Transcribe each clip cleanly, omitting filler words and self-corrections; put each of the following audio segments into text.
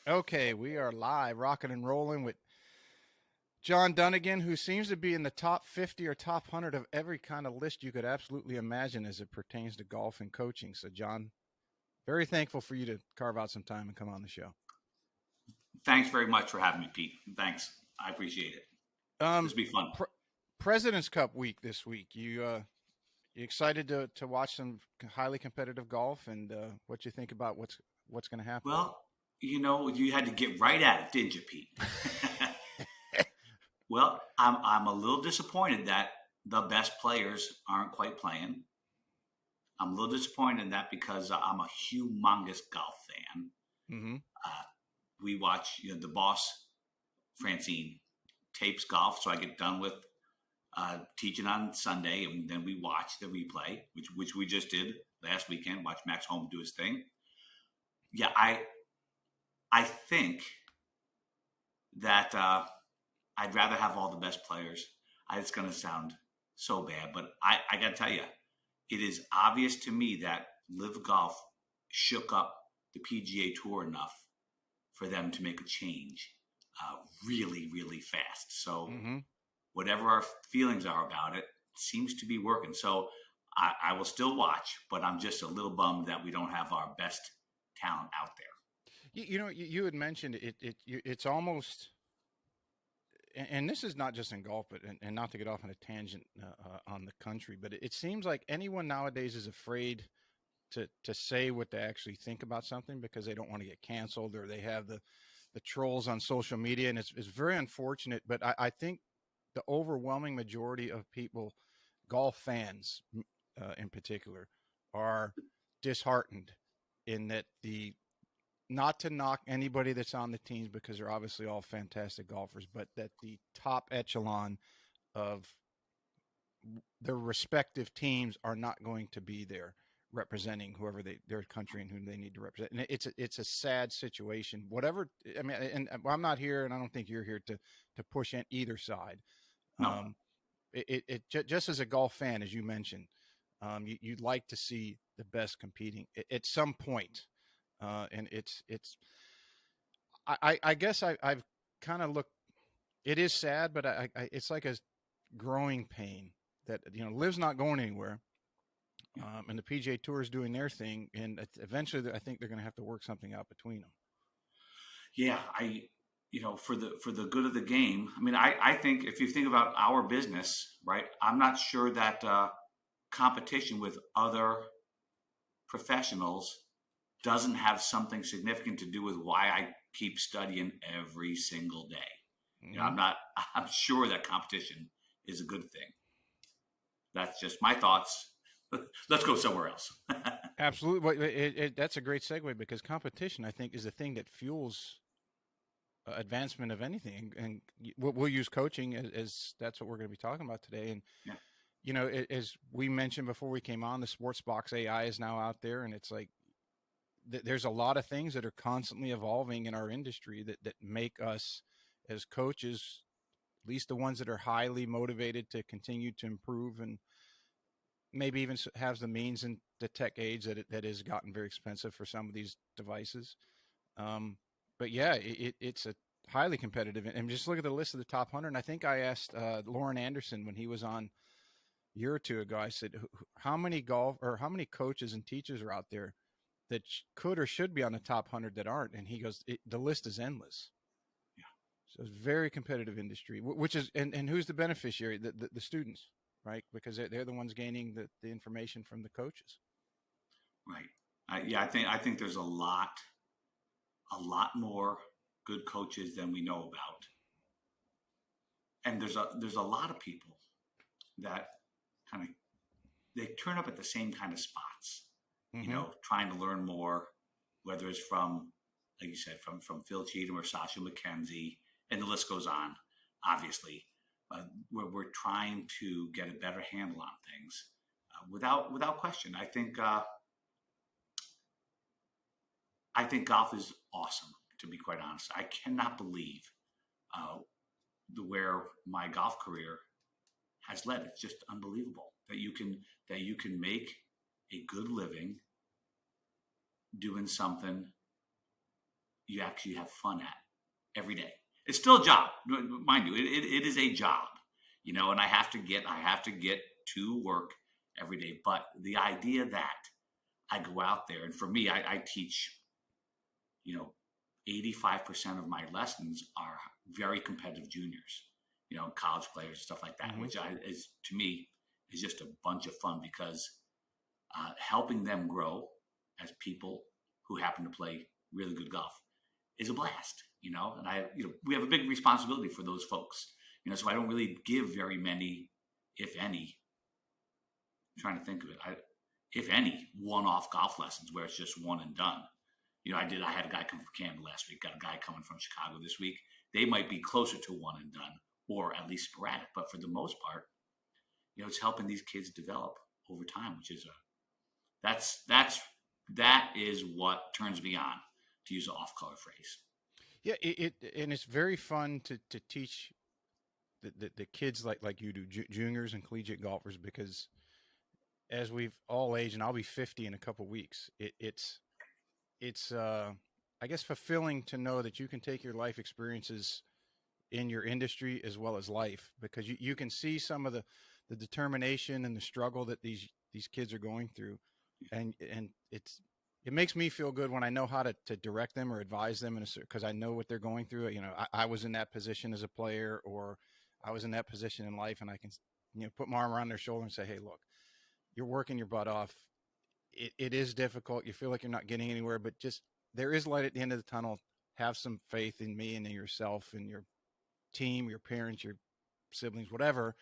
Okay, we are live, rocking and rolling with John Dunigan, who seems to be in the top 50 or top 100 of every kind of list you could absolutely imagine as it pertains to golf and coaching. So, John, very thankful for you to carve out some time and come on the show. Thanks very much for having me, Pete. Thanks. I appreciate it. This Um, will be fun. President's Cup week this week. You excited to watch some highly competitive golf, and what you think about what's going to happen? Well, you had to get right at it, didn't you, Pete? Well, I'm a little disappointed that the best players aren't quite playing. I'm a little disappointed in that because I'm a humongous golf fan. Mm-hmm. We watch, the boss Francine tapes golf, so I get done with teaching on Sunday, and then we watch the replay, which we just did last weekend. Watch Max Holmes do his thing. Yeah, I think that I'd rather have all the best players. It's going to sound so bad, but I got to tell you, it is obvious to me that Live Golf shook up the PGA Tour enough for them to make a change really, really fast. So Mm-hmm. whatever our feelings are about it, seems to be working. So I will still watch, but I'm just a little bummed that we don't have our best talent out there. You had mentioned it's almost, and this is not just in golf, but and not to get off on a tangent on the country, but it seems like anyone nowadays is afraid to say what they actually think about something because they don't want to get canceled, or they have the trolls on social media, and it's very unfortunate. But I think the overwhelming majority of people, golf fans in particular, are disheartened in that the not to knock anybody that's on the teams because they're obviously all fantastic golfers, but that the top echelon of their respective teams are not going to be there representing whoever their country and whom they need to represent. And it's a sad situation. Whatever, I mean, and I'm not here, and I don't think you're here to push in either side. No. Just as a golf fan, as you mentioned, you'd like to see the best competing at some point. And I guess I've kind of looked, it is sad, but it's like a growing pain that, Live's not going anywhere. And the PGA Tour is doing their thing. And eventually I think they're going to have to work something out between them. Yeah, for the good of the game. I mean, I think if you think about our business, right? I'm not sure that competition with other professionals doesn't have something significant to do with why I keep studying every single day. Mm-hmm. I'm sure that competition is a good thing. That's just my thoughts. Let's go somewhere else. Absolutely. That's a great segue because competition, I think, is the thing that fuels advancement of anything. And we'll use coaching as that's what we're going to be talking about today. And, Yeah. As we mentioned before we came on, the Sports Box AI is now out there. And it's like, there's a lot of things that are constantly evolving in our industry that make us as coaches, at least the ones that are highly motivated to continue to improve and maybe even have the means and the tech age that has gotten very expensive for some of these devices. But yeah, it's a highly competitive, and just look at the list of the top 100. And I think I asked Lauren Anderson when he was on a year or two ago, I said, how many coaches and teachers are out there that could or should be on the top 100 that aren't? And he goes, the list is endless. Yeah. So it's a very competitive industry, which is, and who's the beneficiary? The students, right? Because they're the ones gaining the information from the coaches. Right. I think there's a lot more good coaches than we know about. And there's a lot of people that kind of, they turn up at the same kind of spots. Mm-hmm. Trying to learn more, whether it's from, like you said, from Phil Cheatham or Sasha McKenzie, and the list goes on, obviously. We're trying to get a better handle on things without question. I think golf is awesome, to be quite honest. I cannot believe where my golf career has led. It's just unbelievable that you can make a good living doing something you actually have fun at every day. It's still a job, mind you. It is a job, and I have to get to work every day. But the idea that I go out there, and for me, I teach, 85% of my lessons are very competitive juniors, college players, stuff like that, which is to me is just a bunch of fun because helping them grow as people who happen to play really good golf is a blast, and we have a big responsibility for those folks, so I don't really give very many, if any, I'm trying to think of it, if any, one-off golf lessons where it's just one and done. I had a guy come from Canada last week, got a guy coming from Chicago this week. They might be closer to one and done or at least sporadic, but for the most part, it's helping these kids develop over time, which is that is what turns me on, to use an off-color phrase. Yeah, and it's very fun to teach the kids like you do, juniors and collegiate golfers, because as we've all aged, and I'll be 50 in a couple of weeks, it's I guess fulfilling to know that you can take your life experiences in your industry as well as life, because you can see some of the determination and the struggle that these kids are going through, and it makes me feel good when I know how to direct them or advise them because I know what they're going through. I was in that position as a player, or I was in that position in life, and I can put my arm around their shoulder and say, hey, look, you're working your butt off. It is difficult. You feel like you're not getting anywhere, but just there is light at the end of the tunnel. Have some faith in me and in yourself and your team, your parents, your siblings, whatever.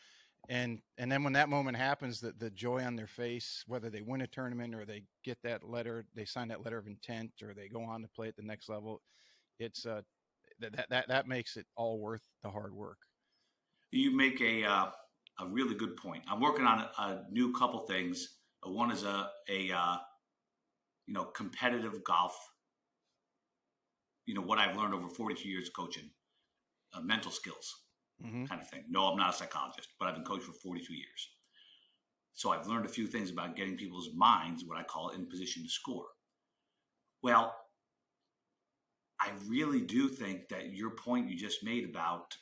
And then when that moment happens, the joy on their face, whether they win a tournament or they get that letter, they sign that letter of intent, or they go on to play at the next level, it's that makes it all worth the hard work. You make a really good point. I'm working on a new couple things. One is a competitive golf. What I've learned over 42 years of coaching, mental skills kind of thing. No, I'm not a psychologist, but I've been coaching for 42 years. So I've learned a few things about getting people's minds, what I call in position to score. Well, I really do think that your point you just made about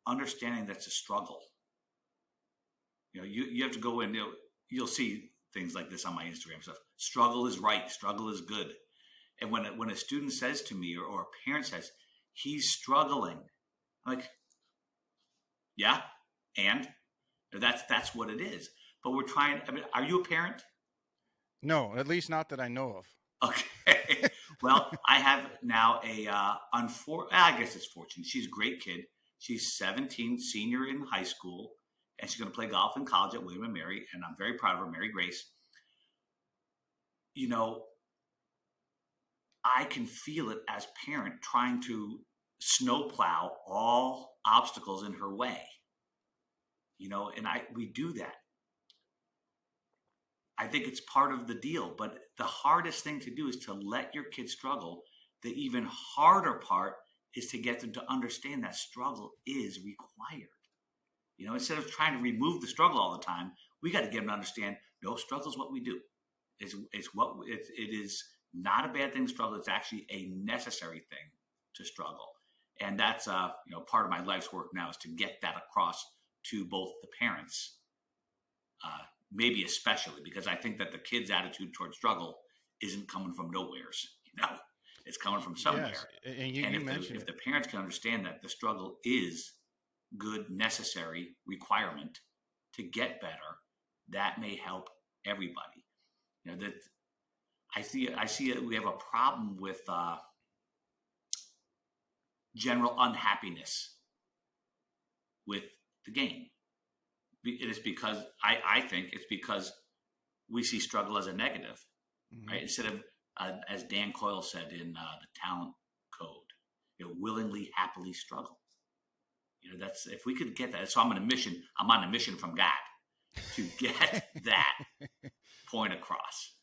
understanding that's a struggle. You have to go in, you'll see things like this on my Instagram stuff. Struggle is right. Struggle is good. And when a student says to me, or a parent says, he's struggling, I'm like, yeah, and that's what it is. But we're trying. I mean, are you a parent? No, at least not that I know of. Okay. Well, I have now I guess it's fortunate. She's a great kid. She's 17, senior in high school, and she's going to play golf in college at William & Mary, and I'm very proud of her, Mary Grace. I can feel it as parent trying to snowplow all obstacles in her way. And we do that. I think it's part of the deal, but the hardest thing to do is to let your kids struggle. The even harder part is to get them to understand that struggle is required. Instead of trying to remove the struggle all the time, we got to get them to understand, no, struggle is what we do. It is not a bad thing to struggle. It's actually a necessary thing to struggle. And that's part of my life's work now is to get that across to both the parents, maybe especially because I think that the kids' attitude towards struggle isn't coming from nowheres. It's coming from somewhere. Yes. And if the parents can understand that the struggle is good, necessary requirement to get better, that may help everybody. That I see it. We have a problem with general unhappiness with the game. It is because I think it's because we see struggle as a negative, right? Instead of, as Dan Coyle said in the Talent Code, willingly, happily struggle. That's if we could get that. So I'm on a mission from God to get that point across.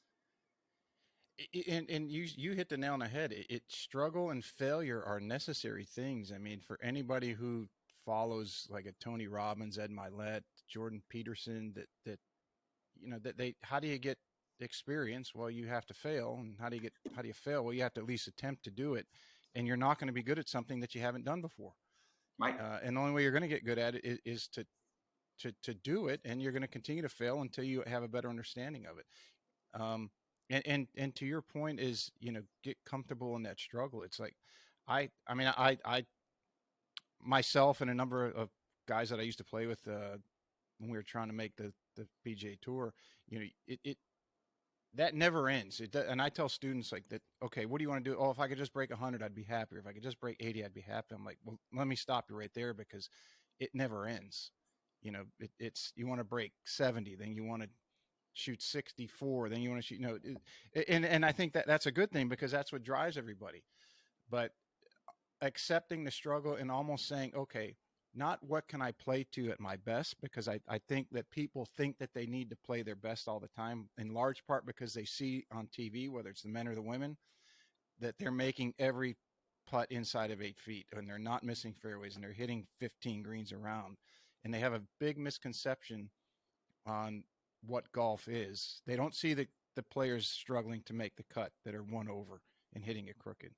And you hit the nail on the head. Struggle and failure are necessary things. I mean, for anybody who follows like a Tony Robbins, Ed Milet, Jordan Peterson, that how do you get experience, well, you have to fail. And how do you fail? Well, you have to at least attempt to do it. And you're not going to be good at something that you haven't done before. Right. And the only way you're going to get good at it is to do it. And you're going to continue to fail until you have a better understanding of it. And to your point is, get comfortable in that struggle. It's like, I mean, I myself and a number of guys that I used to play with, when we were trying to make the PGA Tour, it that never ends. And I tell students like that, okay, what do you want to do? Oh, if I could just break 100, I'd be happier. If I could just break 80, I'd be happy. I'm like, well, let me stop you right there, because it never ends. It's you want to break 70, then you want to shoot 64, then you want to shoot, and I think that that's a good thing, because that's what drives everybody. But accepting the struggle and almost saying, okay, not what can I play to at my best, because I think that people think that they need to play their best all the time, in large part because they see on TV, whether it's the men or the women, that they're making every putt inside of 8 feet, and they're not missing fairways, and they're hitting 15 greens around. And they have a big misconception on what golf is. They don't see the players struggling to make the cut that are one over and hitting it crooked.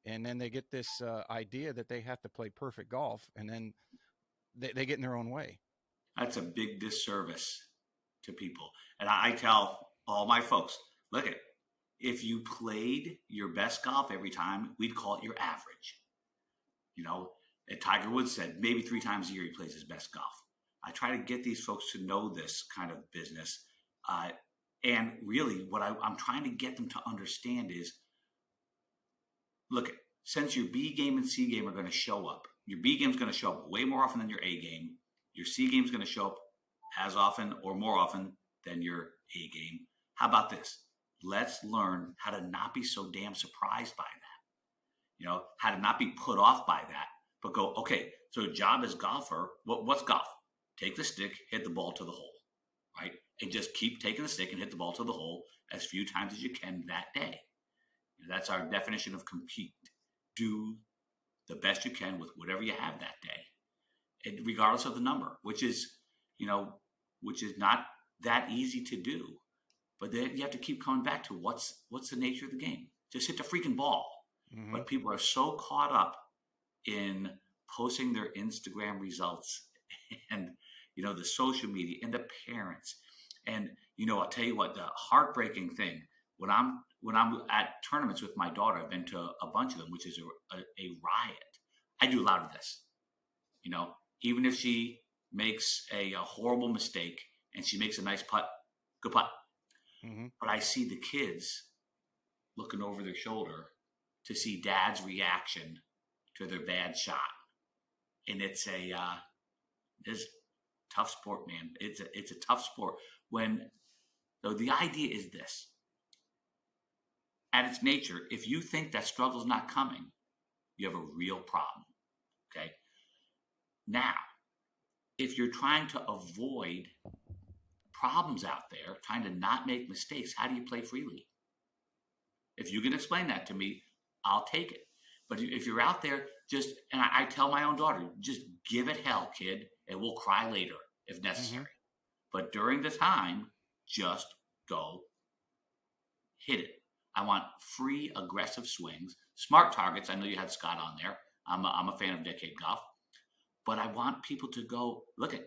And then they get this idea that they have to play perfect golf, and then they get in their own way. That's a big disservice to people. And I tell all my folks, look at, if you played your best golf every time, we'd call it your average. And Tiger Woods said maybe 3 times a year he plays his best golf. I try to get these folks to know this kind of business. And really what I'm trying to get them to understand is, look, since your B game and C game are going to show up, your B game is going to show up way more often than your A game. Your C game is going to show up as often or more often than your A game. How about this? Let's learn how to not be so damn surprised by that. How to not be put off by that, but go, okay, so job as golfer, what's golf? Take the stick, hit the ball to the hole, right? And just keep taking the stick and hit the ball to the hole as few times as you can that day. That's our definition of compete. Do the best you can with whatever you have that day, and regardless of the number, which is not that easy to do. But then you have to keep coming back to what's the nature of the game. Just hit the freaking ball. Mm-hmm. But people are so caught up in posting their Instagram results and the social media and the parents. And I'll tell you what, the heartbreaking thing, when I'm at tournaments with my daughter, I've been to a bunch of them, which is a riot. I do a lot of this. Even if she makes a horrible mistake and she makes a nice putt, good putt. Mm-hmm. But I see the kids looking over their shoulder to see dad's reaction to their bad shot. And it's this tough sport, man. It's a tough sport. So the idea is this. At its nature, if you think that struggle's not coming, you have a real problem. Okay? Now, if you're trying to avoid problems out there, trying to not make mistakes, how do you play freely? If you can explain that to me, I'll take it. But if you're out there, and I tell my own daughter, just give it hell, kid, and we'll cry later if necessary. Mm-hmm. But during the time, just go hit it. I want free, aggressive swings, smart targets. I know you had Scott on there. I'm a fan of Decade Golf. But I want people to go, look at,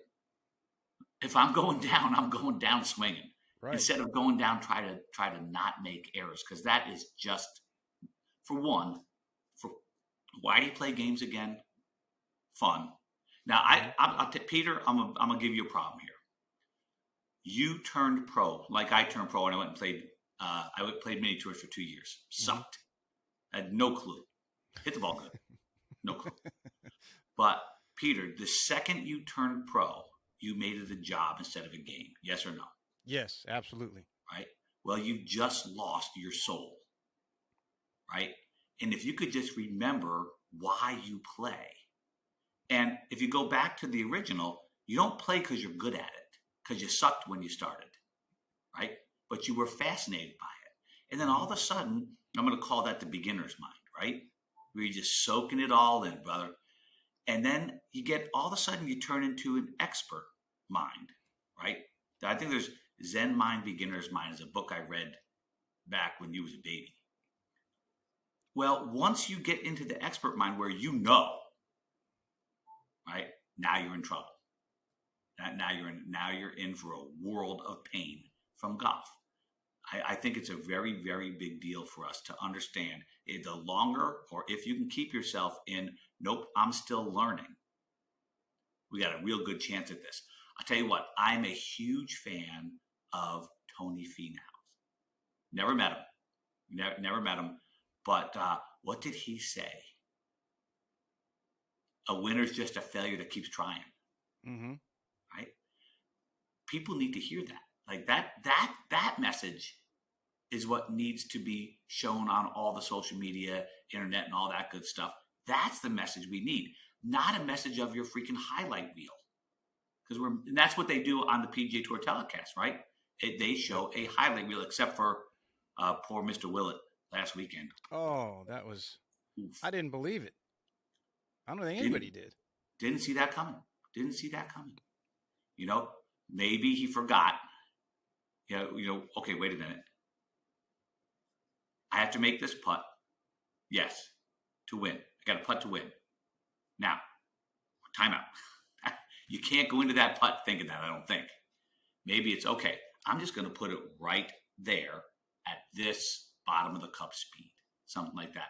if I'm going down, I'm going down swinging. Right. Instead of going down, try to not make errors, because that is just, for why do you play games again? Fun. Now, Peter, I'm gonna give you a problem here. You turned pro, like I turned pro, and I went and played. I played mini tours for 2 years. Sucked. I had no clue. Hit the ball good. No clue. But Peter, the second you turned pro, you made it a job instead of a game. Yes or no? Yes, absolutely. Right? Well, you just lost your soul. Right? And if you could just remember why you play. And if you go back to the original, you don't play because you're good at it, because you sucked when you started. Right? But you were fascinated by it. And then all of a sudden, I'm going to call that the beginner's mind, right? Where you're just soaking it all in, brother. And then all of a sudden you turn into an expert mind, right? I think Zen Mind, Beginner's Mind is a book I read back when you was a baby. Well, once you get into the expert mind where you know, right, now you're in trouble. Now you're in for a world of pain from golf. I think it's a very, very big deal for us to understand the longer, or if you can keep yourself in, nope, I'm still learning, we got a real good chance at this. I'll tell you what, I'm a huge fan of Tony Finau. Never met him. Never met him. But what did he say? A winner's just a failure that keeps trying. Mm-hmm. Right? People need to hear that. Like that message is what needs to be shown on all the social media, internet, and all that good stuff. That's the message we need, not a message of your freaking highlight reel. Because that's what they do on the PGA Tour telecast, right? They show a highlight reel, except for poor Mr. Willett last weekend. Oh, that was, Oof. I didn't believe it. I don't think anybody did. Didn't see that coming. You know, maybe he forgot. Okay, wait a minute. I have to make this putt. Yes, to win. I got a putt to win. Now, timeout. You can't go into that putt thinking that, I don't think. Maybe it's, okay, I'm just going to put it right there at this bottom of the cup speed, something like that.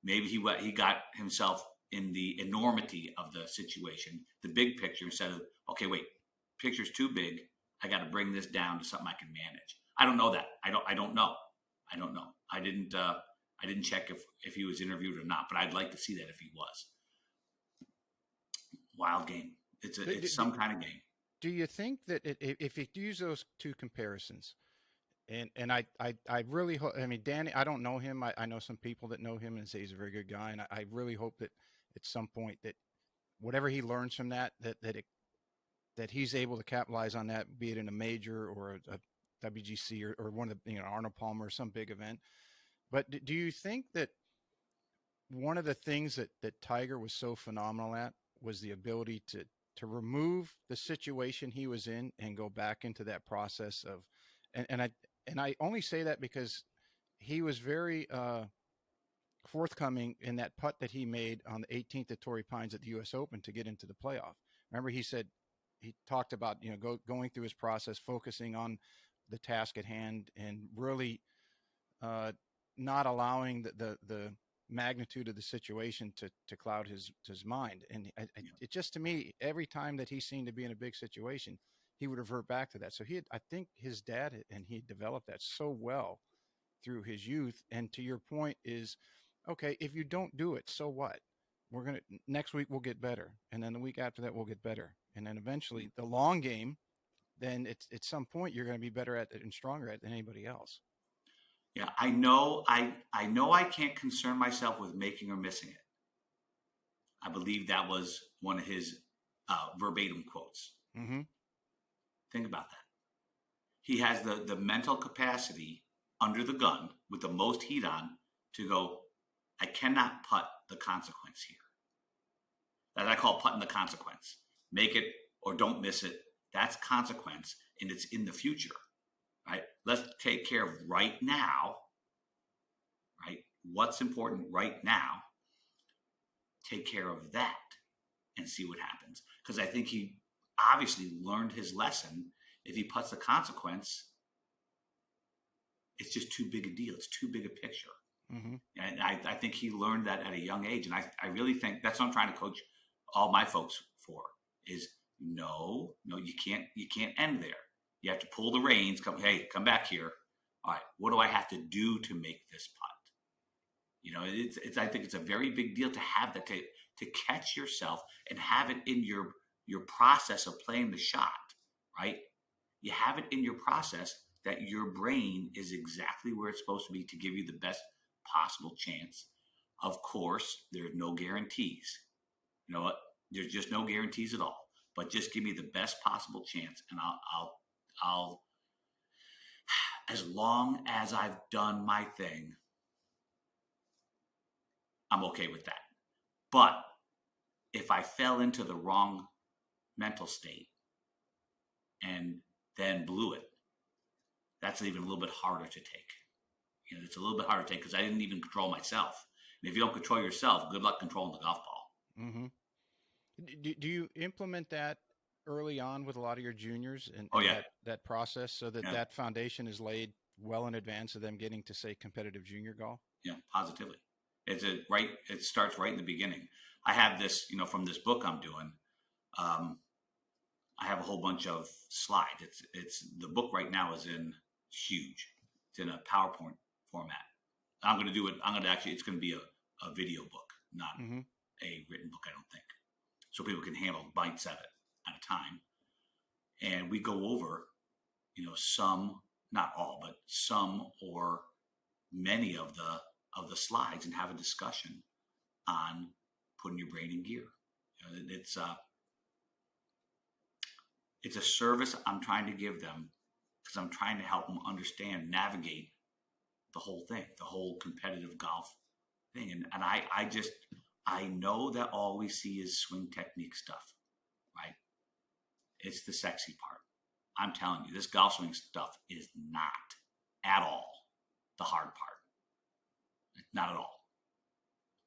Maybe he got himself in the enormity of the situation, the big picture, instead of, okay, wait, picture's too big. I got to bring this down to something I can manage. I don't know that. I don't know. I didn't check if he was interviewed or not, but I'd like to see that if he was. Wild game. It's some kind of game. Do you think that if you use those two comparisons, and I really hope, I mean, Danny, I don't know him. I know some people that know him and say he's a very good guy. And I really hope that at some point that whatever he learns from that he's able to capitalize on that, be it in a major or a WGC or one of the, Arnold Palmer or some big event. But do you think that one of the things that Tiger was so phenomenal at was the ability to remove the situation he was in and go back into that process of, and I only say that because he was very forthcoming in that putt that he made on the 18th at Torrey Pines at the U.S. Open to get into the playoff. Remember, he talked about, going through his process, focusing on the task at hand and really not allowing the magnitude of the situation to cloud his mind. And it just, to me, every time that he seemed to be in a big situation, he would revert back to that. So I think his dad and he developed that so well through his youth. And to your point is, okay, if you don't do it, so what? Next week we'll get better. And then the week after that, we'll get better. And then eventually the long game, then at some point you're going to be better at it and stronger at it than anybody else. Yeah, I know I can't concern myself with making or missing it. I believe that was one of his verbatim quotes. Mm-hmm. Think about that. He has the mental capacity under the gun with the most heat on to go, I cannot putt the consequence here. That I call putting the consequence. Make it or don't miss it. That's consequence, and it's in the future. Right? Let's take care of right now, right? What's important right now? Take care of that and see what happens. Because I think he obviously learned his lesson. If he puts the consequence, it's just too big a deal. It's too big a picture. Mm-hmm. And I think he learned that at a young age. And I really think that's what I'm trying to coach all my folks for is no, you can't end there. You have to pull the reins. Come back here. All right, what do I have to do to make this putt? I think it's a very big deal to have that to catch yourself and have it in your process of playing the shot, right? You have it in your process that your brain is exactly where it's supposed to be to give you the best possible chance. Of course, there's no guarantees. You know what? There's just no guarantees at all. But just give me the best possible chance, and I'll, as long as I've done my thing, I'm okay with that. But if I fell into the wrong mental state and then blew it, that's even a little bit harder to take. It's a little bit harder to take because I didn't even control myself. And if you don't control yourself, good luck controlling the golf ball. Mm-hmm. Do you implement that early on with a lot of your juniors and, Oh, yeah. that process so that Yeah. that foundation is laid well in advance of them getting to, say, competitive junior golf? Yeah, positively. It starts right in the beginning. I have this, from this book I'm doing. I have a whole bunch of slides. It's the book right now is in huge. It's in a PowerPoint format. I'm going to do it. It's going to be a video book, not a written book, I don't think. So people can handle bites of it at a time. And we go over, some, not all, but some or many of the slides and have a discussion on putting your brain in gear. It's a service I'm trying to give them because I'm trying to help them understand, navigate the whole thing, the whole competitive golf thing. And I know that all we see is swing technique stuff, right? It's the sexy part. I'm telling you, this golf swing stuff is not at all the hard part. Not at all.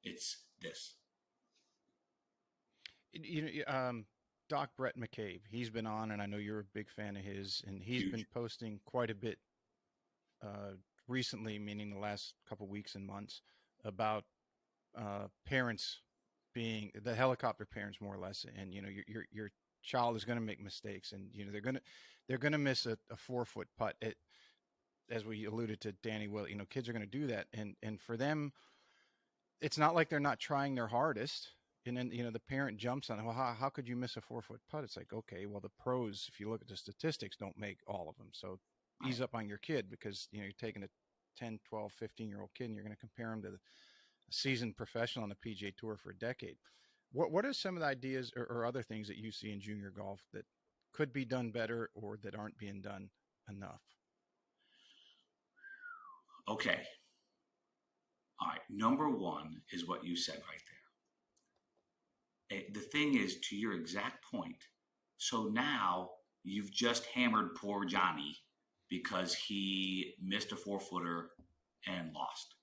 It's this. Doc Brett McCabe, he's been on, and I know you're a big fan of his, and he's been posting quite a bit recently, meaning the last couple weeks and months, about parents being the helicopter parents, more or less, and your child is going to make mistakes, and they're going to miss a 4-foot putt. As we alluded to, Danny, well, kids are going to do that, and for them, it's not like they're not trying their hardest. And then, the parent jumps on it. Well, how could you miss a 4-foot putt? It's like, okay, well, the pros, if you look at the statistics, don't make all of them. So ease up on your kid because, you're taking a 10, 12, 15-year-old kid and you're going to compare him to the seasoned professional on the PGA Tour for a decade. What are some of the ideas or other things that you see in junior golf that could be done better or that aren't being done enough? Okay. All right. Number one is what you said right there. The thing is, to your exact point, so now you've just hammered poor Johnny because he missed a 4-footer and lost.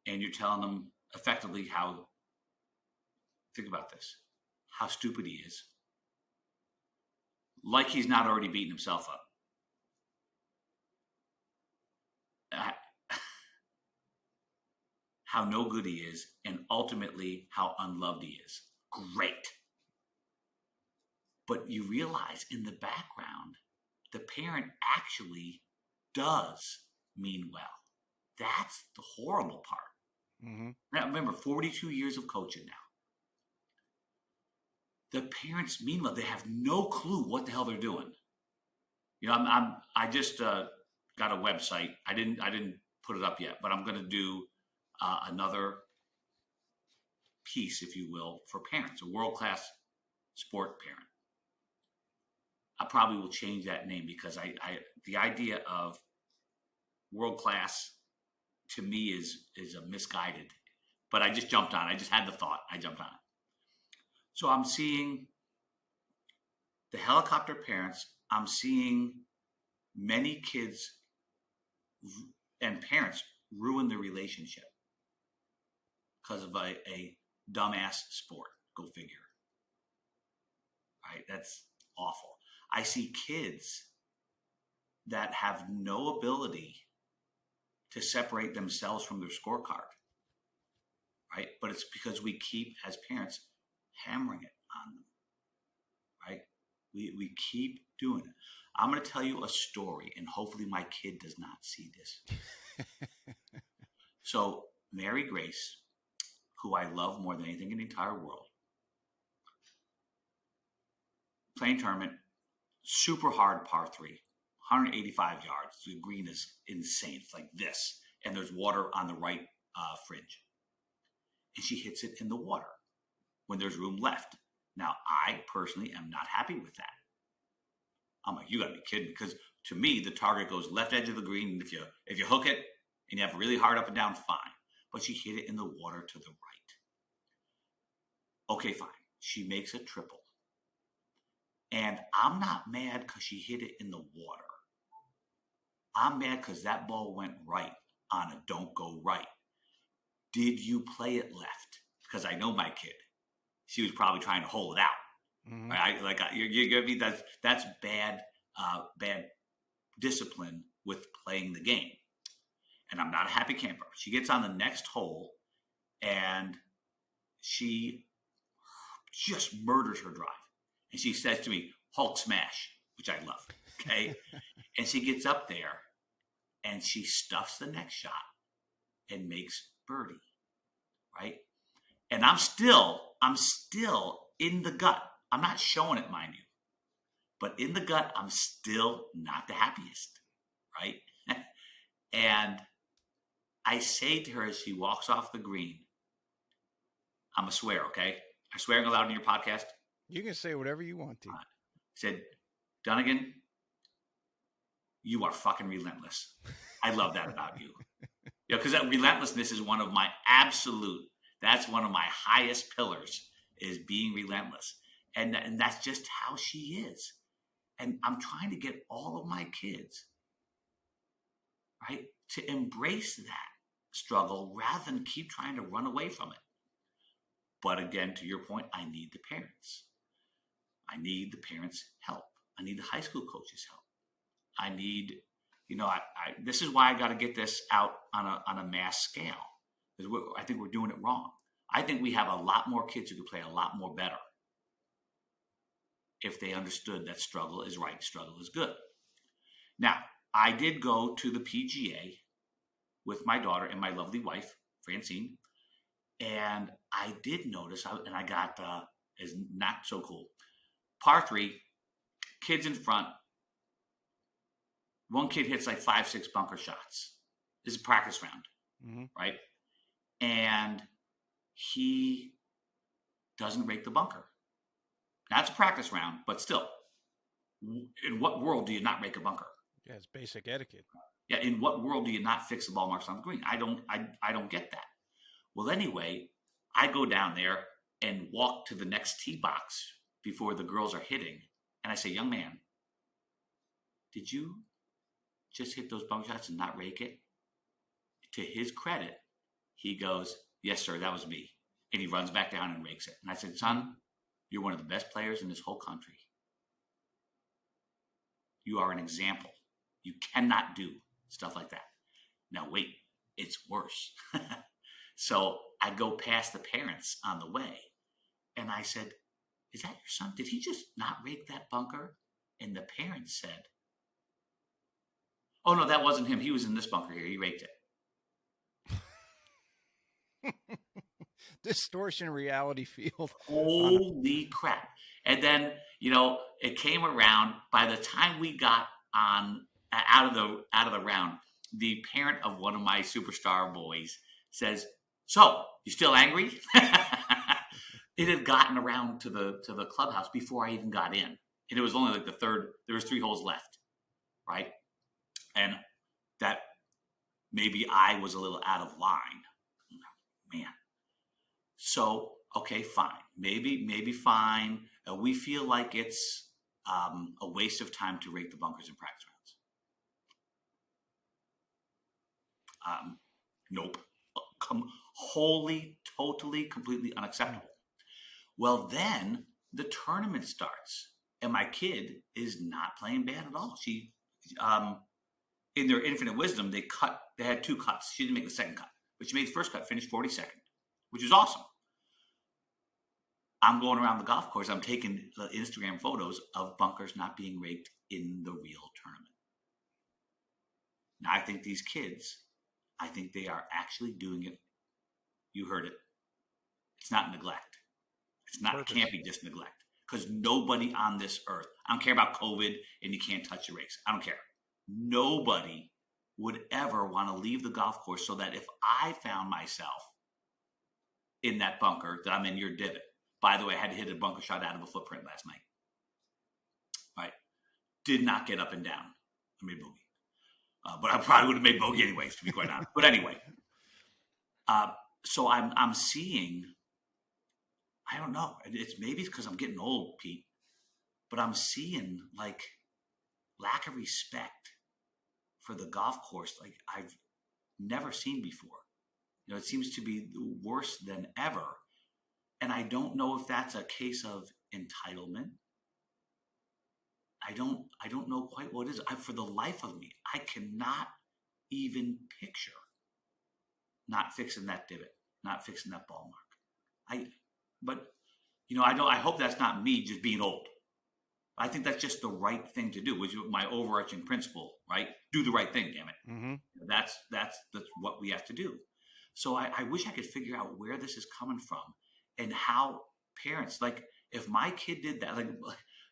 And you're telling them effectively think about this, how stupid he is. Like he's not already beating himself up. How no good he is, and ultimately how unloved he is. Great. But you realize in the background, the parent actually does mean well. That's the horrible part. Mm-hmm. Now, remember, 42 years of coaching now. The parents mean well. They have no clue what the hell they're doing. I just got a website. I didn't put it up yet, but I'm going to do another piece, if you will, for parents, a world-class sport parent. I probably will change that name because the idea of world-class to me is a misguided, but I just jumped on. I just had the thought. I jumped on it. So I'm seeing the helicopter parents. I'm seeing many kids and parents ruin the relationship because of a dumbass sport. Go figure. Right? That's awful. I see kids that have no ability to separate themselves from their scorecard. Right? But it's because we keep, as parents, hammering it on them. Right? We keep doing it. I'm going to tell you a story, and hopefully my kid does not see this. So Mary Grace, who I love more than anything in the entire world, playing tournament, super hard par 3, 185 yards. The green is insane. It's like this, and there's water on the right fringe. And she hits it in the water when there's room left. Now, I personally am not happy with that. I'm like, you got to be kidding me, because to me, the target goes left edge of the green. And if you hook it and you have really hard up and down, fine. But she hit it in the water to the right. Okay, fine. She makes a triple. And I'm not mad because she hit it in the water. I'm mad because that ball went right on a don't go right. Did you play it left? Because I know my kid. She was probably trying to hold it out. Mm-hmm. Right? Like you're me. That's bad, bad discipline with playing the game. And I'm not a happy camper. She gets on the next hole, and she just murders her drive. And she says to me, "Hulk smash," which I love. Okay, and she gets up there, and she stuffs the next shot and makes birdie. Right, and I'm still in the gut. I'm not showing it, mind you, but in the gut, I'm still not the happiest. Right, and I say to her as she walks off the green, I'm a swear, okay? I'm swearing aloud in your podcast. You can say whatever you want to. I said, Dunigan, you are fucking relentless. I love that about you. Because that relentlessness is one of my that's one of my highest pillars, is being relentless. And that's just how she is. And I'm trying to get all of my kids, right, to embrace that struggle rather than keep trying to run away from it. But again, to your point, I need the parents. I need the parents' help. I need the high school coaches' help. I need, this is why I got to get this out on a mass scale. Because I think we're doing it wrong. I think we have a lot more kids who could play a lot more better if they understood that struggle is right, struggle is good. Now, I did go to the PGA with my daughter and my lovely wife, Francine, and I did notice, and I got, is not so cool. Par 3, kids in front. One kid hits like 5-6 bunker shots. This is a practice round, right? And he doesn't rake the bunker. That's a practice round, but still, in what world do you not rake a bunker? Yeah, it's basic etiquette. Yeah, in what world do you not fix the ball marks on the green? I don't get that. Well, anyway, I go down there and walk to the next tee box before the girls are hitting, and I say, "Young man, did you just hit those bunker shots and not rake it?" To his credit, he goes, "Yes, sir, that was me." And he runs back down and rakes it. And I said, "Son, you're one of the best players in this whole country. You are an example. You cannot do stuff like that." Now, wait, it's worse. So I go past the parents on the way, and I said, "Is that your son? Did he just not rake that bunker?" And the parents said, "Oh, no, that wasn't him. He was in this bunker here. He raked it." Distortion reality field. Holy crap. And then, it came around. By the time we got out of the round, the parent of one of my superstar boys says, "So, you still angry?" It had gotten around to the clubhouse before I even got in. And it was only like the third, there was 3 holes left, right? And that maybe I was a little out of line. Man. So, okay, fine. Maybe fine. We feel like it's a waste of time to rake the bunkers in practice rounds. Nope. Wholly, totally, completely unacceptable. Well, then the tournament starts, and my kid is not playing bad at all. She, in their infinite wisdom, they had 2 cuts. She didn't make the second cut, but she made the first cut, finished 42nd, which is awesome. I'm going around the golf course. I'm taking the Instagram photos of bunkers not being raked in the real tournament. Now, I think these kids, they are actually doing it. You heard it. It's not neglect. It's not. Purpose. It can't be just neglect, because nobody on this earth, I don't care about COVID and you can't touch your rakes. I don't care. Nobody would ever want to leave the golf course so that if I found myself in that bunker, that I'm in your divot. By the way, I had to hit a bunker shot out of a footprint last night. Right? Did not get up and down. I made bogey. But I probably would have made bogey anyways, to be quite honest. But anyway. So I'm seeing, I don't know. It's maybe because I'm getting old, Pete. But I'm seeing like lack of respect for the golf course like I've never seen before. It seems to be worse than ever. And I don't know if that's a case of entitlement. I don't know quite what it is. For the life of me, I cannot even picture not fixing that divot, not fixing that ball mark. I hope that's not me just being old. I think that's just the right thing to do, which is my overarching principle, right? Do the right thing, damn it. Mm-hmm. That's what we have to do. So I wish I could figure out where this is coming from and how parents, like if my kid did that,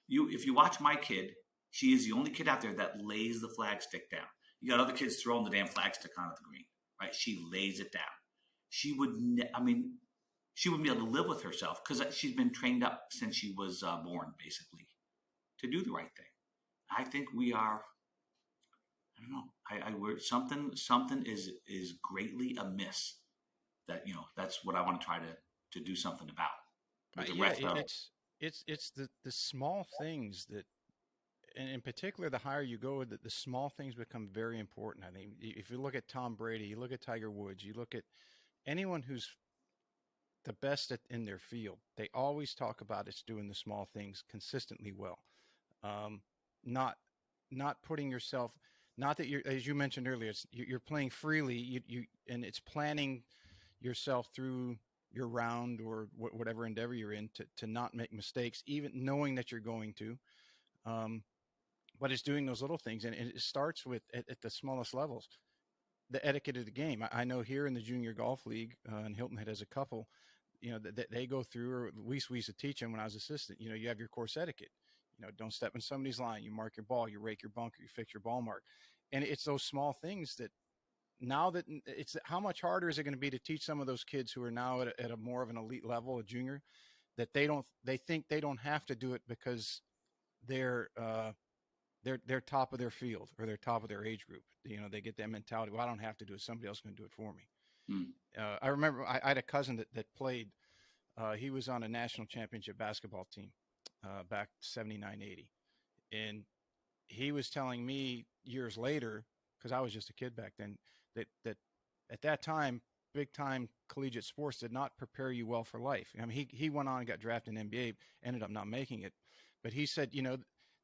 if you watch my kid, she is the only kid out there that lays the flag stick down. You got other kids throwing the damn flag stick on at the green, right? She lays it down. She wouldn't be able to live with herself because she's been trained up since she was born, basically, to do the right thing. I think we are. I don't know. Something is greatly amiss. That's what I want to try to do something about. It's the small things that, and in particular, the higher you go, the small things become very important. I think if you look at Tom Brady, you look at Tiger Woods, you look at anyone who's the best in their field, they always talk about it's doing the small things consistently well. Not putting yourself, not that you're, as you mentioned earlier, you're playing freely, and it's planning yourself through your round or whatever endeavor you're in to not make mistakes, even knowing that you're going to. But it's doing those little things, and it starts with at the smallest levels, the etiquette of the game. I know here in the Junior Golf League, and Hilton Head has a couple, they go through, or we used to teach them when I was assistant. You have your course etiquette. Don't step in somebody's line. You mark your ball. You rake your bunker. You fix your ball mark. And it's those small things that now that it's how much harder is it going to be to teach some of those kids who are now at a more of an elite level, a junior, that they think they don't have to do it because they're top of their field or they're top of their age group. They get that mentality. Well, I don't have to do it. Somebody else can do it for me. I remember I had a cousin that played. He was on a national championship basketball team back 79, 80. And he was telling me years later, because I was just a kid back then, that at that time, big time collegiate sports did not prepare you well for life. I mean, he went on and got drafted in NBA, ended up not making it. But he said,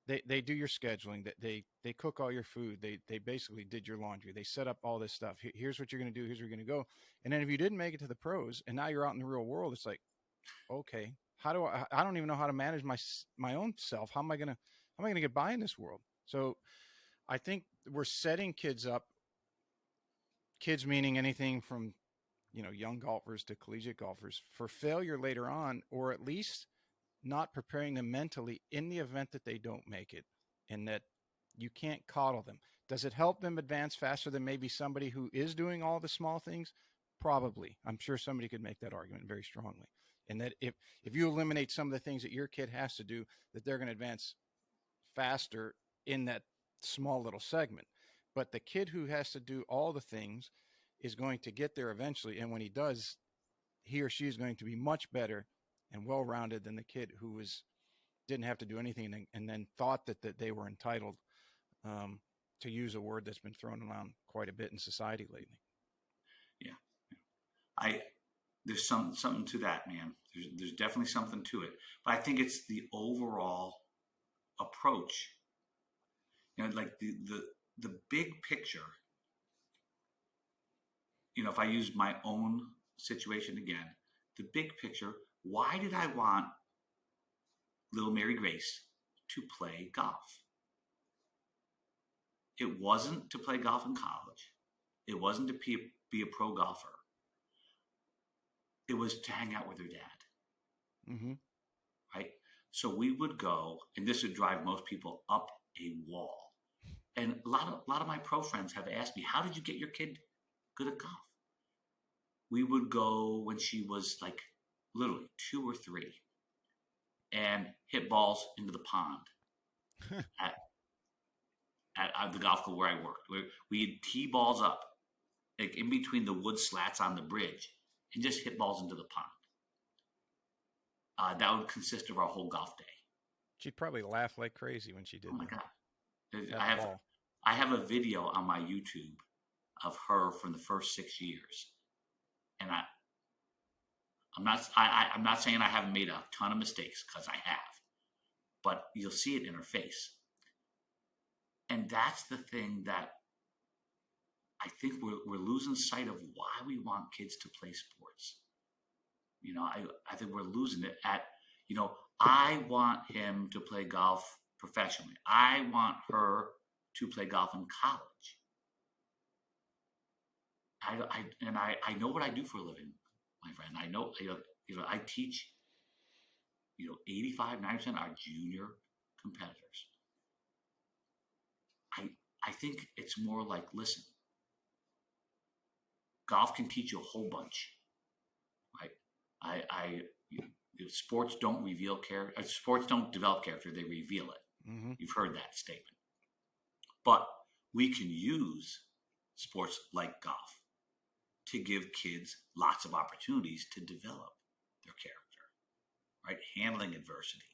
they do your scheduling, that they cook all your food. They basically did your laundry. They set up all this stuff. Here's what you're going to do. Here's where you're going to go. And then if you didn't make it to the pros and now you're out in the real world, it's like, okay, how do I don't even know how to manage my own self. How am I going to get by in this world? So I think we're setting kids up, kids meaning anything from, young golfers to collegiate golfers, for failure later on, or at least not preparing them mentally in the event that they don't make it, and that you can't coddle them. Does it help them advance faster than maybe somebody who is doing all the small things? Probably. I'm sure somebody could make that argument very strongly. And that if you eliminate some of the things that your kid has to do, that they're going to advance faster in that small little segment. But the kid who has to do all the things is going to get there eventually. And when he does, he or she is going to be much better and well-rounded than the kid who didn't have to do anything and then thought that they were entitled, to use a word that's been thrown around quite a bit in society lately. Yeah. There's something to that, man. There's definitely something to it. But I think it's the overall approach. Like the big picture. If I use my own situation again, the big picture, why did I want little Mary Grace to play golf? It wasn't to play golf in college. It wasn't to be a pro golfer. It was to hang out with her dad. Mm-hmm. Right? So we would go, and this would drive most people up a wall. And a lot of my pro friends have asked me, how did you get your kid good at golf? We would go when she was like literally 2 or 3 and hit balls into the pond at the golf club where I worked. We'd tee balls up like in between the wood slats on the bridge and just hit balls into the pond. That would consist of our whole golf day. She'd probably laugh like crazy when she did. Oh my that. God. I have a video on my YouTube of her from the first 6 years, and I'm not saying I haven't made a ton of mistakes, because I have, but you'll see it in her face. And that's the thing that I think we're losing sight of, why we want kids to play sports. I think we're losing it at, I want him to play golf professionally. I want her to play golf in college. I know what I do for a living, my friend. I know, I teach, 85, 90% are junior competitors. I think it's more like, listen, golf can teach you a whole bunch, right? Sports don't reveal character. Sports don't develop character; they reveal it. Mm-hmm. You've heard that statement. But we can use sports like golf to give kids lots of opportunities to develop their character, right? Handling adversity,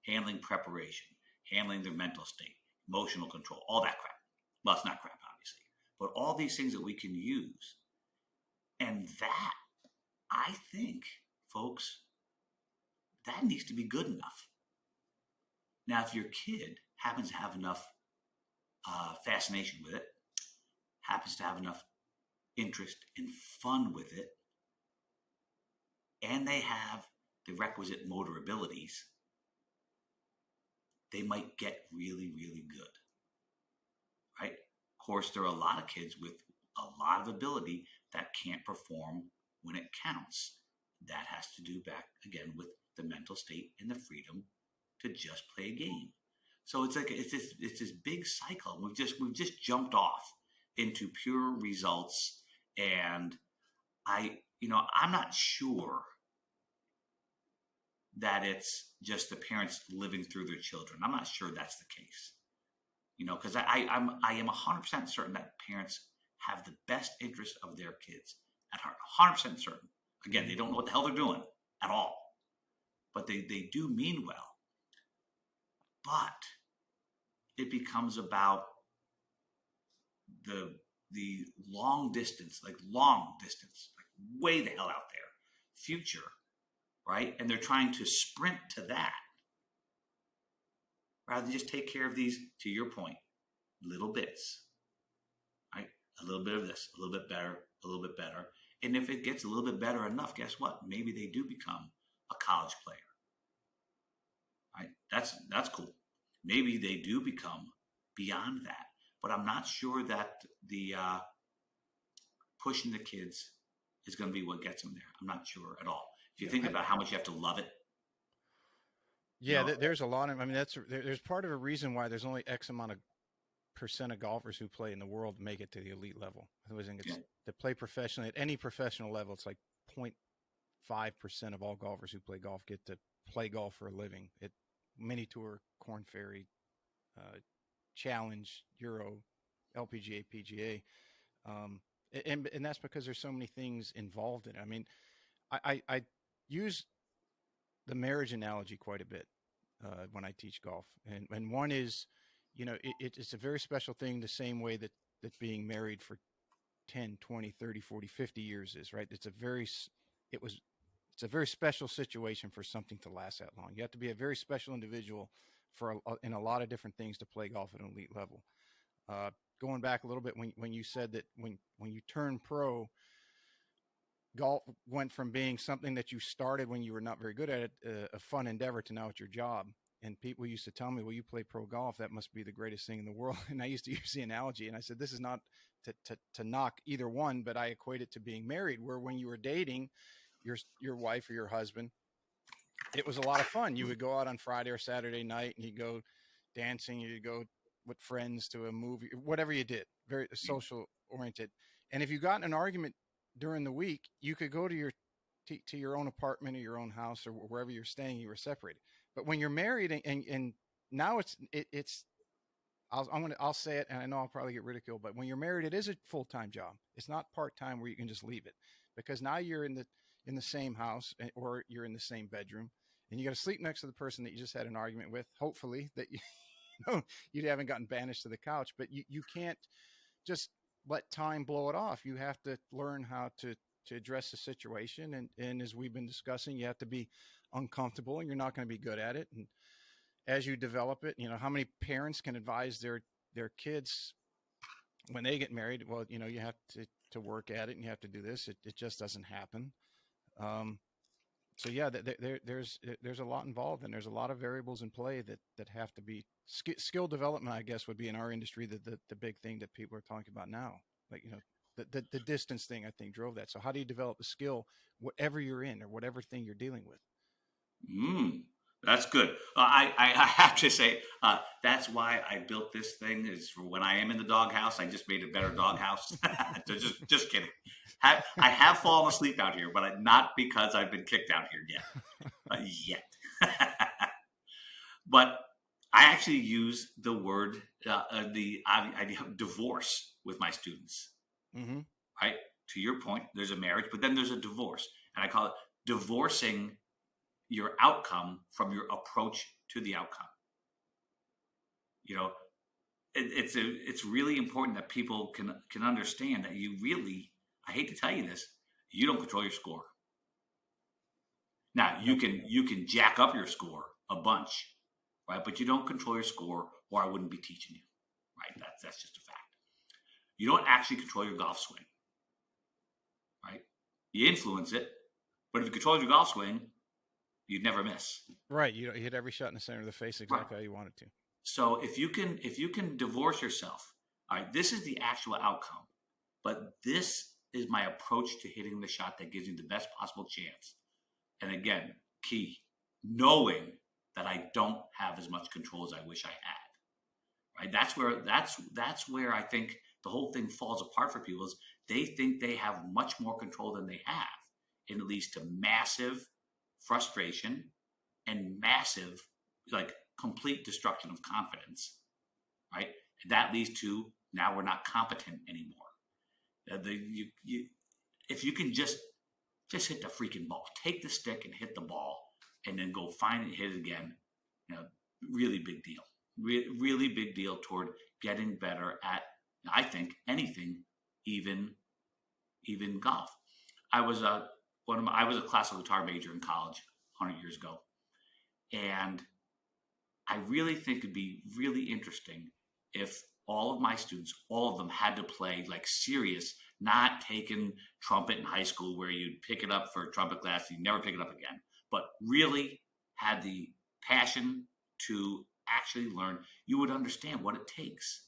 handling preparation, handling their mental state, emotional control, all that crap. Well, it's not crap, obviously, but all these things that we can use. And that, I think, folks, that needs to be good enough. Now, if your kid happens to have enough fascination with it, happens to have enough interest and fun with it, and they have the requisite motor abilities, they might get really, really good, right? Of course, there are a lot of kids with a lot of ability that can't perform when it counts. That has to do, back again, with the mental state and the freedom to just play a game. So it's this big cycle. We've just jumped off into pure results, and I'm not sure that it's just the parents living through their children. I'm not sure that's the case, because I am 100% certain that parents have the best interest of their kids at heart. 100% certain. Again, they don't know what the hell they're doing at all, but they do mean well. But it becomes about the long distance, like way the hell out there, future, right? And they're trying to sprint to that rather than just take care of these, to your point, little bits, right? A little bit of this, a little bit better, a little bit better. And if it gets a little bit better enough, guess what? Maybe they do become a college player, right? That's cool. Maybe they do become beyond that. But I'm not sure that the pushing the kids is going to be what gets them there. I'm not sure at all. If you think about how much you have to love it. Yeah, there's a lot of, there's part of a reason why there's only X amount of percent of golfers who play in the world make it to the elite level. I think it's to play professionally at any professional level. It's like 0.5% of all golfers who play golf get to play golf for a living. It Mini Tour, Corn Ferry, Challenge, Euro, LPGA, PGA, and that's because there's so many things involved in it. I mean, I use the marriage analogy quite a bit when I teach golf, and one is, it's a very special thing, the same way that being married for 10, 20, 30, 40, 50 years is, right? It's a very special situation for something to last that long. You have to be a very special individual in a lot of different things to play golf at an elite level. Going back a little bit, when you said that when you turn pro, golf went from being something that you started when you were not very good at it, a fun endeavor, to now it's your job. And people used to tell me, well, you play pro golf, that must be the greatest thing in the world. And I used to use the analogy, and I said, this is not to knock either one, but I equate it to being married, where when you were dating your wife or your husband, it was a lot of fun. You would go out on Friday or Saturday night, and you'd go dancing, you'd go with friends to a movie, whatever you did, very social oriented. And if you got in an argument during the week, you could go to your own apartment or your own house or wherever you're staying. You were separated. But when you're married, and now I'll say it, and I know I'll probably get ridiculed, but when you're married, it is a full-time job. It's not part-time where you can just leave it, because now you're in the same house, or you're in the same bedroom, and you got to sleep next to the person that you just had an argument with. Hopefully that know, you haven't gotten banished to the couch, but you can't just let time blow it off. You have to learn how to address the situation. And as we've been discussing, you have to be uncomfortable and you're not going to be good at it. And as you develop it, how many parents can advise their kids when they get married? Well, you have to work at it and you have to do this. It just doesn't happen. Um, so yeah, there's a lot involved and there's a lot of variables in play that have to be skill development. I guess would be in our industry the big thing that people are talking about now. Like the distance thing I think drove that. So how do you develop a skill, whatever you're in or whatever thing you're dealing with? Mm, that's good. I have to say, that's why I built this thing is for when I am in the doghouse. I just made a better doghouse. just kidding. I have fallen asleep out here, but not because I've been kicked out here yet. But I actually use the word, the idea of divorce with my students. Mm-hmm. Right? To your point, there's a marriage, but then there's a divorce. And I call it divorcing your outcome from your approach to the outcome. It's really important that people can understand that you really, I hate to tell you this, you don't control your score. Now you can jack up your score a bunch, right? But you don't control your score, or I wouldn't be teaching you, right? That's just a fact. You don't actually control your golf swing, right? You influence it, but if you control your golf swing, you'd never miss. Right. You hit every shot in the center of the face exactly how you want it to. So if you can divorce yourself, all right, this is the actual outcome, but this is my approach to hitting the shot that gives you the best possible chance. And again, key, knowing that I don't have as much control as I wish I had. Right? That's where I think the whole thing falls apart for people is they think they have much more control than they have, and it leads to massive frustration and massive, like, complete destruction of confidence, right? And that leads to now we're not competent anymore. If you can just hit the freaking ball, take the stick and hit the ball, and then go find it, hit it again. Really big deal. Really big deal toward getting better at, I think, anything, even golf. I was a classical guitar major in college 100 years ago, and I really think it'd be really interesting if all of my students, all of them, had to play like serious, not taking trumpet in high school where you'd pick it up for a trumpet class and you never pick it up again, but really had the passion to actually learn. You would understand what it takes.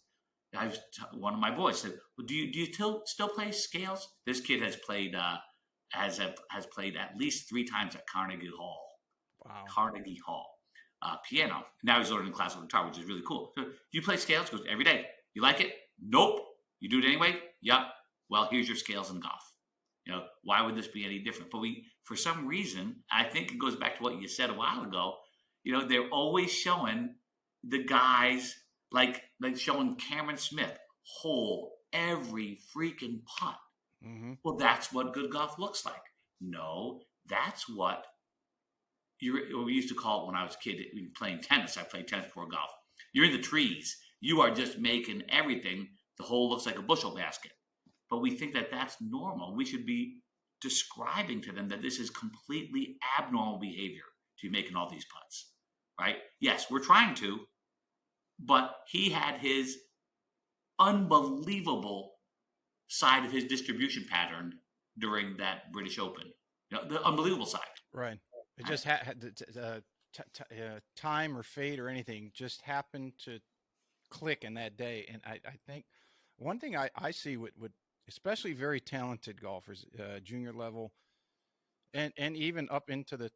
One of my boys said, well, "Do you still play scales?" This kid has played has played at least 3 times at Carnegie Hall. Wow. Carnegie Hall. Piano. Now he's learning classical guitar, which is really cool. So, do you play scales? He goes, every day. You like it? Nope. You do it anyway? Yep. Well, here's your scales in golf. Why would this be any different? But for some reason, I think it goes back to what you said a while ago. They're always showing the guys like showing Cameron Smith hole every freaking putt. Mm-hmm. Well, that's what good golf looks like. No, that's what we used to call it when I was a kid playing tennis. I played tennis before golf. You're in the trees. You are just making everything. The hole looks like a bushel basket. But we think that that's normal. We should be describing to them that this is completely abnormal behavior to be making all these putts, right? Yes, we're trying to, but he had his unbelievable side of his distribution pattern during that British Open. The unbelievable side. Right. It just had time or fate or anything just happened to click in that day. And I think one thing I see with especially very talented golfers, junior level, and even up into the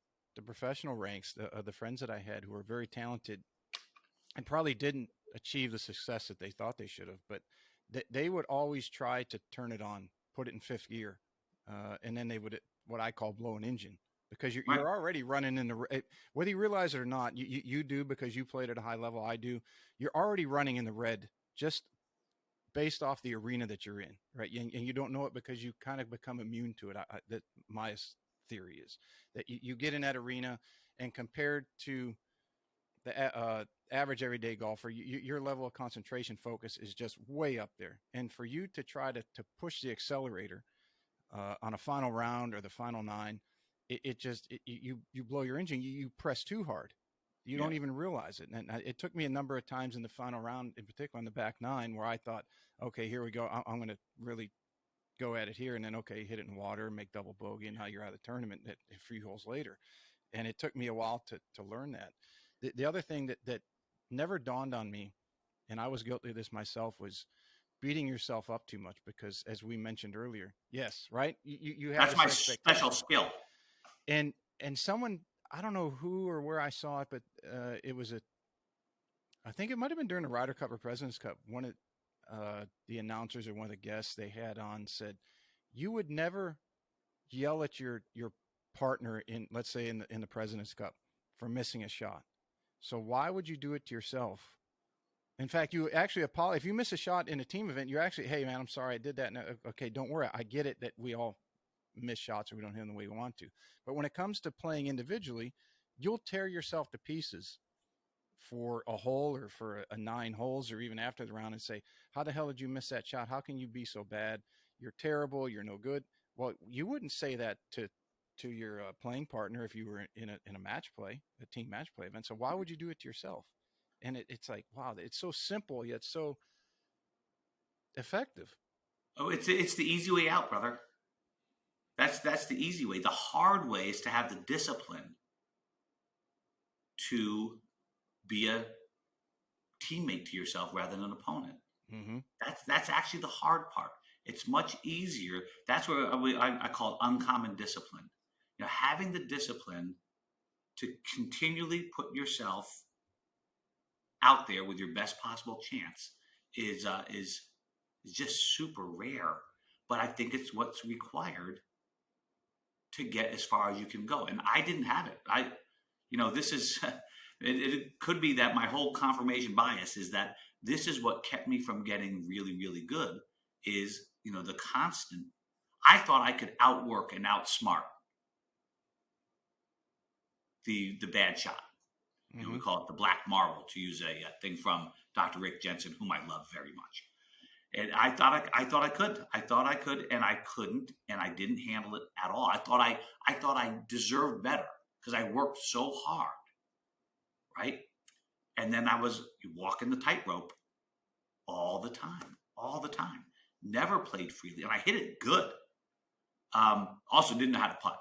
professional ranks, the friends that I had who were very talented and probably didn't achieve the success that they thought they should have, but they would always try to turn it on, put it in fifth gear, and then they would what I call blow an engine. Because you're already running in the, whether you realize it or not, you do because you played at a high level. I do. You're already running in the red just based off the arena that you're in, right? And you don't know it because you kind of become immune to it. That my theory is that you get in that arena, and compared to the average everyday golfer, your level of concentration focus is just way up there. And for you to try to push the accelerator on a final round or the final nine, you blow your engine. You press too hard. You Yeah. don't even realize it. And it took me a number of times in the final round, in particular on the back nine, where I thought, okay, here we go. I'm going to really go at it here. And then, okay, hit it in water, make double bogey, and now you're out of the tournament a few holes later. And it took me a while to learn that. The other thing that never dawned on me, and I was guilty of this myself, was beating yourself up too much, because as we mentioned earlier, yes, right, you have That's this my special expectation. skill. And someone, I don't know who or where I saw it, but it was I think it might have been during the Ryder Cup or President's Cup. One of the announcers or one of the guests they had on said, you would never yell at your partner in, let's say, in the President's Cup for missing a shot. So why would you do it to yourself? In fact, you actually apologize. If you miss a shot in a team event, you're actually, hey, man, I'm sorry I did that. No, okay, don't worry. I get it that we all miss shots or we don't hit them the way we want to. But when it comes to playing individually, you'll tear yourself to pieces for a hole or for a 9 holes or even after the round and say, how the hell did you miss that shot? How can you be so bad? You're terrible. You're no good. Well, you wouldn't say that to your playing partner if you were in a match play, a team match play event. So why would you do it to yourself? And it's like, wow, it's so simple yet so effective. Oh, it's the easy way out, brother. That's the easy way. The hard way is to have the discipline to be a teammate to yourself rather than an opponent. Mm-hmm. That's actually the hard part. It's much easier. That's where I call it uncommon discipline. You know, having the discipline to continually put yourself out there with your best possible chance is just super rare. But I think it's what's required to get as far as you can go. And I didn't have it. This is it could be that my whole confirmation bias is that this is what kept me from getting really, really good is, the constant. I thought I could outwork and outsmart the bad shot. Mm-hmm. We call it the black marble, to use a thing from Dr. Rick Jensen, whom I love very much. And I thought I could, and I couldn't, and I didn't handle it at all. I thought I deserved better because I worked so hard, right? And then I was walking the tightrope all the time. Never played freely, and I hit it good. Also, didn't know how to putt.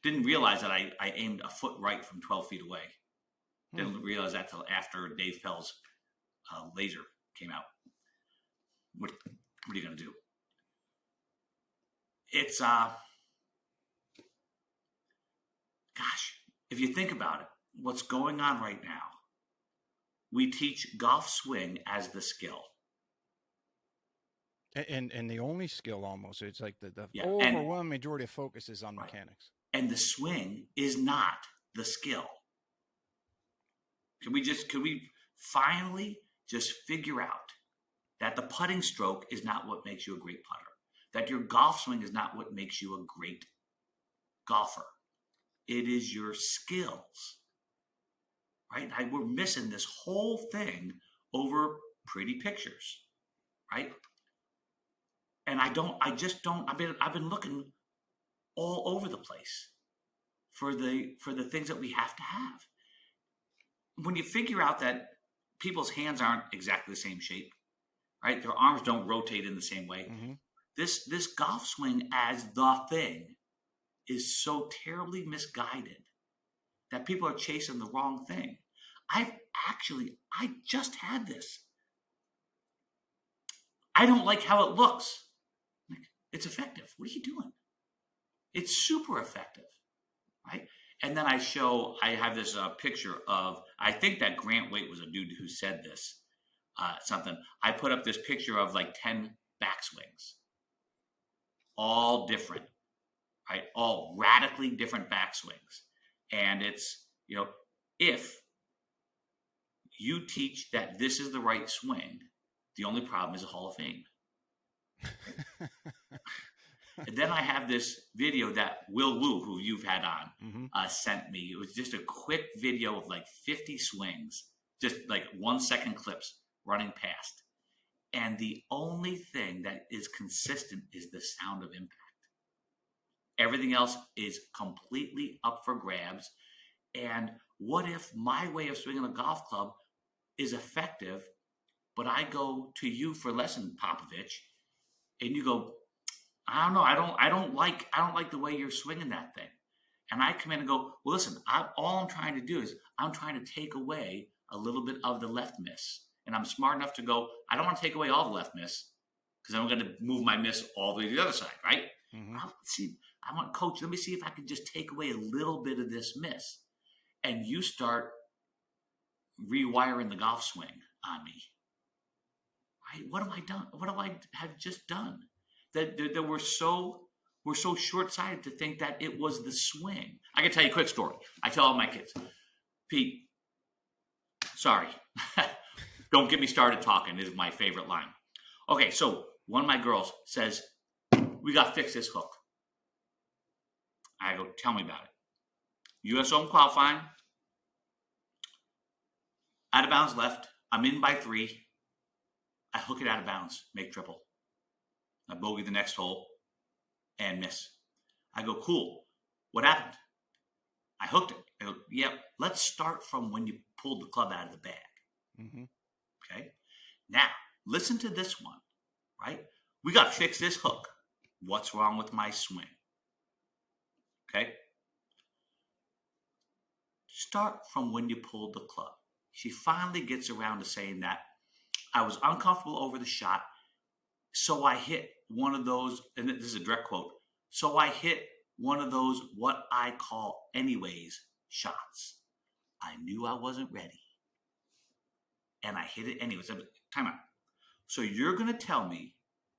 Didn't realize that I aimed a foot right from 12 feet away. Didn't realize that till after Dave Pell's laser came out. What are you going to do? It's, gosh, if you think about it, what's going on right now, we teach golf swing as the skill. And the only skill almost, it's like the Yeah, overwhelming majority of focus is on mechanics. And the swing is not the skill. Could we finally just figure out that the putting stroke is not what makes you a great putter, that your golf swing is not what makes you a great golfer. It is your skills, right? We're missing this whole thing over pretty pictures, right? And I've been looking all over the place for the things that we have to have. When you figure out that people's hands aren't exactly the same shape, right? Their arms don't rotate in the same way. Mm-hmm. This golf swing as the thing is so terribly misguided that people are chasing the wrong thing. I just had this. I don't like how it looks. It's effective. What are you doing? It's super effective, right? And then I have this picture of, I think that Grant Waite was a dude who said this, something. I put up this picture of like 10 backswings, all different, right? All radically different backswings. And it's, if you teach that this is the right swing, the only problem is a Hall of Fame. And then I have this video that Will Woo, who you've had on, Mm-hmm. sent me. It was just a quick video of like 50 swings, just like 1 second clips running past. And the only thing that is consistent is the sound of impact. Everything else is completely up for grabs. And what if my way of swinging a golf club is effective, but I go to you for lesson, Popovich, and you go, I don't know, I don't like the way you're swinging that thing. And I come in and go, well, listen, all I'm trying to do is I'm trying to take away a little bit of the left miss. And I'm smart enough to go, I don't want to take away all the left miss because I'm going to move my miss all the way to the other side, right? Mm-hmm. I want, coach, let me see if I can just take away a little bit of this miss. And you start rewiring the golf swing on me. Right? What have I done? What have I have just done? That we're so short-sighted to think that it was the swing. I can tell you a quick story. I tell all my kids, Pete, sorry, don't get me started talking is my favorite line. Okay, so one of my girls says, we got to fix this hook. I go, tell me about it. U.S. Open qualifying, out of bounds left. I'm in by 3. I hook it out of bounds, make triple. I bogey the next hole and miss. I go, cool. What happened? I hooked it. I go, yep. Let's start from when you pulled the club out of the bag. Mm-hmm. Okay. Now, listen to this one, right? We got to fix this hook. What's wrong with my swing? Okay. Start from when you pulled the club. She finally gets around to saying that I was uncomfortable over the shot, so I hit one of those, and this is a direct quote, so I hit one of those what I call anyways shots. I knew I wasn't ready, and I hit it anyways. Time out. So you're going to tell me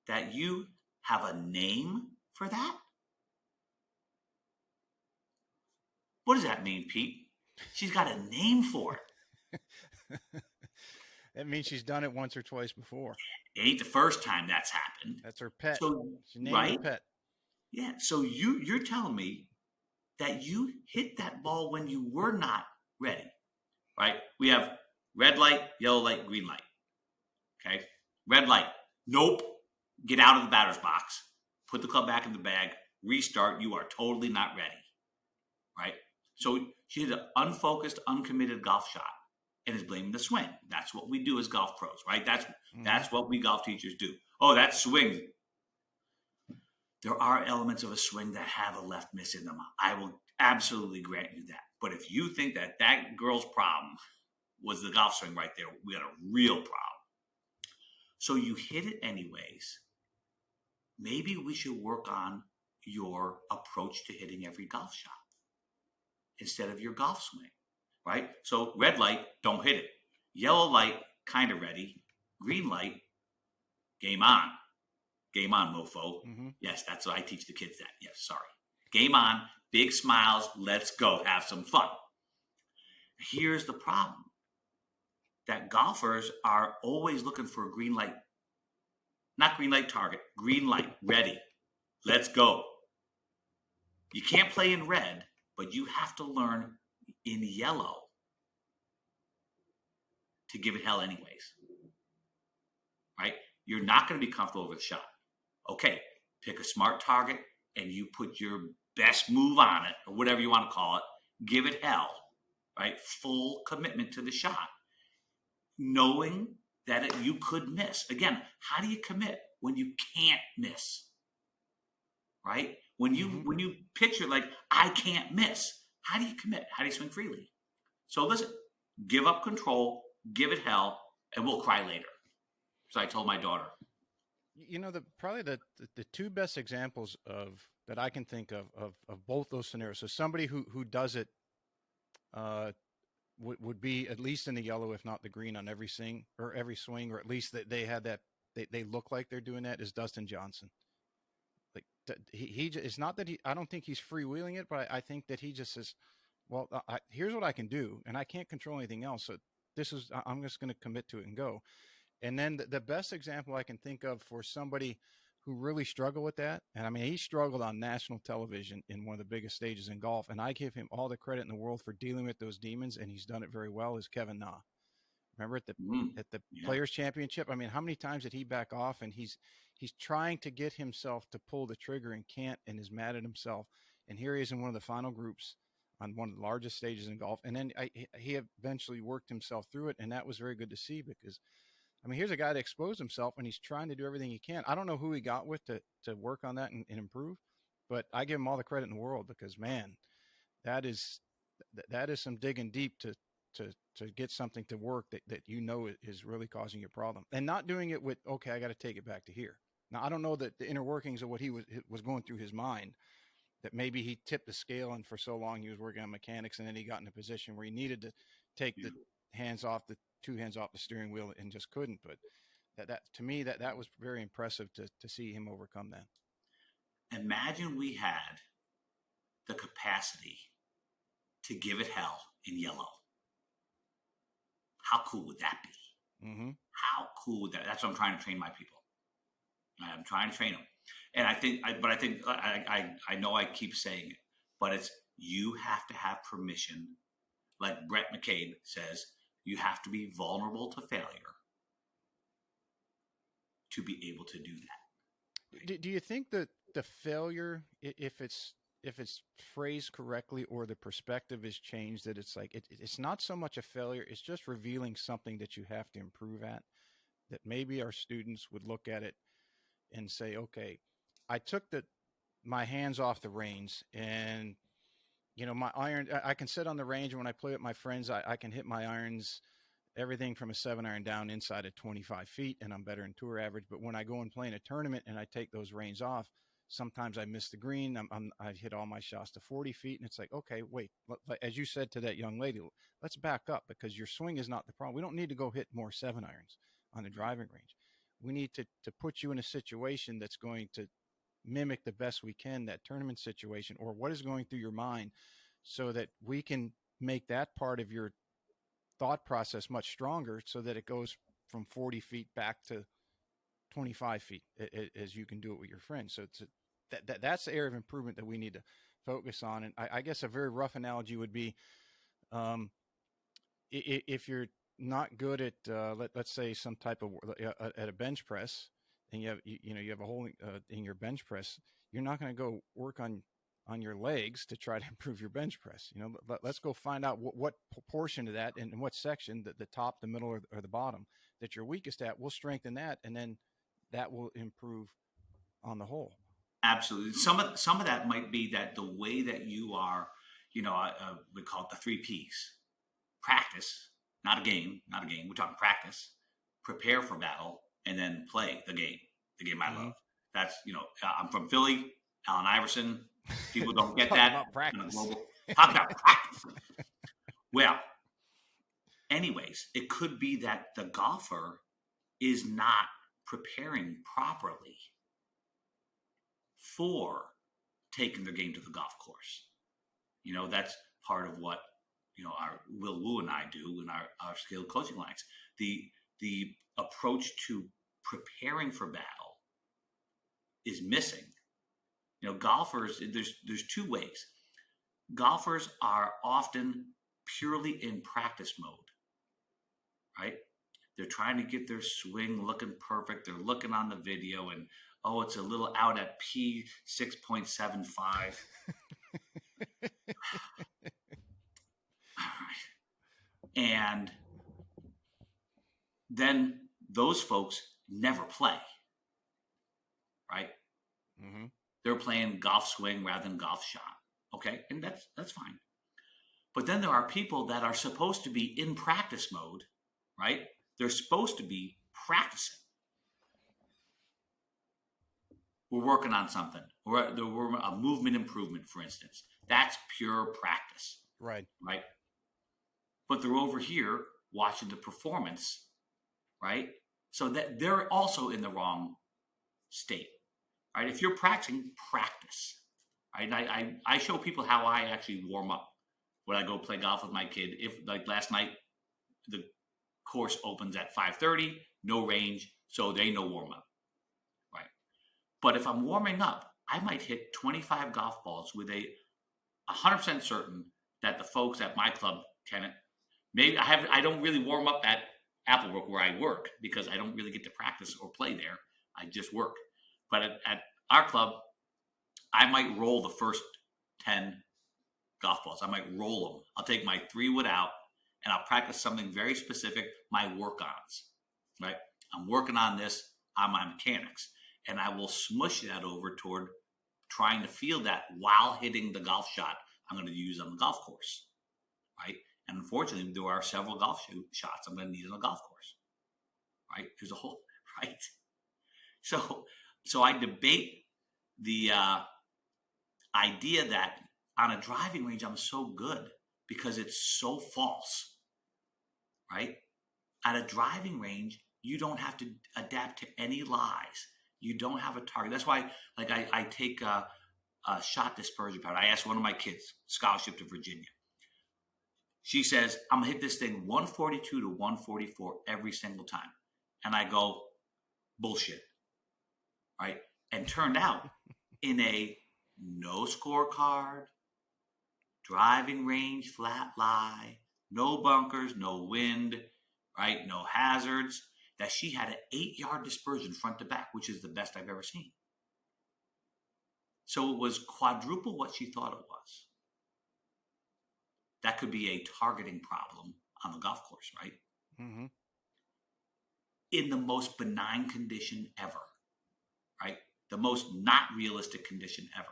that you have a name for that? What does that mean, Pete? She's got a name for it. That means she's done it once or twice before. It ain't the first time that's happened. That's her pet. So, She named right? her pet. Yeah. So you're telling me that you hit that ball when you were not ready, right? We have red light, yellow light, green light. Okay. Red light. Nope. Get out of the batter's box. Put the club back in the bag. Restart. You are totally not ready. Right? So she hit an unfocused, uncommitted golf shot and is blaming the swing. That's what we do as golf pros, right? That's what we golf teachers do. Oh, that swing. There are elements of a swing that have a left miss in them. I will absolutely grant you that. But if you think that that girl's problem was the golf swing right there, we got a real problem. So you hit it anyways. Maybe we should work on your approach to hitting every golf shot instead of your golf swing, right? So red light, don't hit it. Yellow light, kind of ready. Green light, game on. Game on, mofo. Mm-hmm. Yes, that's what I teach the kids that. Yes, sorry. Game on, big smiles, let's go, have some fun. Here's the problem. That golfers are always looking for a green light. Not green light target, green light, ready. Let's go. You can't play in red, but you have to learn in yellow to give it hell anyways. Right? You're not going to be comfortable with a shot. Okay, pick a smart target and you put your best move on it, or whatever you want to call it. Give it hell, right? Full commitment to the shot. Knowing that you could miss. Again, how do you commit when you can't miss? Right? When you picture like, I can't miss, how do you commit? How do you swing freely? So listen, give up control, give it hell, and we'll cry later. So I told my daughter. You know, probably the two best examples of that I can think of both those scenarios. So somebody who does it would be at least in the yellow, if not the green, on every swing, or at least that they had that they look like they're doing that, is Dustin Johnson. Like he it's not that I don't think he's freewheeling it, but I think that he just says, well, here's what I can do, and I can't control anything else. So I'm just going to commit to it and go. And then the best example I can think of for somebody who really struggle with that. And I mean, he struggled on national television in one of the biggest stages in golf. And I give him all the credit in the world for dealing with those demons, and he's done it very well. Is Kevin Na. Remember at the Yeah. Players Championship? I mean, how many times did he back off? And he's trying to get himself to pull the trigger and can't, and is mad at himself. And here he is in one of the final groups on one of the largest stages in golf. And then he eventually worked himself through it, and that was very good to see because, I mean, here's a guy that exposed himself, and he's trying to do everything he can. I don't know who he got with to work on that and improve, but I give him all the credit in the world because, man, that is some digging deep to get something to work that is really causing you a problem, and not doing it with, okay, I got to take it back to here. Now, I don't know that the inner workings of what he was going through his mind, that maybe he tipped the scale and for so long he was working on mechanics, and then he got in a position where he needed to take the two hands off the steering wheel and just couldn't. But that to me, that was very impressive to see him overcome that. Imagine we had the capacity to give it hell in yellow. How cool would that be? Mm-hmm. How cool would that? That's what I'm trying to train my people. I'm trying to train them, and I know I keep saying it, but it's, you have to have permission. Like Brett McCabe says, you have to be vulnerable to failure to be able to do that. Do you think that the failure, if it's phrased correctly or the perspective is changed, that it's like it's not so much a failure, it's just revealing something that you have to improve at, that maybe our students would look at it and say, okay, I took my hands off the reins, and my iron, I can sit on the range, and when I play with my friends, I can hit my irons everything from a 7-iron down inside at 25 feet, and I'm better in tour average. But when I go and play in a tournament and I take those reins off, sometimes I miss the green. I hit all my shots to 40 feet, and it's like, okay, wait, as you said to that young lady, let's back up, because your swing is not the problem. We don't need to go hit more 7-irons on the driving range. We need to put you in a situation that's going to mimic the best we can that tournament situation, or what is going through your mind, so that we can make that part of your thought process much stronger, so that it goes from 40 feet back to 25 feet as you can do it with your friends. So that's the area of improvement that we need to focus on. And I guess a very rough analogy would be, if you're not good at, let's say some type of, at a bench press, and you have a hole in your bench press, you're not going to go work on your legs to try to improve your bench press. Let's go find out what portion of that and what section, the top, the middle, or the bottom, that you're weakest at. We'll strengthen that, and then that will improve on the whole. Absolutely. Some of that might be that the way that you are, we call it the 3 Ps. Practice, not a game. We're talking practice, prepare for battle, and then play the game I love. That's, I'm from Philly, Allen Iverson. People don't get that. About practice. Talk about practice. Well, anyways, it could be that the golfer is not preparing properly for taking their game to the golf course. That's part of what, our Will Wu and I do in our skilled coaching lines. The approach to preparing for battle is missing. Golfers, there's 2 ways. Golfers are often purely in practice mode, right? They're trying to get their swing looking perfect. They're looking on the video, and it's a little out at P 6.75. And then those folks never play, right? Mm-hmm. They're playing golf swing rather than golf shot. Okay, and that's fine. But then there are people that are supposed to be in practice mode, right? They're supposed to be practicing. We're working on something. We're a movement improvement, for instance. That's pure practice. Right. Right. But they're over here watching the performance, right? So that they're also in the wrong state, right? If you're practicing, practice, right? I show people how I actually warm up when I go play golf with my kid. If, like last night, the course opens at 5:30, no range, so they know warm up, right? But if I'm warming up, I might hit 25 golf balls with a 100% certain that the folks at my club can. Maybe I don't really warm up at Applebrook where I work because I don't really get to practice or play there. I just work. But at our club, I might roll the first 10 golf balls. I might roll them. I'll take my 3-wood out and I'll practice something very specific, my work-ons, right? I'm working on this on my mechanics, and I will smush that over toward trying to feel that while hitting the golf shot I'm going to use on the golf course, right? And unfortunately, there are several golf shots I'm going to need on the golf course, right? There's a whole, right? So I debate the idea that on a driving range, I'm so good because it's so false, right? At a driving range, you don't have to adapt to any lies. You don't have a target. That's why, like, I take a shot dispersion pattern. I asked one of my kids, scholarship to Virginia. She says, I'm going to hit this thing 142 to 144 every single time. And I go, bullshit, right? And turned out in a no scorecard, driving range, flat lie, no bunkers, no wind, right? No hazards, that she had an 8-yard dispersion front to back, which is the best I've ever seen. So it was quadruple what she thought it was. That could be a targeting problem on the golf course, right? Mm-hmm. In the most benign condition ever, right? The most not realistic condition ever.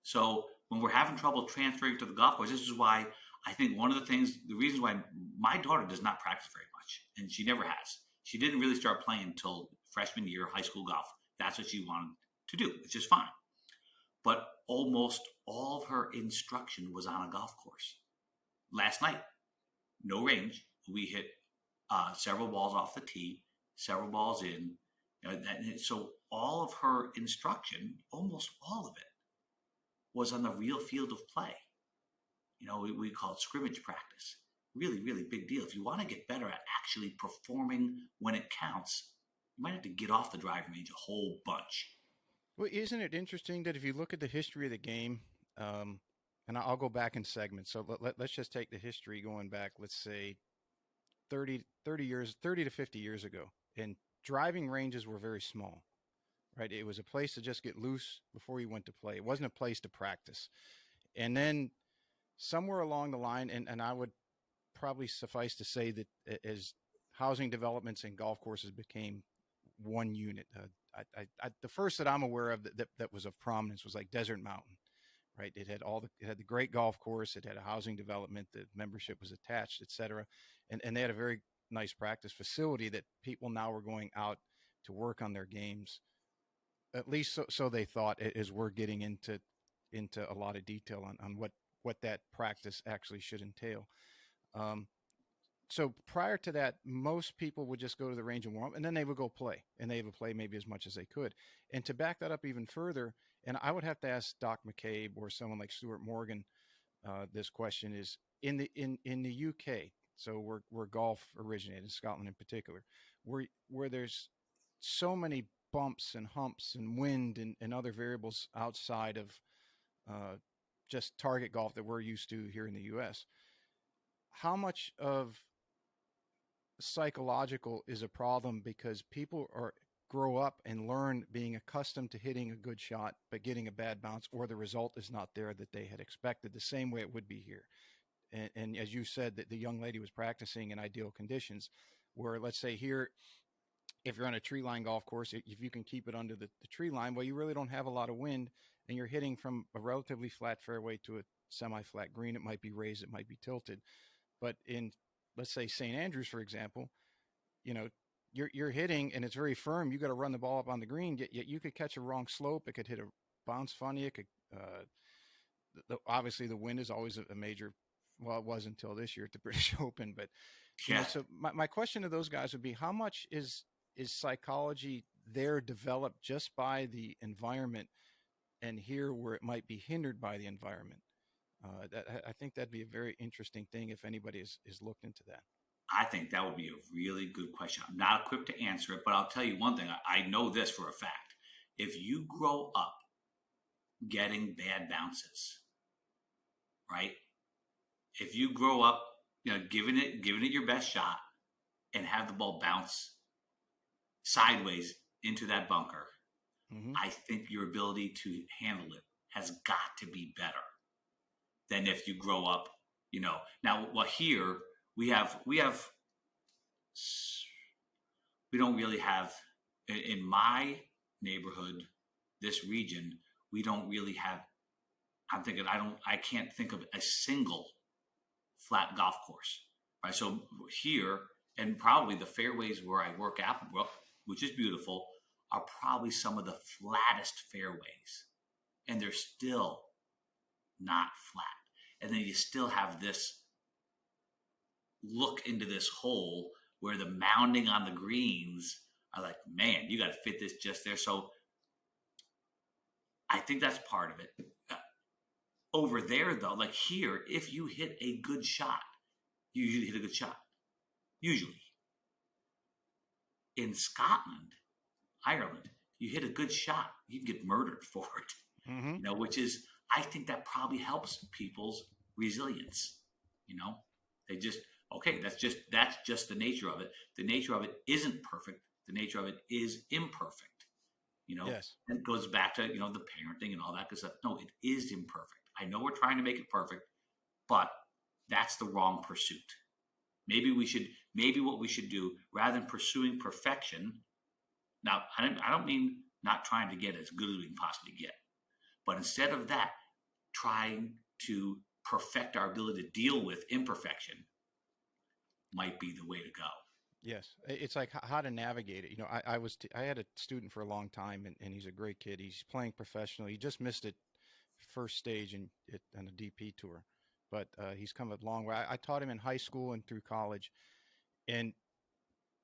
So when we're having trouble transferring to the golf course, this is why I think one of the reasons why my daughter does not practice very much, and she never has. She didn't really start playing until freshman year high school golf. That's what she wanted to do, which is fine. But almost all of her instruction was on a golf course. Last night, no range. We hit several balls off the tee, several balls in. So all of her instruction, almost all of it, was on the real field of play. We call it scrimmage practice. Really, really big deal. If you want to get better at actually performing when it counts, you might have to get off the driving range a whole bunch. Well, isn't it interesting that if you look at the history of the game, and I'll go back in segments. So let's just take the history going back, let's say 30 to 50 years ago. And driving ranges were very small, right? It was a place to just get loose before you went to play. It wasn't a place to practice. And then somewhere along the line, and I would probably suffice to say that as housing developments and golf courses became one unit, the first that I'm aware of that was of prominence was like Desert Mountain, right? It had the great golf course. It had a housing development. The membership was attached, et cetera. And they had a very nice practice facility that people now were going out to work on their games. At least so they thought, as we're getting into a lot of detail on what that practice actually should entail. So prior to that, most people would just go to the range and warm up, and then they would go play, and they would play maybe as much as they could. And to back that up even further, and I would have to ask Doc McCabe or someone like Stuart Morgan this question, is in the UK, so where golf originated, in Scotland in particular, where there's so many bumps and humps and wind and other variables outside of just target golf that we're used to here in the U.S. How much of psychological is a problem because people grow up and learn being accustomed to hitting a good shot but getting a bad bounce, or the result is not there that they had expected, the same way it would be here. And as you said, that the young lady was practicing in ideal conditions, where let's say here, if you're on a tree line golf course, if you can keep it under the tree line, well, you really don't have a lot of wind, and you're hitting from a relatively flat fairway to a semi-flat green. It might be raised, it might be tilted. But in, let's say, St. Andrews, for example, you're hitting and it's very firm. You got to run the ball up on the green. Yet you could catch a wrong slope. It could hit a bounce funny. It could obviously the wind is always a major. Well, it was until this year at the British Open. But so my question to those guys would be, how much is psychology there developed just by the environment, and here where it might be hindered by the environment? I think that'd be a very interesting thing if anybody is looked into that. I think that would be a really good question. I'm not equipped to answer it, but I'll tell you one thing. I know this for a fact. if you grow up getting bad bounces, right? If you grow up, giving it your best shot and have the ball bounce sideways into that bunker, Mm-hmm. I think your ability to handle it has got to be better than if you grow up, Now, here we don't really have in my neighborhood, this region, we don't really have. I can't think of a single flat golf course, right? So here, and probably the fairways where I work Applebrook, which is beautiful, are probably some of the flattest fairways, and they're still not flat. And then you still have this look into this hole where the mounding on the greens are like, man, you got to fit this just there. So I think that's part of it. Over there, though, like here, if you hit a good shot, you usually hit a good shot. Usually. In Scotland, Ireland, you hit a good shot, you can get murdered for it. Mm-hmm. Which is, I think that probably helps people's resilience. They just, okay, that's just the nature of it. The nature of it isn't perfect. The nature of it is imperfect. Yes. And it goes back to, the parenting and all that good stuff. No, it is imperfect. I know we're trying to make it perfect, but that's the wrong pursuit. Maybe what we should do, rather than pursuing perfection. Now, I don't mean not trying to get as good as we can possibly get, but instead of that, trying to perfect our ability to deal with imperfection might be the way to go. Yes, it's like how to navigate it. I had a student for a long time, and he's a great kid. He's playing professional. He just missed it first stage on a DP tour, but he's come a long way. I taught him in high school and through college, and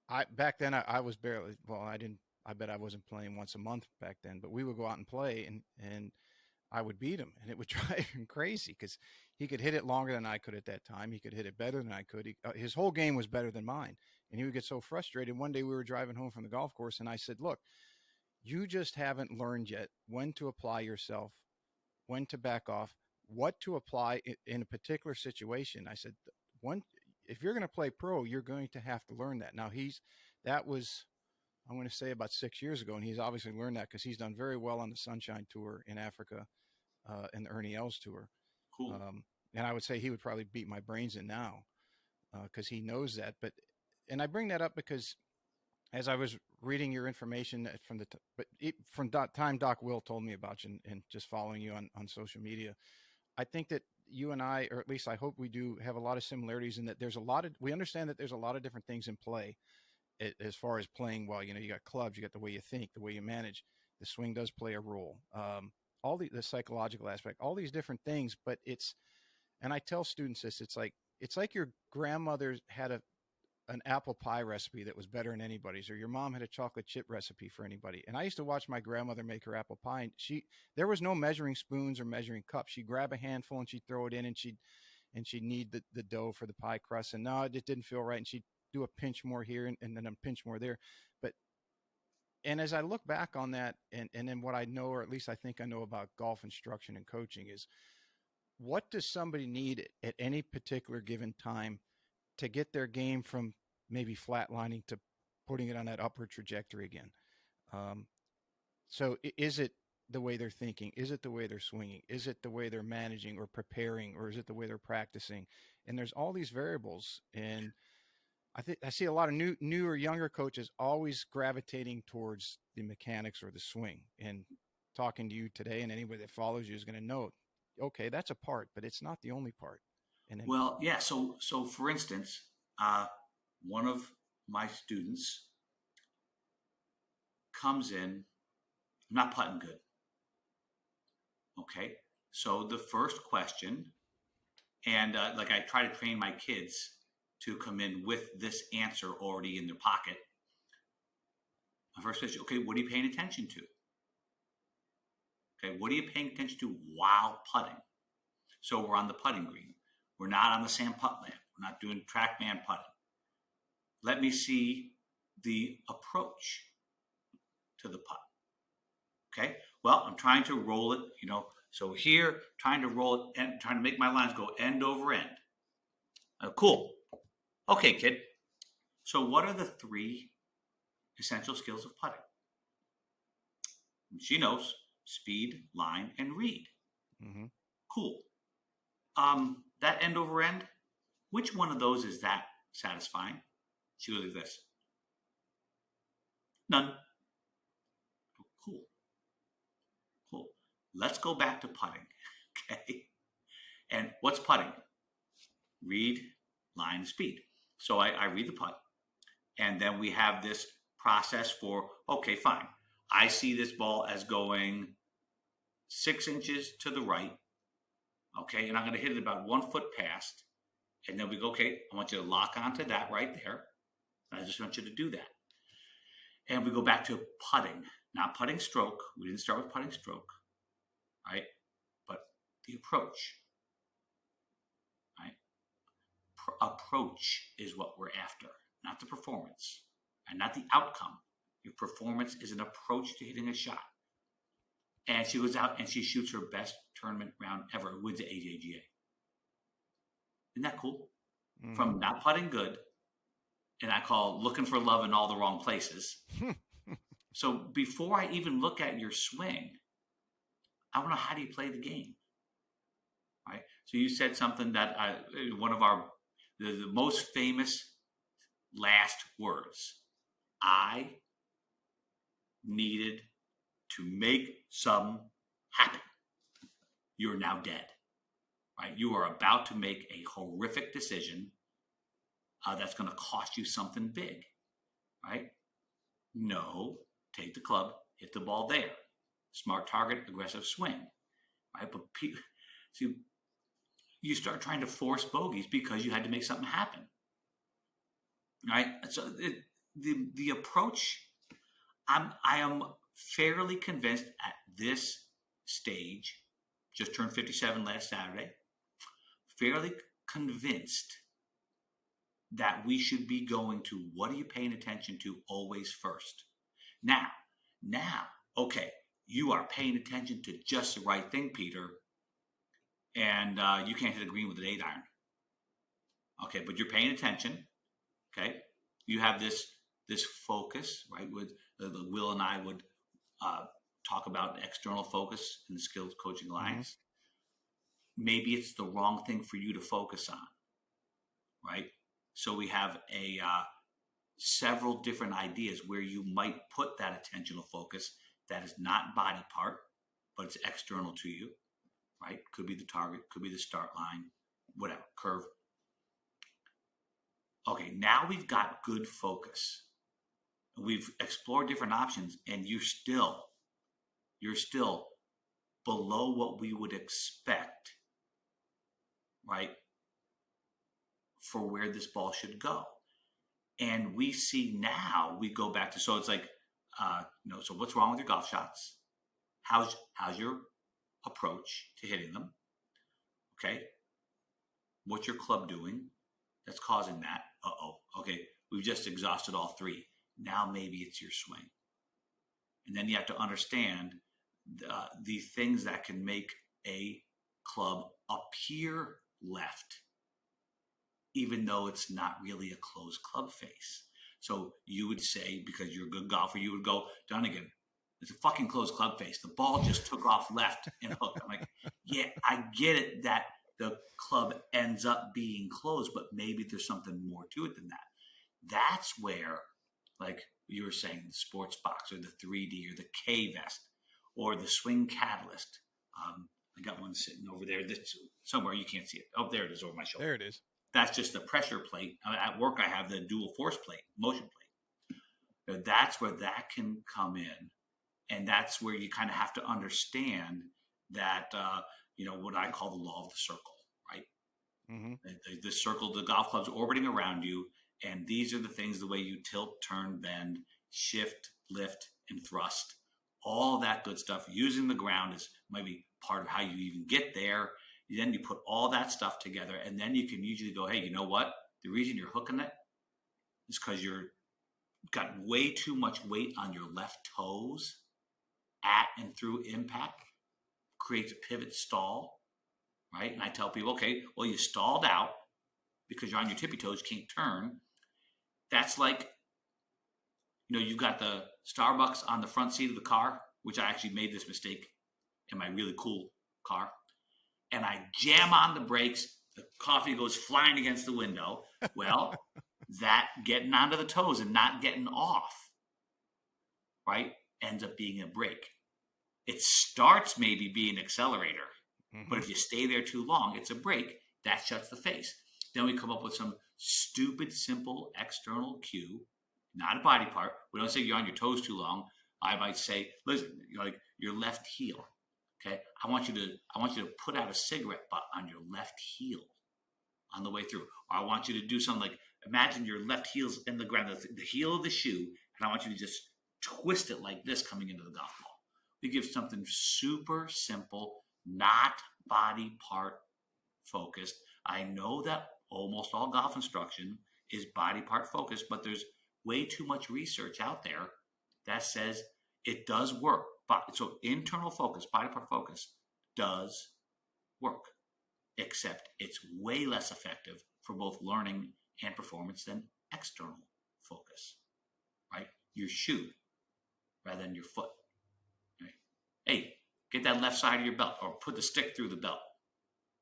I back then I was barely I didn't. I bet I wasn't playing once a month back then, but we would go out and play, and I would beat him, and it would drive him crazy because he could hit it longer than I could at that time. He could hit it better than I could. His whole game was better than mine, and he would get so frustrated. One day we were driving home from the golf course, and I said, "Look, you just haven't learned yet when to apply yourself, when to back off, what to apply in a particular situation." I said, "One, if you're going to play pro, you're going to have to learn that." Now that was I'm going to say about 6 years ago, and he's obviously learned that because he's done very well on the Sunshine Tour in Africa and the Ernie Els Tour. Cool. And I would say he would probably beat my brains in now because he knows that. And I bring that up because as I was reading your information from time Doc Will told me about you and just following you on social media, I think that you and I, or at least I hope we do, have a lot of similarities in that we understand that there's a lot of different things in play as far as playing well. You got clubs, you got the way you think, the way you manage. The swing does play a role. All the psychological aspect, all these different things. But and I tell students this, it's like your grandmother had an apple pie recipe that was better than anybody's, or your mom had a chocolate chip recipe for anybody. And I used to watch my grandmother make her apple pie, and there was no measuring spoons or measuring cups. She'd grab a handful and she'd throw it in, and she'd knead the dough for the pie crust. And no, it just didn't feel right. And she'd do a pinch more here and then a pinch more there. And as I look back on that, and then what I know, or at least I think I know about golf instruction and coaching, is what does somebody need at any particular given time to get their game from maybe flatlining to putting it on that upward trajectory again? So is it the way they're thinking? Is it the way they're swinging? Is it the way they're managing or preparing? Or is it the way they're practicing? And there's all these variables. And I think I see a lot of newer, younger coaches always gravitating towards the mechanics or the swing. And talking to you today, and anybody that follows you is going to know, okay, that's a part, but it's not the only part. And then, Well, yeah. So for instance, one of my students comes in, not putting good. Okay. So the first question, and like I try to train my kids to come in with this answer already in their pocket. My first question, okay, what are you paying attention to? Okay, what are you paying attention to while putting? So we're on the putting green. We're not on the sand putt lab. We're not doing TrackMan putting. Let me see the approach to the putt. Okay. Well, I'm trying to roll it, So here, trying to roll it and trying to make my lines go end over end. Cool. Okay, kid. So what are the 3 essential skills of putting? She knows speed, line, and read. Mm-hmm. Cool. That end over end, which one of those is that satisfying? She goes like this. None. Cool. Cool. Let's go back to putting. Okay. And what's putting? Read, line, speed. So I read the putt. And then we have this process for, okay, fine. I see this ball as going 6 inches to the right. Okay. And I'm going to hit it about 1 foot past. And then we go, okay, I want you to lock onto that right there. I just want you to do that. And we go back to putting, not putting stroke. We didn't start with putting stroke, right? But the approach, right? Approach is what we're after, not the performance and not the outcome. Your performance is an approach to hitting a shot. And she goes out and she shoots her best tournament round ever, wins the AJGA. Isn't that cool? Mm-hmm. From not putting good, and I call looking for love in all the wrong places. So before I even look at your swing, I want to know, how do you play the game? Right? So you said something that one of the most famous last words. I needed to make some happen. You're now dead. Right? You are about to make a horrific decision that's going to cost you something big, right? No, take the club, hit the ball there. Smart target, aggressive swing, right? But see, you start trying to force bogeys because you had to make something happen, right? So the approach, I am fairly convinced at this stage, just turned 57 last Saturday, fairly convinced that we should be going to what are you paying attention to always first. Now, okay, you are paying attention to just the right thing, Peter, and you can't hit a green with an 8-iron. Okay, but you're paying attention. Okay, you have this focus, right? With Will and I would talk about external focus in the skills coaching alliance. Mm-hmm. Maybe it's the wrong thing for you to focus on, right? So we have several different ideas where you might put that attentional focus that is not body part, but it's external to you, right? Could be the target, could be the start line, whatever, curve. Okay, now we've got good focus. We've explored different options, and you're still below what we would expect, right? For where this ball should go. And we see now, we go back to, so it's like, so what's wrong with your golf shots? How's your approach to hitting them? Okay. What's your club doing that's causing that? Okay. We've just exhausted all 3. Now maybe it's your swing. And then you have to understand the things that can make a club appear left, even though it's not really a closed club face. So you would say, because you're a good golfer, you would go, Dunigan, it's a fucking closed club face. The ball just took off left and hooked. I'm like, yeah, I get it that the club ends up being closed, but maybe there's something more to it than that. That's where, like you were saying, the sports box or the 3D or the K vest or the swing catalyst. I got one sitting over there that's somewhere you can't see it. Oh, there it is over my shoulder. There it is. That's just the pressure plate. At work, I have the dual force plate, motion plate. That's where that can come in. And that's where you kind of have to understand that, what I call the law of the circle, right? Mm-hmm. The circle, the golf club's orbiting around you. And these are the things, the way you tilt, turn, bend, shift, lift, and thrust. All that good stuff. Using the ground is maybe part of how you even get there. Then you put all that stuff together, and then you can usually go, hey, you know what? The reason you're hooking it is because you're got way too much weight on your left toes, at and through impact creates a pivot stall, right? And I tell people, okay, well, you stalled out because you're on your tippy toes, you can't turn. That's like, you've got the Starbucks on the front seat of the car, which I actually made this mistake in my really cool car. And I jam on the brakes. The coffee goes flying against the window. Well, that getting onto the toes and not getting off, right, ends up being a brake. It starts maybe being an accelerator, but if you stay there too long, it's a brake. That shuts the face. Then we come up with some stupid, simple external cue, not a body part. We don't say you're on your toes too long. I might say, listen, like your left heel. Okay, I want you to put out a cigarette butt on your left heel on the way through. Or I want you to do something like, imagine your left heel's in the ground, the heel of the shoe, and I want you to just twist it like this coming into the golf ball. We give something super simple, not body part focused. I know that almost all golf instruction is body part focused, but there's way too much research out there that says it does work. So internal focus, body part focus does work, except it's way less effective for both learning and performance than external focus, right? Your shoe rather than your foot, right? Hey, get that left side of your belt or put the stick through the belt,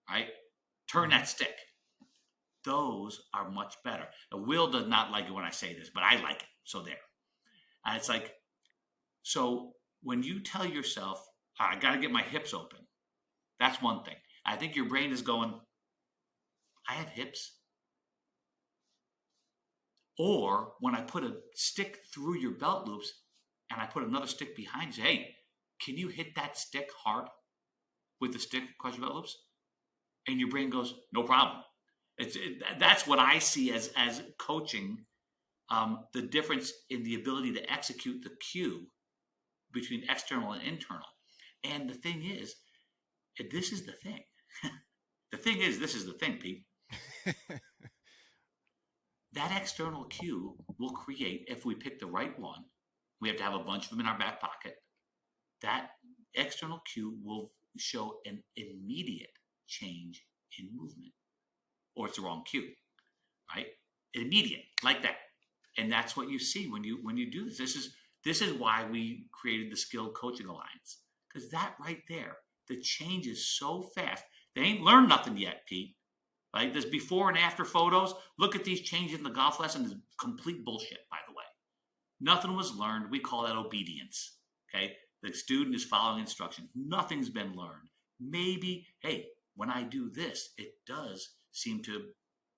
right? Turn that stick. Those are much better. Now, Will does not like it when I say this, but I like it. So there. And it's like, so when you tell yourself, I got to get my hips open, that's one thing. I think your brain is going, I have hips. Or when I put a stick through your belt loops and I put another stick behind you, hey, can you hit that stick hard with the stick across your belt loops? And your brain goes, no problem. That's what I see as coaching, the difference in the ability to execute the cue between external and internal. And the thing is, this is the thing. This is the thing, Pete. That external cue will create, if we pick the right one, we have to have a bunch of them in our back pocket. That external cue will show an immediate change in movement. Or it's the wrong cue, right? Immediate, like that. And that's what you see when you do this. This is why we created the Skilled Coaching Alliance. Because that right there, the change is so fast. They ain't learned nothing yet, Pete. Right? There's before and after photos. Look at these changes in the golf lesson. It's complete bullshit, by the way. Nothing was learned. We call that obedience. Okay? The student is following instructions. Nothing's been learned. Maybe, hey, when I do this, it does seem to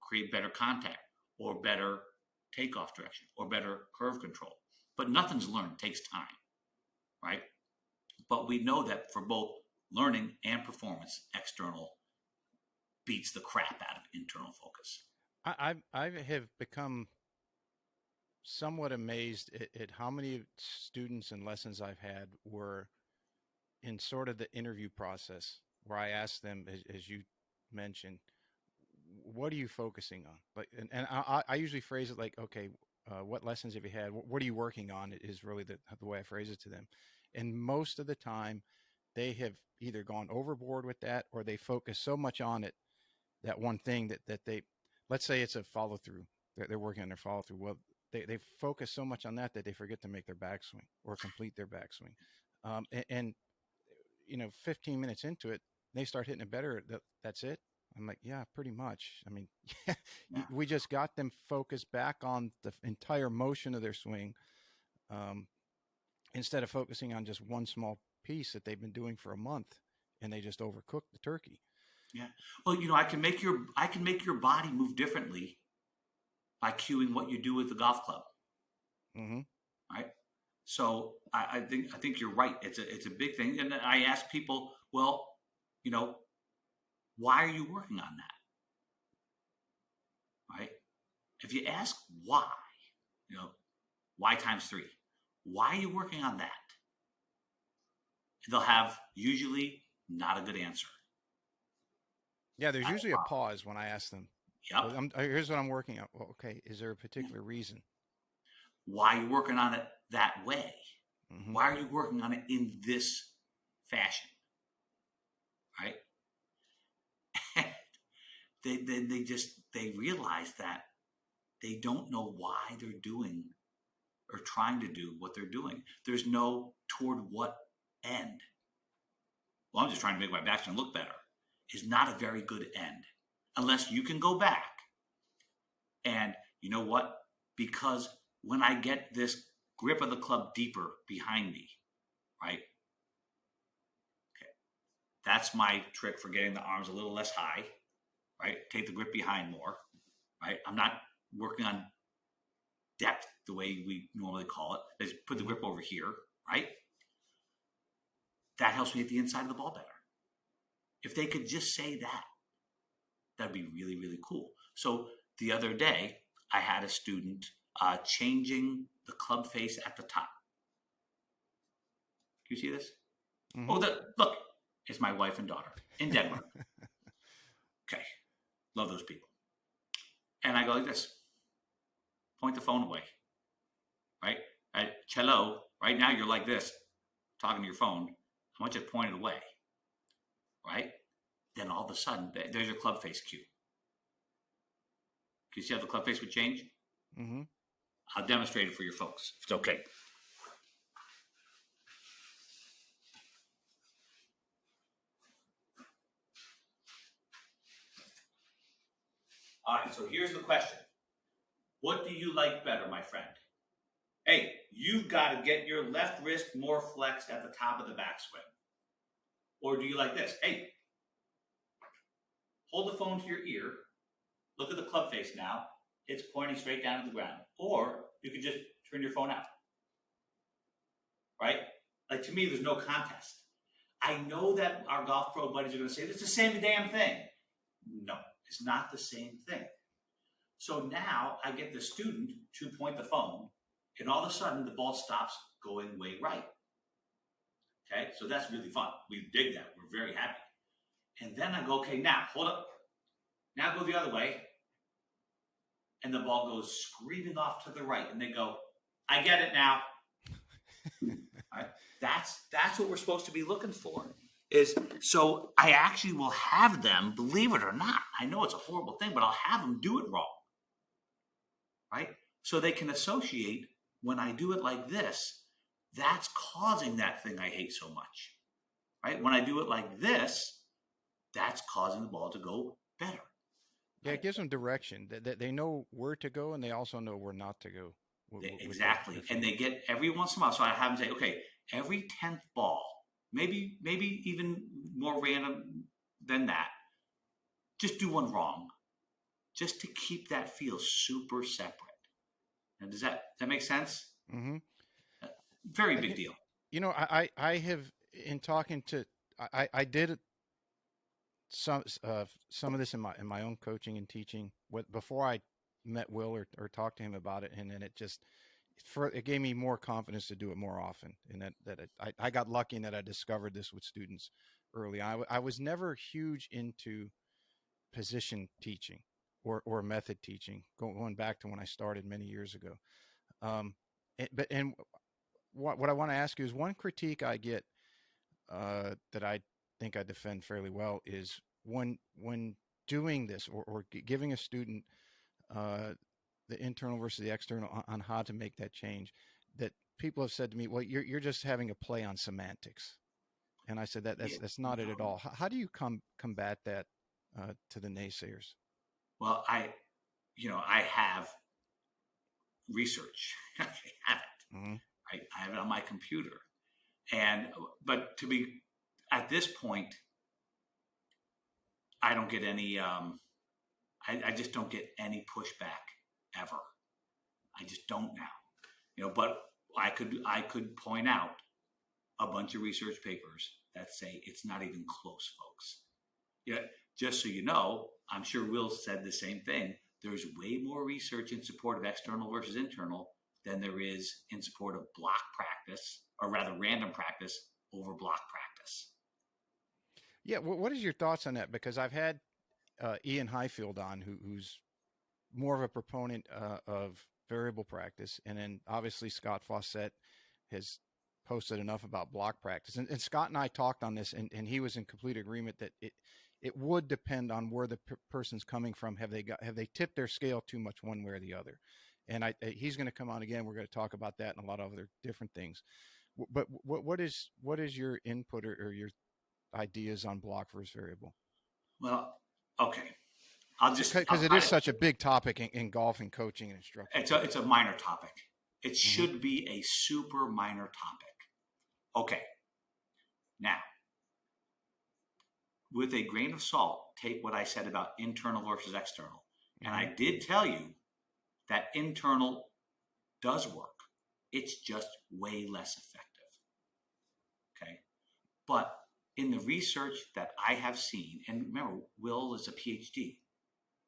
create better contact or better takeoff direction or better curve control. But nothing's learned. It takes time, right? But we know that for both learning and performance, external beats the crap out of internal focus. I have become somewhat amazed at how many students and lessons I've had were in sort of the interview process where I asked them, as you mentioned, what are you focusing on? Like, and I usually phrase it like, okay, what lessons have you had? What are you working on? Is really the way I phrase it to them. And most of the time, they have either gone overboard with that or they focus so much on it, that one thing that they, let's say it's a follow through. They're working on their follow through. Well, they focus so much on that they forget to make their backswing or complete their backswing. And 15 minutes into it, they start hitting it better. That's it. I'm like, yeah, pretty much. I mean, Yeah. we just got them focused back on the entire motion of their swing, instead of focusing on just one small piece that they've been doing for a month, and they just overcooked the turkey. Yeah. Well, I can make your body move differently by cueing what you do with the golf club. Mm-hmm. Right. So I think you're right. It's a big thing. And I ask people, well, why are you working on that? Right. If you ask why, why times 3? Why are you working on that? They'll have usually not a good answer. Yeah, there's usually a pause when I ask them. Yep. Here's what I'm working on. Well, okay, is there a particular reason? Why are you working on it that way? Mm-hmm. Why are you working on it in this fashion? Right? they realize that they don't know why they're doing or trying to do what they're doing. There's no toward what end. Well, I'm just trying to make my backswing look better. Is not a very good end unless you can go back and you know what? Because when I get this grip of the club deeper behind me, right? Okay, that's my trick for getting the arms a little less high, right? Take the grip behind more, right? I'm not working on depth the way we normally call it. Just put the grip over here, right? That helps me hit the inside of the ball better. If they could just say that, that'd be really, really cool. So the other day, I had a student changing the club face at the top. Do you see this? Mm-hmm. Oh, look, it's my wife and daughter in Denmark. Okay, love those people. And I go like this, point the phone away, right? Cello, right now you're like this, talking to your phone. I want you to point it away, right? Then all of a sudden, there's your club face cue. Can you see how the club face would change? Mm-hmm. I'll demonstrate it for your folks, if it's okay. All right, so here's the question. What do you like better, my friend? Hey, you've got to get your left wrist more flexed at the top of the backswing. Or do you like this? Hey, hold the phone to your ear. Look at the club face now. It's pointing straight down to the ground. Or you can just turn your phone out. Right? Like, to me, there's no contest. I know that our golf pro buddies are going to say, it's the same damn thing. No, it's not the same thing. So now I get the student to point the phone, and all of a sudden the ball stops going way right. Okay, so that's really fun. We dig that. We're very happy. And then I go, okay, now hold up. Now go the other way. And the ball goes screaming off to the right. And they go, I get it now. All right. That's what we're supposed to be looking for. So I actually will have them, believe it or not, I know it's a horrible thing, but I'll have them do it wrong. Right? So they can associate when I do it like this, that's causing that thing I hate so much. Right? When I do it like this, that's causing the ball to go better. Yeah, it gives them direction. That they know where to go, and they also know where not to go. Exactly. And they get every once in a while. So I have them say, okay, every 10th ball, maybe even more random than that, just do one wrong, just to keep that feel super separate. Now, does that make sense? Mm-hmm. Very big deal. You know, I have, in talking to, I did some of this in my own coaching and teaching before I met Will or talked to him about it, and then it gave me more confidence to do it more often. And I got lucky in that I discovered this with students early. I was never huge into position teaching or method teaching, going back to when I started many years ago. And what I want to ask you is, one critique I get that I think I defend fairly well is when doing this or giving a student the internal versus the external on how to make that change, that people have said to me, well, you're just having a play on semantics. And I said that's not it at all. How do you combat that to the naysayers? Well, I have research. I have it. Mm-hmm. I have it on my computer. But to be at this point, I don't get any. I just don't get any pushback ever. I just don't now. But I could point out a bunch of research papers that say it's not even close, folks. Yeah, just so you know, I'm sure Will said the same thing. There's way more research in support of external versus internal than there is in support of block practice, or rather random practice over block practice. Yeah, what is your thoughts on that? Because I've had Ian Highfield on, who's more of a proponent of variable practice, and then obviously Scott Fawcett has posted enough about block practice. And Scott and I talked on this, and he was in complete agreement that it would depend on where the person's coming from. Have they tipped their scale too much one way or the other? And he's going to come on again. We're going to talk about that and a lot of other different things. But what is your input or your ideas on block versus variable? Well, okay. Because it is such a big topic in golf and coaching and instruction. It's a minor topic. It should be a super minor topic. Okay. Now, with a grain of salt, take what I said about internal versus external. And I did tell you that internal does work. It's just way less effective. Okay. But in the research that I have seen, and remember, Will is a PhD,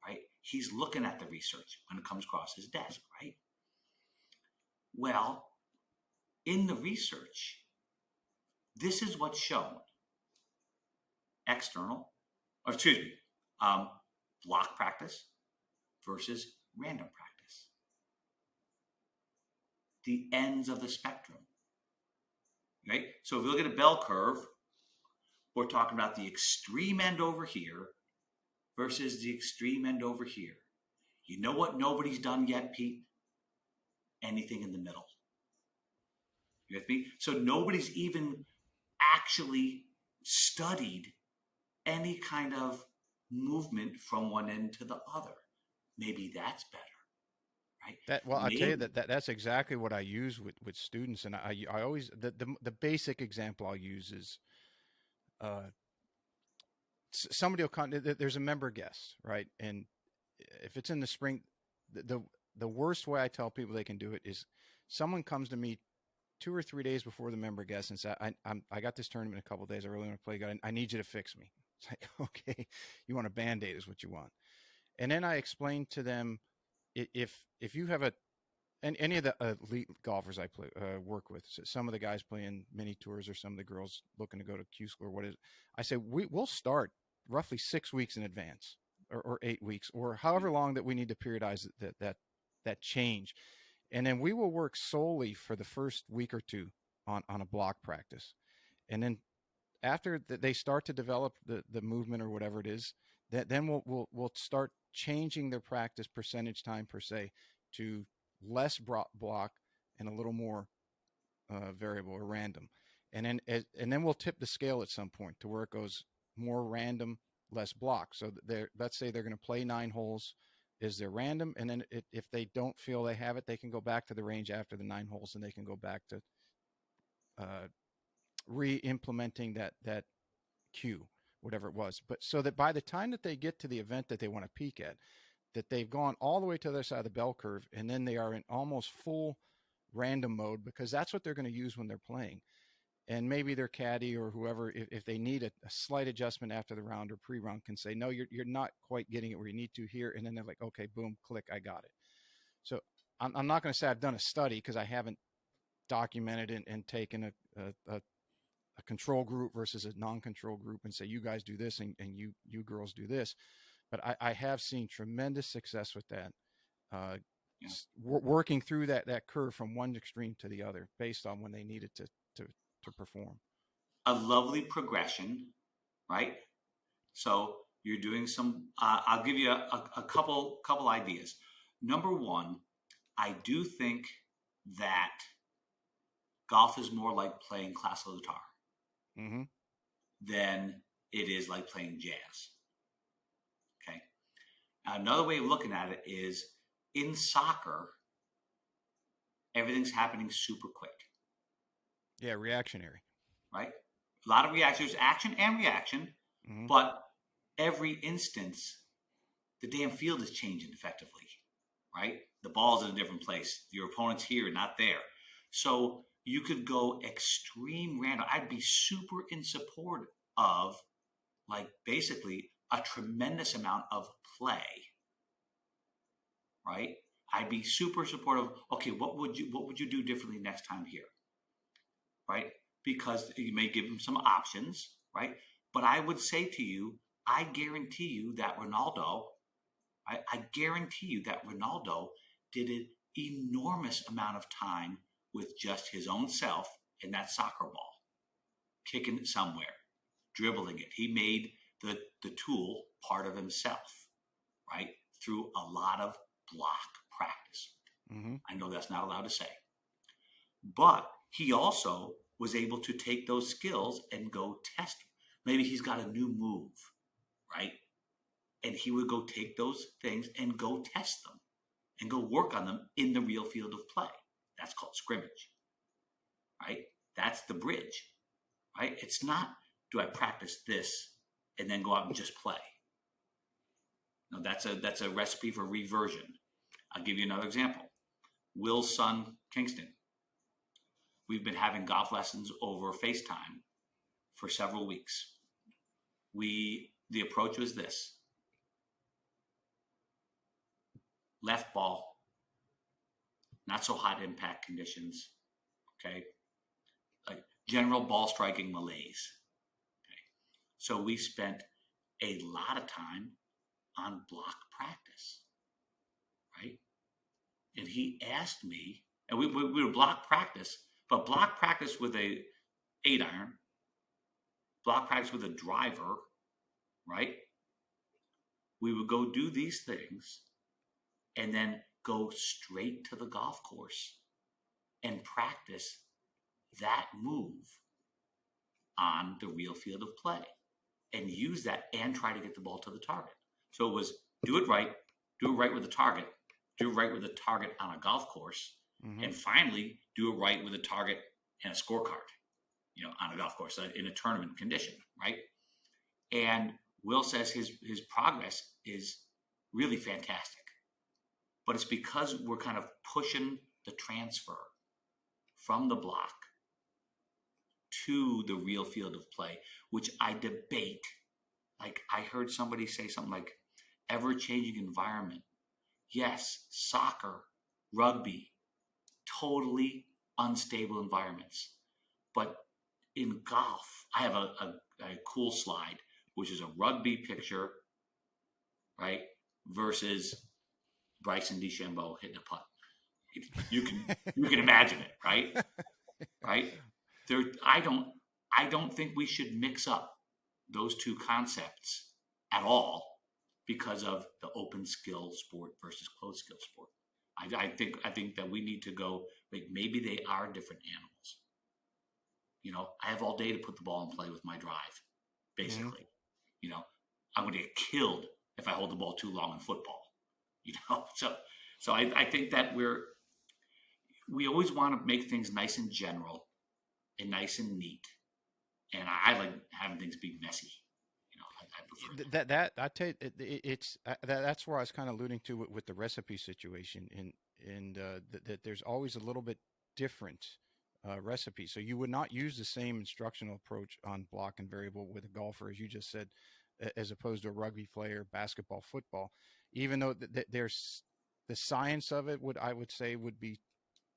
right? He's looking at the research when it comes across his desk, right? Well, in the research, this is what's shown. Block practice versus random practice. The ends of the spectrum, right? So if you look at a bell curve, we're talking about the extreme end over here versus the extreme end over here. You know what nobody's done yet, Pete? Anything in the middle. You with me? So nobody's even actually studied any kind of movement from one end to the other. Maybe that's better, right? I'll tell you that's exactly what I use with students, and I always the basic example I'll use is somebody will come. There's a member guest, right? And if it's in the spring, the worst way I tell people they can do it is someone comes to me 2 or 3 days before the member guest and say, I got this tournament in a couple of days. I really want to play good. I need you to fix me. It's like, okay, you want a Band-Aid is what you want. And then I explain to them, if you have any of the elite golfers I work with, so some of the guys playing mini tours or some of the girls looking to go to Q School or what is, I say, we'll start roughly 6 weeks in advance or 8 weeks or however long that we need to periodize that change. And then we will work solely for the first week or two on a block practice. And then after they start to develop the movement or whatever it is, then we'll start changing their practice percentage time per se to less block and a little more variable or random. And then we'll tip the scale at some point to where it goes more random, less block. So let's say they're going to play 9 holes. Is there random? And then if they don't feel they have it, they can go back to the range after the 9 holes and they can go back to re-implementing that cue, whatever it was. But so that by the time that they get to the event that they want to peak at, that they've gone all the way to the other side of the bell curve, and then they are in almost full random mode because that's what they're going to use when they're playing. And maybe their caddy or whoever, if they need a slight adjustment after the round or pre-round, can say, no, you're not quite getting it where you need to here. And then they're like, okay, boom, click, I got it. So I'm not going to say I've done a study because I haven't documented and taken a control group versus a non-control group and say, you guys do this and you girls do this. But I have seen tremendous success with that, working through that curve from one extreme to the other based on when they needed to perform. A lovely progression, right? So you're doing some, I'll give you a couple ideas. Number one, I do think that golf is more like playing classical guitar than it is like playing jazz. Okay. Now, another way of looking at it is in soccer, everything's happening super quick. Yeah, reactionary. Right? A lot of reaction. There's action and reaction, but every instance, the damn field is changing effectively, right? The ball's in a different place. Your opponent's here, not there. So you could go extreme random. I'd be super in support of, like, basically a tremendous amount of play, right? I'd be super supportive. Okay, what would you do differently next time here? Right? Because you may give them some options, right? But I would say to you, I guarantee you that Ronaldo did an enormous amount of time with just his own self in that soccer ball, kicking it somewhere, dribbling it. He made the tool part of himself, right? Through a lot of block practice. Mm-hmm. I know that's not allowed to say. But he also was able to take those skills and go test. Maybe he's got a new move, right? And he would go take those things and go test them and go work on them in the real field of play. That's called scrimmage, right? That's the bridge, right? It's not, do I practice this and then go out and just play? No, that's a recipe for reversion. I'll give you another example. Will's son, Kingston. We've been having golf lessons over FaceTime for several weeks. The approach was this. Left ball, not so hot impact conditions, okay? Like general ball striking malaise. Okay? So we spent a lot of time on block practice, right? And he asked me, and we would block practice, but block practice with a 8-iron, block practice with a driver, right? We would go do these things and then go straight to the golf course and practice that move on the real field of play and use that and try to get the ball to the target. So it was do it right with the target, do it right with the target on a golf course, and finally do it right with a target and a scorecard, on a golf course in a tournament condition, right? And Will says his progress is really fantastic. But it's because we're kind of pushing the transfer from the block to the real field of play, which I debate. Like I heard somebody say something like ever-changing environment. Yes, soccer, rugby, totally unstable environments. But in golf, I have a cool slide, which is a rugby picture, right, versus Bryson DeChambeau hitting a putt. You can imagine it, right? Right? I don't think we should mix up those two concepts at all because of the open skill sport versus closed skill sport. I think that we need to go, like, maybe they are different animals. I have all day to put the ball in play with my drive, basically. I'm going to get killed if I hold the ball too long in football. So I think that we always want to make things nice and general and nice and neat. And I like having things be messy. I prefer that I tell you, it's that's where I was kind of alluding to with the recipe situation, and that there's always a little bit different recipe. So you would not use the same instructional approach on block and variable with a golfer, as you just said, as opposed to a rugby player, basketball, football. Even though there's the science of it, I would say would be,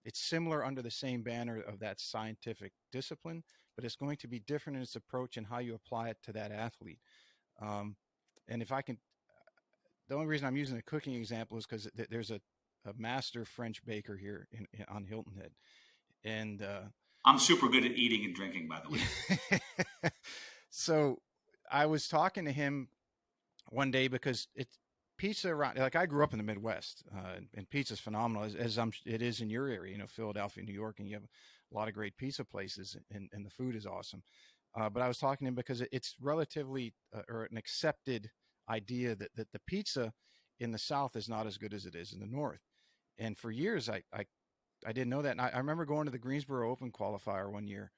it's similar under the same banner of that scientific discipline, but it's going to be different in its approach and how you apply it to that athlete. And if I can, the only reason I'm using a cooking example is because there's a master French baker here on Hilton Head. And I'm super good at eating and drinking, by the way. So I was talking to him one day because it's pizza around, like I grew up in the Midwest, and pizza's phenomenal as it is in your area, Philadelphia, New York, and you have a lot of great pizza places, and the food is awesome. But I was talking to him because it's relatively or an accepted idea that the pizza in the South is not as good as it is in the North. And for years, I didn't know that. And I remember going to the Greensboro Open qualifier one year,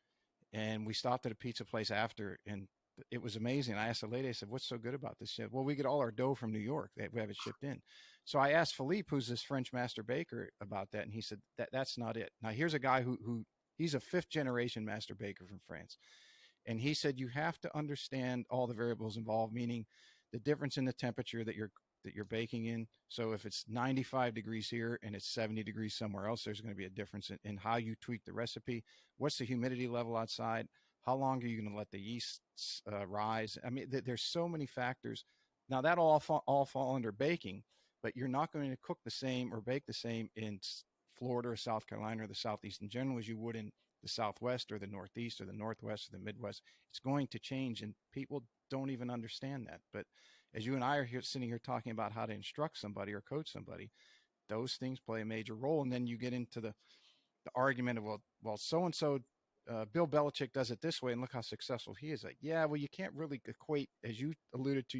and we stopped at a pizza place after, and it was amazing. I asked the lady, I said, "What's so good about this?" She said, "Well, we get all our dough from New York. We have it shipped in." So I asked Philippe, who's this French master baker, about that, and he said that's not it. Now here's a guy who he's a 5th generation master baker from France. And he said, you have to understand all the variables involved, meaning the difference in the temperature that you're baking in. So if it's 95 degrees here and it's 70 degrees somewhere else, there's going to be a difference in how you tweak the recipe. What's the humidity level outside? How long are you going to let the yeast rise? I mean, there's so many factors. Now that'll all fall under baking, but you're not going to cook the same or bake the same in Florida or South Carolina or the Southeast in general as you would in the Southwest or the Northeast or the Northwest or the Midwest. It's going to change, and people don't even understand that. But as you and I are here sitting here talking about how to instruct somebody or coach somebody, those things play a major role. And then you get into the argument of, well, so-and-so, Bill Belichick does it this way, and look how successful he is. Like, yeah, well, you can't really equate, as you alluded to.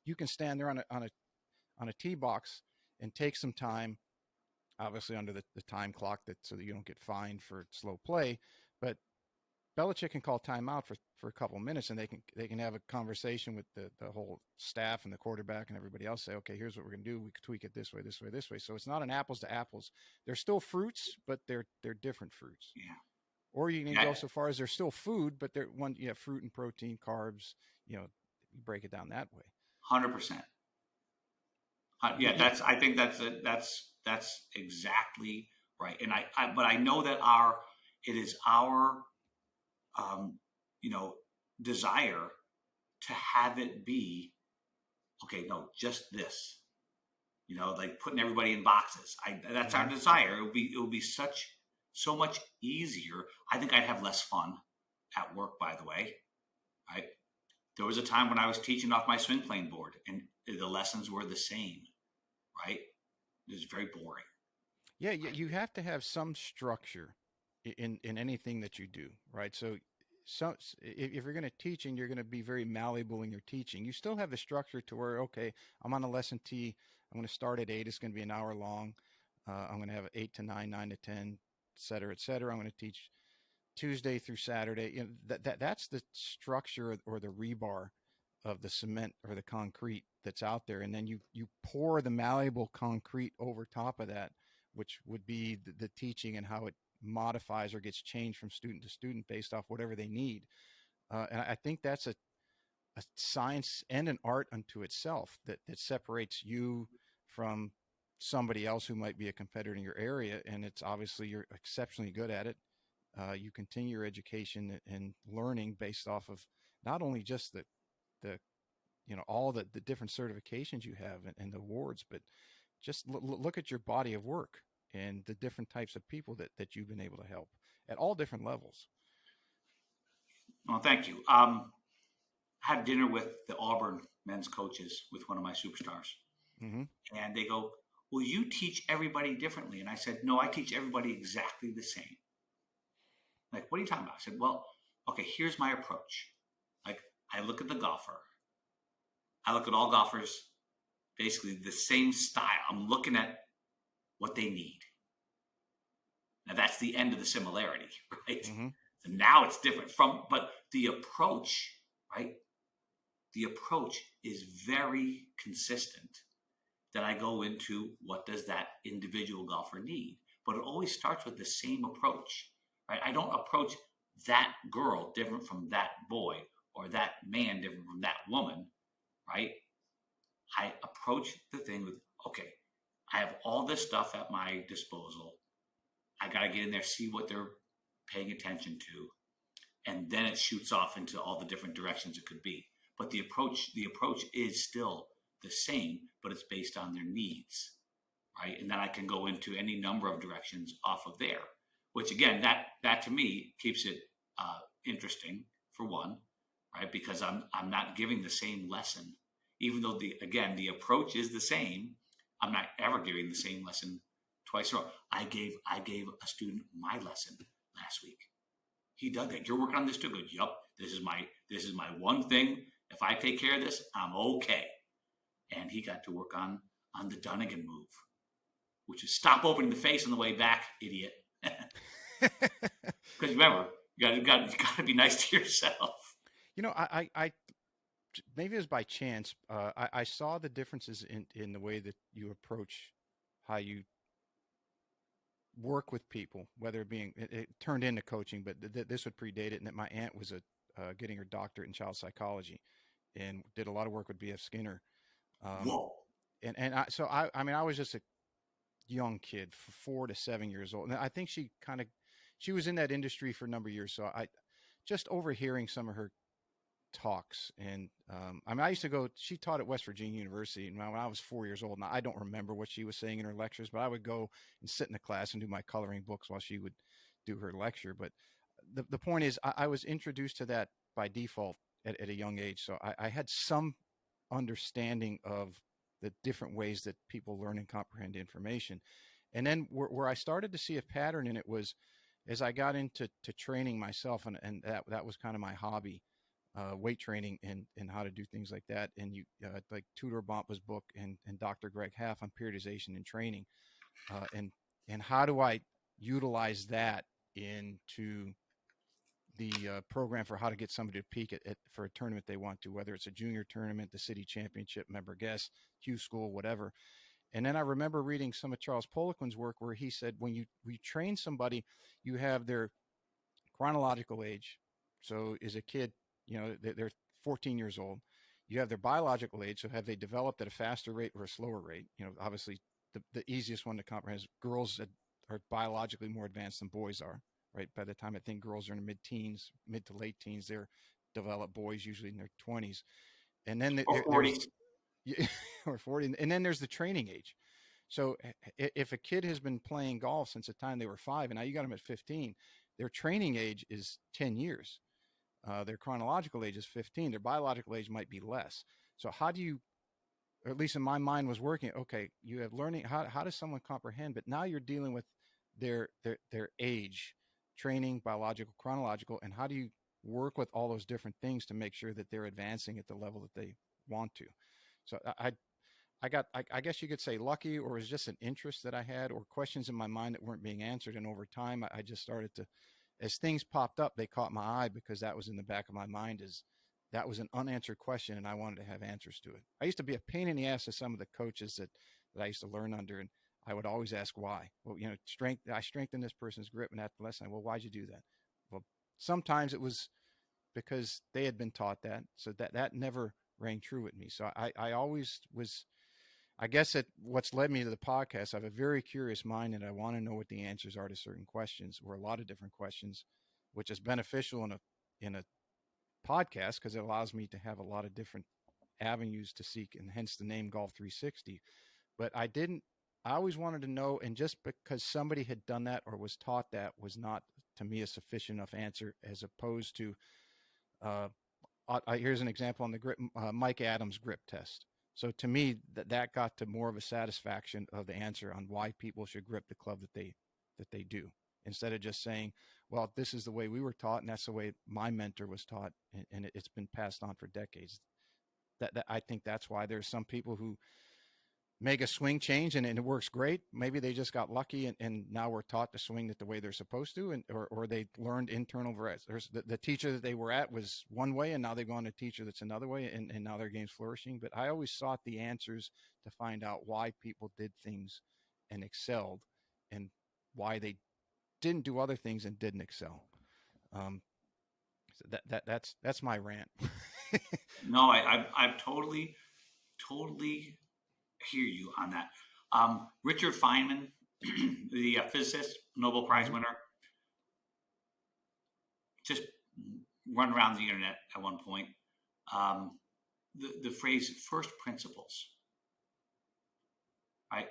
You can stand there on a tee box and take some time, obviously under the time clock, so that you don't get fined for slow play. But Belichick can call timeout for a couple of minutes, and they can have a conversation with the whole staff and the quarterback and everybody else. Say, okay, here's what we're going to do. We can tweak it this way, this way, this way. So it's not an apples to apples. They're still fruits, but they're different fruits. Yeah. Or you can go so far as they're still food, but they're one. You have fruit and protein, carbs. You break it down that way. 100%. Yeah, I think that's exactly right. And but I know that it is our desire to have it be, okay, no, just this, like putting everybody in boxes. That's our desire. It would be so much easier. I think I'd have less fun at work, by the way. Right? There was a time when I was teaching off my swing plane board and the lessons were the same, right? It was very boring. Yeah, you have to have some structure in anything that you do, right? So if you're going to teach and you're going to be very malleable in your teaching, you still have the structure to where, okay, I'm on a lesson T. I'm going to start at 8. It's going to be an hour long. I'm going to have 8 to 9, 9 to 10, et cetera, et cetera. I'm going to teach Tuesday through Saturday. That's the structure or the rebar of the cement or the concrete that's out there. And then you pour the malleable concrete over top of that, which would be the teaching and how it modifies or gets changed from student to student based off whatever they need. And I think that's a science and an art unto itself that separates you from somebody else who might be a competitor in your area. And it's obviously you're exceptionally good at it. You continue your education and learning based off of not only just the all the different certifications you have and the awards, but just look at your body of work and the different types of people that you've been able to help at all different levels. Well, thank you. Had dinner with the Auburn men's coaches with one of my superstars. Mm-hmm. And they go, well, you teach everybody differently. And I said, no, I teach everybody exactly the same. Like, what are you talking about? I said, well, okay, here's my approach. Like, I look at the golfer. I look at all golfers, basically the same style. I'm looking at what they need. Now, that's the end of the similarity, right? Mm-hmm. So now it's different but the approach, right? The approach is very consistent. That I go into what does that individual golfer need, but it always starts with the same approach, right? I don't approach that girl different from that boy or that man different from that woman, right? I approach the thing with, okay, I have all this stuff at my disposal. I got to get in there, see what they're paying attention to, and then it shoots off into all the different directions it could be. But the approach is still the same, but it's based on their needs, right? And then I can go into any number of directions off of there, which again, that to me keeps it interesting for one, right? Because I'm not giving the same lesson, even though the approach is the same. I'm not ever giving the same lesson twice in a row. I gave a student my lesson last week. He dug that. You're working on this too. Good. Yup. This is my one thing. If I take care of this, I'm okay. And he got to work on the Dunigan move, which is stop opening the face on the way back, idiot. Because remember, you got to be nice to yourself. I maybe it was by chance. I saw the differences in the way that you approach how you work with people, whether it turned into coaching, but this would predate it. And that my aunt was getting her doctorate in child psychology and did a lot of work with B.F. Skinner. Whoa. And I was just a young kid, 4 to 7 years old. And I think she was in that industry for a number of years. So I just overhearing some of her talks. And I used to go, she taught at West Virginia University. And when I was 4 years old, and I don't remember what she was saying in her lectures, but I would go and sit in the class and do my coloring books while she would do her lecture. But the point is, I was introduced to that by default at a young age. So I had some understanding of the different ways that people learn and comprehend information. And then where I started to see a pattern in it was as I got into training myself, and that was kind of my hobby, weight training and how to do things like that. And like Tudor Bompa's book and Dr. Greg Half on periodization and training, and how do I utilize that into the program for how to get somebody to peak for a tournament they want to, whether it's a junior tournament, the city championship, member guest, Q school, whatever. And then I remember reading some of Charles Poliquin's work where he said when you train somebody, you have their chronological age. So is a kid, they're 14 years old. You have their biological age. So have they developed at a faster rate or a slower rate? Obviously the easiest one to comprehend is girls that are biologically more advanced than boys are, right? By the time I think girls are in mid to late teens, they're developed. Boys usually in their 20s. And then or 40. or 40. And then there's the training age. So if a kid has been playing golf since the time they were 5 and now you got them at 15, their training age is 10 years. Their chronological age is 15. Their biological age might be less. So how do you, or at least in my mind was working, okay, you have learning, how does someone comprehend? But now you're dealing with their age, training, biological, chronological, and how do you work with all those different things to make sure that they're advancing at the level that they want to? So I guess you could say lucky, or it was just an interest that I had, or questions in my mind that weren't being answered. And over time, I just started to, as things popped up, they caught my eye because that was in the back of my mind as that was an unanswered question and I wanted to have answers to it. I used to be a pain in the ass to some of the coaches that I used to learn under. And I would always ask why. Well, I strengthened this person's grip, and after the lesson, well, why'd you do that? Well, sometimes it was because they had been taught that. So that never rang true with me. So I always was, I guess that what's led me to the podcast, I have a very curious mind and I want to know what the answers are to certain questions, or a lot of different questions, which is beneficial in a podcast because it allows me to have a lot of different avenues to seek, and hence the name Golf 360. But I always wanted to know, and just because somebody had done that or was taught that was not to me a sufficient enough answer, as opposed to, here's an example on the grip, Mike Adams grip test. So to me, that got to more of a satisfaction of the answer on why people should grip the club that they do, instead of just saying, well, this is the way we were taught and that's the way my mentor was taught, and it's been passed on for decades. That I think that's why there's some people who make a swing change and it works great. Maybe they just got lucky and now we're taught to swing it the way they're supposed to, or they learned internal variety. The teacher that they were at was one way and now they've gone to a teacher that's another way, and now their game's flourishing. But I always sought the answers to find out why people did things and excelled, and why they didn't do other things and didn't excel. So that's my rant. No, I totally hear you on that. Richard Feynman, the physicist, Nobel Prize winner, just run around the internet at one point. The phrase "first principles," right?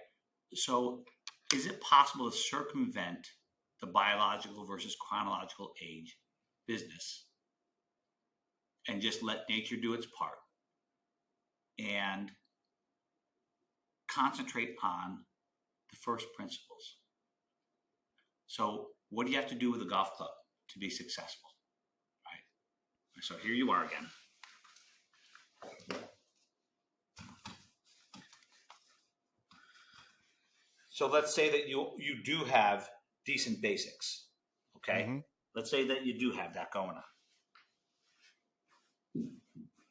So, is it possible to circumvent the biological versus chronological age business and just let nature do its part and concentrate on the first principles? So what do you have to do with a golf club to be successful, right? So here you are again. So let's say that you do have decent basics, okay? Mm-hmm. Let's say that you do have that going on,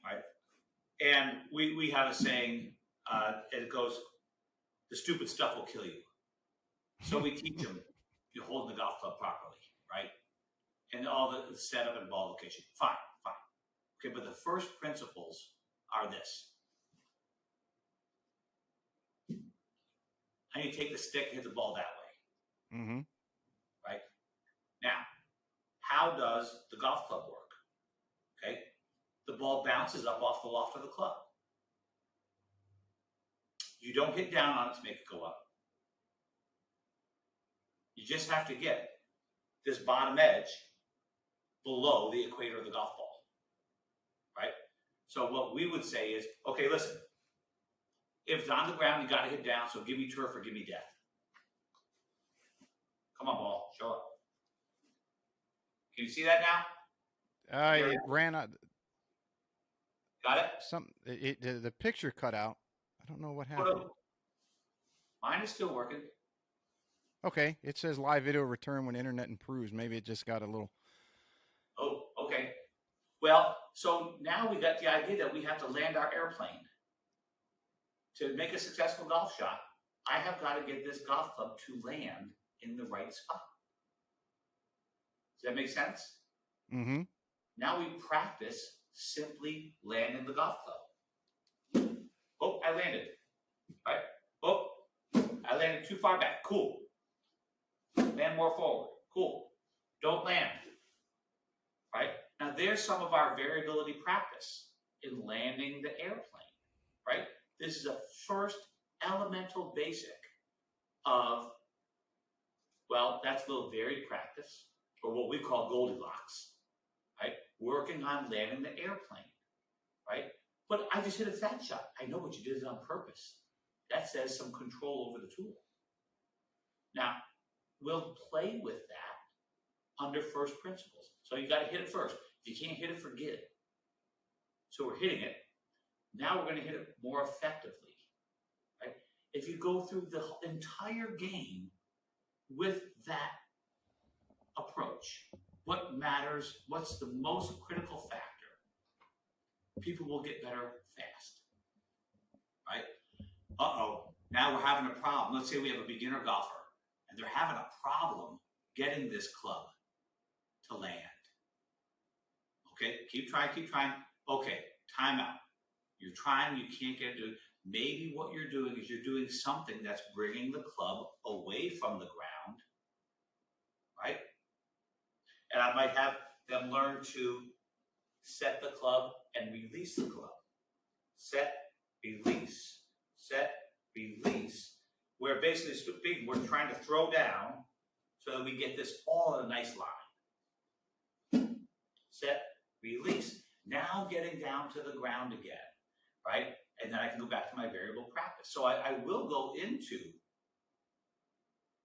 right? And we have a saying, it goes, the stupid stuff will kill you. So we teach them, you hold the golf club properly, right? And all the setup and ball location. Fine. Okay, but the first principles are this. I need to take the stick, hit the ball that way. Mm-hmm. Right? Now, how does the golf club work? Okay? The ball bounces up off the loft of the club. You don't hit down on it to make it go up. You just have to get this bottom edge below the equator of the golf ball, right? So what we would say is, okay, listen, if it's on the ground, you got to hit down, so give me turf or give me death. Come on, ball, show up. Can you see that now? It ran out. Got it? The picture cut out. I don't know what happened. Mine is still working. Okay, it says live video return when internet improves. Maybe it just got a little. Oh, okay. Well, so now we got the idea that we have to land our airplane. To make a successful golf shot, I have got to get this golf club to land in the right spot. Does that make sense? Mm-hmm. Now we practice simply landing the golf club. Oh, I landed. All right. Oh, I landed too far back. Cool. Land more forward. Cool. Don't land. Right? Now there's some of our variability practice in landing the airplane. Right? This is a first elemental basic of, well, that's a little varied practice, or what we call Goldilocks, right? Working on landing the airplane, right? But I just hit a fat shot. I know what you did it on purpose. That says some control over the tool. Now, we'll play with that under first principles. So you got to hit it first. If you can't hit it, forget it. So we're hitting it. Now we're going to hit it more effectively, right? If you go through the entire game with that approach, what matters, what's the most critical factor? People will get better fast, right? Uh-oh, now we're having a problem. Let's say we have a beginner golfer, and they're having a problem getting this club to land. Okay, keep trying. Okay, timeout. You're trying, you can't get it to. Maybe what you're doing is you're doing something that's bringing the club away from the ground, right? And I might have them learn to set the club and release the club. Set, release, set, release. Where basically speaking, we're trying to throw down so that we get this all in a nice line. Set, release. Now getting down to the ground again, right? And then I can go back to my variable practice. So I will go into,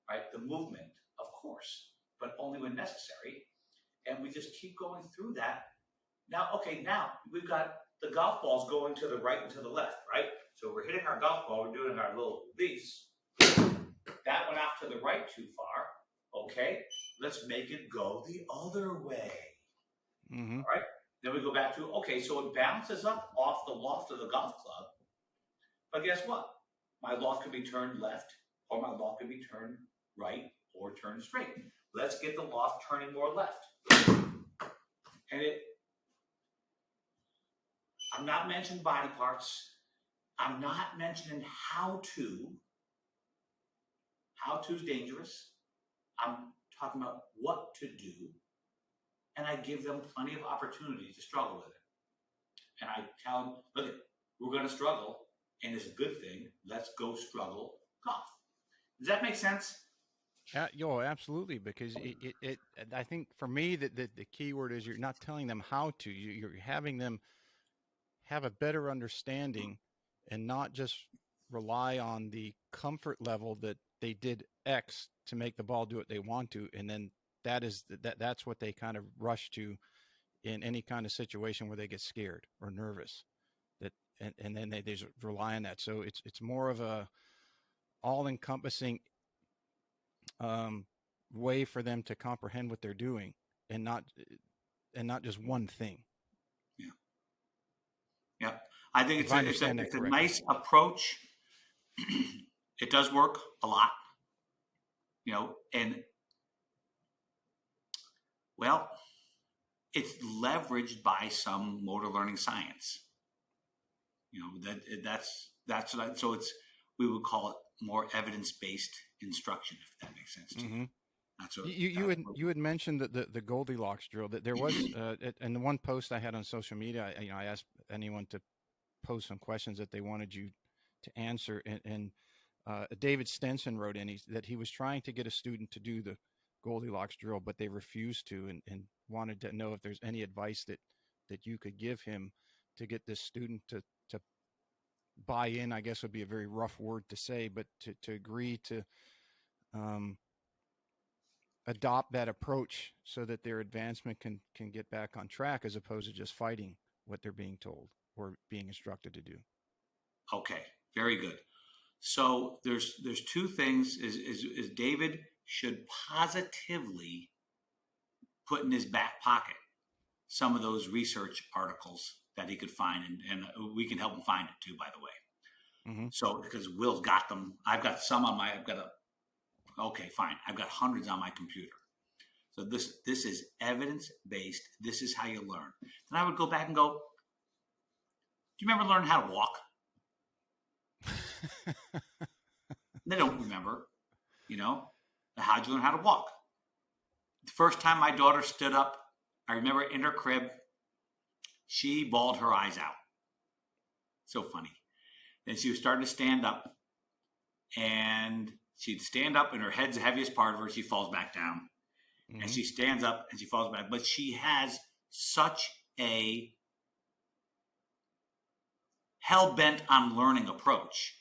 right, the movement, of course, but only when necessary. And we just keep going through that. Now, okay, now we've got the golf balls going to the right and to the left, right? So we're hitting our golf ball, we're doing our little release. That went off to the right too far. Okay, let's make it go the other way. Mm-hmm. All right, then we go back to, okay, so it bounces up off the loft of the golf club. But guess what? My loft can be turned left, or my loft can be turned right, or turned straight. Let's get the loft turning more left. And I'm not mentioning body parts. I'm not mentioning how to. How to is dangerous. I'm talking about what to do. And I give them plenty of opportunity to struggle with it. And I tell them, look, we're going to struggle, and it's a good thing. Let's go struggle golf. Does that make sense? Absolutely. Because I think for me that the key word is you're not telling them how to. You're having them have a better understanding, and not just rely on the comfort level that they did X to make the ball do what they want to, and then that's what they kind of rush to in any kind of situation where they get scared or nervous. And then they just rely on that. So it's more of a all-encompassing way for them to comprehend what they're doing, and not just one thing. Yeah, I think it's a nice approach. It does work a lot, and well, it's leveraged by some motor learning science. That's what so we would call it more evidence-based instruction, if that makes sense to you. That's what you had mentioned the Goldilocks drill. That there was in the one post I had on social media. I asked anyone to post some questions that they wanted you to answer, and David Stenson wrote in that he was trying to get a student to do the Goldilocks drill, but they refused to, and wanted to know if there's any advice that you could give him to get this student to buy in, I guess would be a very rough word to say, but to agree to um, adopt that approach so that their advancement can get back on track, as opposed to just fighting what they're being told or being instructed to do. Okay, very good. So there's two things is David should positively put in his back pocket some of those research articles that he could find, and we can help him find it too, by the way. Mm-hmm. So because Will's got them, I've got some on my, okay, fine. I've got hundreds on my computer. So this is evidence-based. This is how you learn. Then I would go back and go, do you remember learning how to walk? They don't remember, how'd you learn how to walk? The first time my daughter stood up, I remember in her crib, she bawled her eyes out. So funny. Then she was starting to stand up, and she'd stand up, and her head's the heaviest part of her. She falls back down, mm-hmm. and she stands up, and she falls back. But she has such a hell-bent on learning approach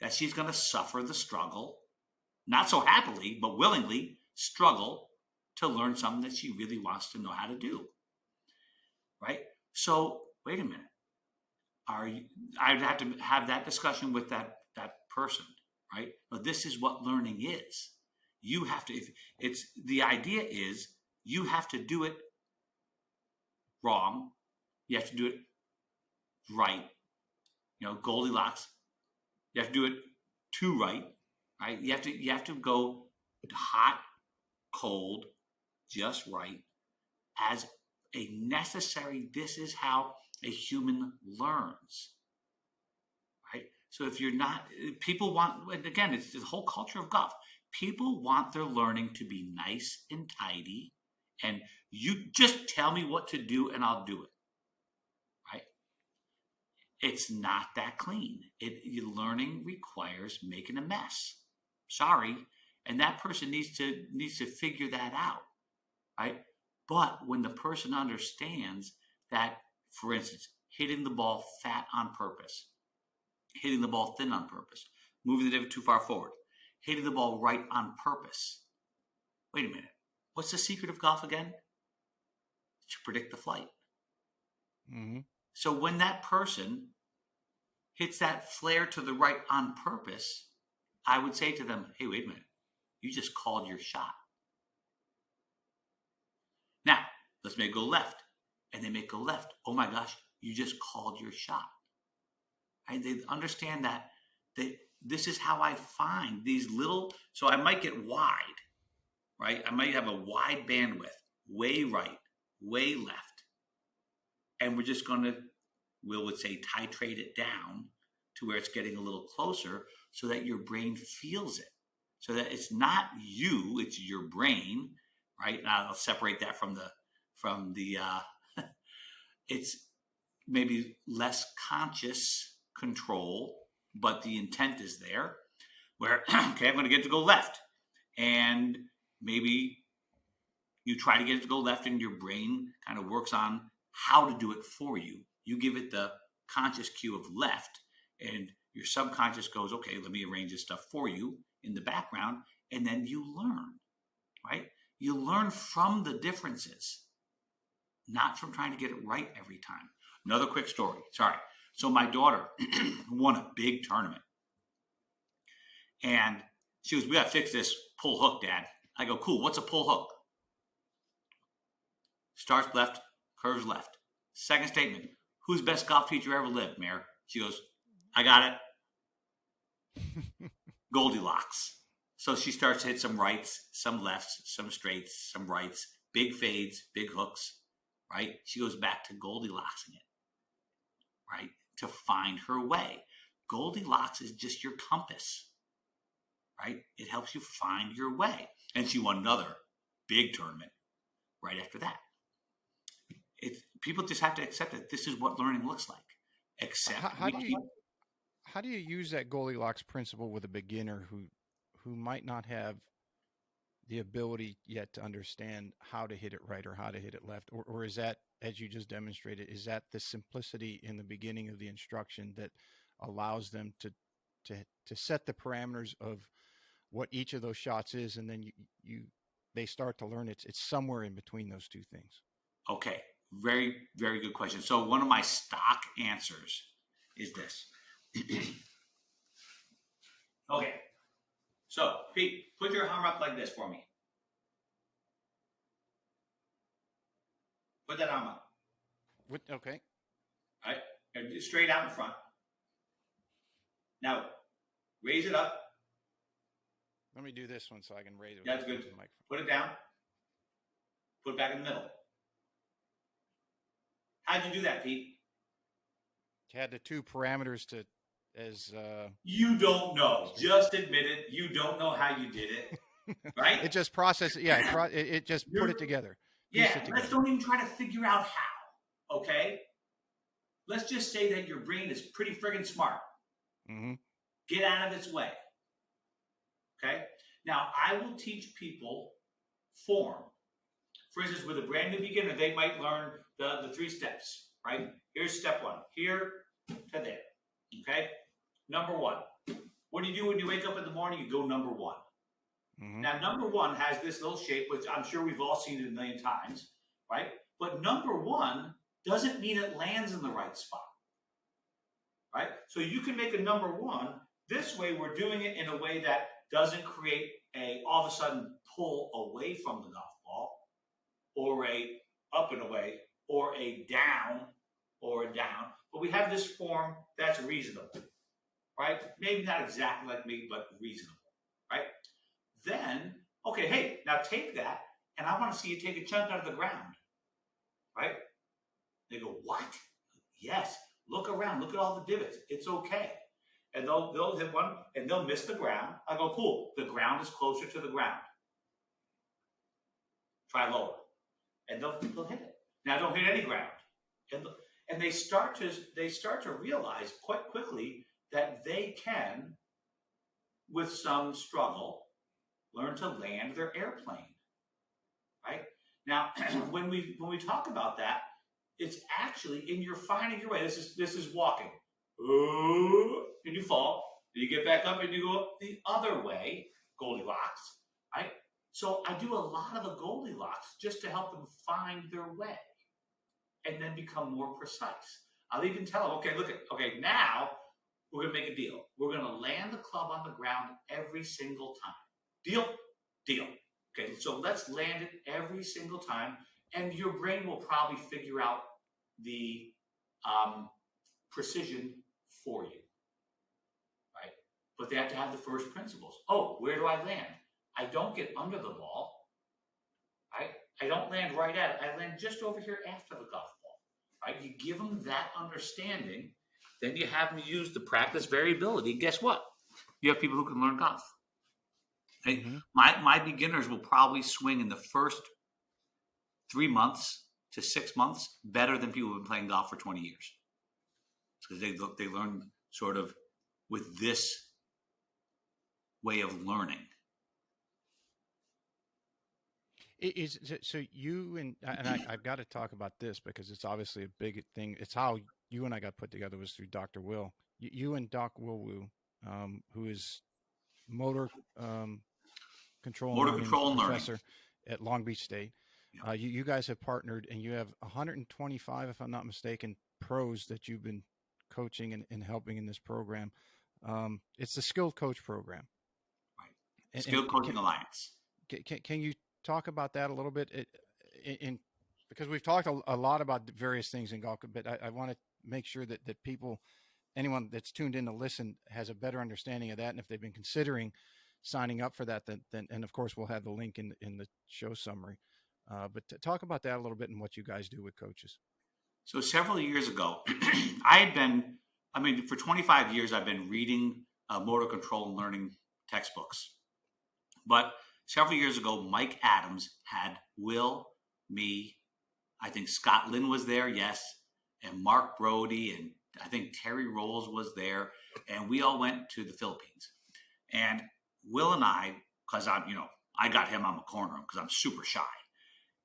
that she's going to suffer the struggle, not so happily, but willingly struggle to learn something that she really wants to know how to do. Right? So, wait a minute. I'd have to have that discussion with that person, right? But this is what learning is. You have to, the idea is you have to do it wrong. You have to do it right. Goldilocks. You have to do it too right? You have to go hot, cold, just right as a necessary. This is how a human learns, right? So if you're not, people want, and again, it's the whole culture of golf. People want their learning to be nice and tidy, and you just tell me what to do and I'll do it, right? It's not that clean. Learning requires making a mess. Sorry, and that person needs to figure that out, right? But when the person understands that, for instance, hitting the ball fat on purpose, hitting the ball thin on purpose, moving the divot too far forward, hitting the ball right on purpose. Wait a minute. What's the secret of golf again? To predict the flight. Mm-hmm. So when that person hits that flare to the right on purpose, I would say to them, hey, wait a minute. You just called your shot. Now, let's make it go left. And they make it go left. Oh my gosh, you just called your shot. Right? They understand that this is how I find these little, so I might get wide, right? I might have a wide bandwidth, way right, way left. And we're just going to, Will would say, titrate it down to where it's getting a little closer so that your brain feels it. So that it's not you, it's your brain, right? Now I'll separate that from the it's maybe less conscious control, but the intent is there where, okay, I'm going to get to go left. And maybe you try to get it to go left and your brain kind of works on how to do it for you. You give it the conscious cue of left and your subconscious goes, okay, let me arrange this stuff for you in the background. And then you learn, right? You learn from the differences, not from trying to get it right every time. Another quick story. Sorry. So my daughter won a big tournament. And she goes, we got to fix this pull hook, Dad. I go, cool. What's a pull hook? Starts left, curves left. Second statement. Who's best golf teacher ever lived, Mayor? She goes, I got it. Goldilocks. So she starts to hit some rights, some lefts, some straights, some rights, big fades, big hooks, right? She goes back to Goldilocksing it, right? To find her way. Goldilocks is just your compass, right? It helps you find your way. And she won another big tournament right after that. People just have to accept that this is what learning looks like. How do you use that Goldilocks principle with a beginner who might not have the ability yet to understand how to hit it right or how to hit it left, or is that, as you just demonstrated, is that the simplicity in the beginning of the instruction that allows them to to set the parameters of what each of those shots is, and then you they start to learn it's somewhere in between those two things. Okay, very, very good question. So one of my stock answers is this. Okay, so Pete, put your arm up like this for me. Put that arm up. Okay. All right, and straight out in front. Now, raise it up. Let me do this one so I can raise it. That's good. Put it down. Put it back in the middle. How'd you do that, Pete? You had the two parameters to, You don't know. Just admit it. You don't know how you did it, right? It just processed it. Yeah, it just put it together. Yeah, let's don't even try to figure out how, okay? Let's just say that your brain is pretty friggin' smart. Mm-hmm. Get out of its way, okay? Now, I will teach people form. For instance, with a brand new beginner, they might learn the 3 steps, right? Here's step 1, here to there, okay? Number 1. What do you do when you wake up in the morning? You go number 1. Mm-hmm. Now, number 1 has this little shape, which I'm sure we've all seen it a million times, right? But number 1 doesn't mean it lands in the right spot, right? So you can make a number 1. This way, we're doing it in a way that doesn't create all of a sudden pull away from the golf ball, or a up and away, or a down, But we have this form that's reasonable, right? Maybe not exactly like me, but reasonable, right? Then, okay, hey, now take that, and I want to see you take a chunk out of the ground, right? They go, what? Yes, look around, look at all the divots. It's okay. And they'll hit one, and they'll miss the ground. I go, cool, the ground is closer to the ground. Try lower. And they'll hit it. Now, don't hit any ground. And they start to realize quite quickly that they can, with some struggle, learn to land their airplane. Right? Now, when we talk about that, it's actually in your finding your way. This is walking. And you fall. You get back up and you go up the other way, Goldilocks. Right? So I do a lot of the Goldilocks just to help them find their way and then become more precise. I'll even tell them, okay, now we're going to make a deal. We're going to land the club on the ground every single time. Deal? Deal. Okay, so let's land it every single time, and your brain will probably figure out the precision for you, right? But they have to have the first principles. Oh, where do I land? I don't get under the ball, right? I don't land right at it. I land just over here after the golf ball, right? You give them that understanding, then you have them use the practice variability. And guess what? You have people who can learn golf. Okay? Mm-hmm. My beginners will probably swing in the first 3 months to 6 months better than people who've been playing golf for 20 years. Because they learn sort of with this way of learning. So you and I've got to talk about this because it's obviously a big thing. It's how you and I got put together was through Dr. Will. You and Doc Will Wu, who is motor control and professor at Long Beach State. Yeah. You guys have partnered, and you have 125, if I'm not mistaken, pros that you've been coaching and helping in this program. It's the Skilled Coach Program. Right. Skilled Coaching Alliance. Can you talk about that a little bit? Because we've talked a lot about various things in golf, but I want to make sure that people, anyone that's tuned in to listen, has a better understanding of that. And if they've been considering signing up for that, then and of course we'll have the link in the show summary. But talk about that a little bit and what you guys do with coaches. So several years ago, for 25 years, I've been reading motor control and learning textbooks. But several years ago, Mike Adams had Will, me, I think Scott Lynn was there, yes, and Mark Brody, and I think Terry Rolls was there, and we all went to the Philippines. And Will and I, because I got him on the corner because I'm super shy.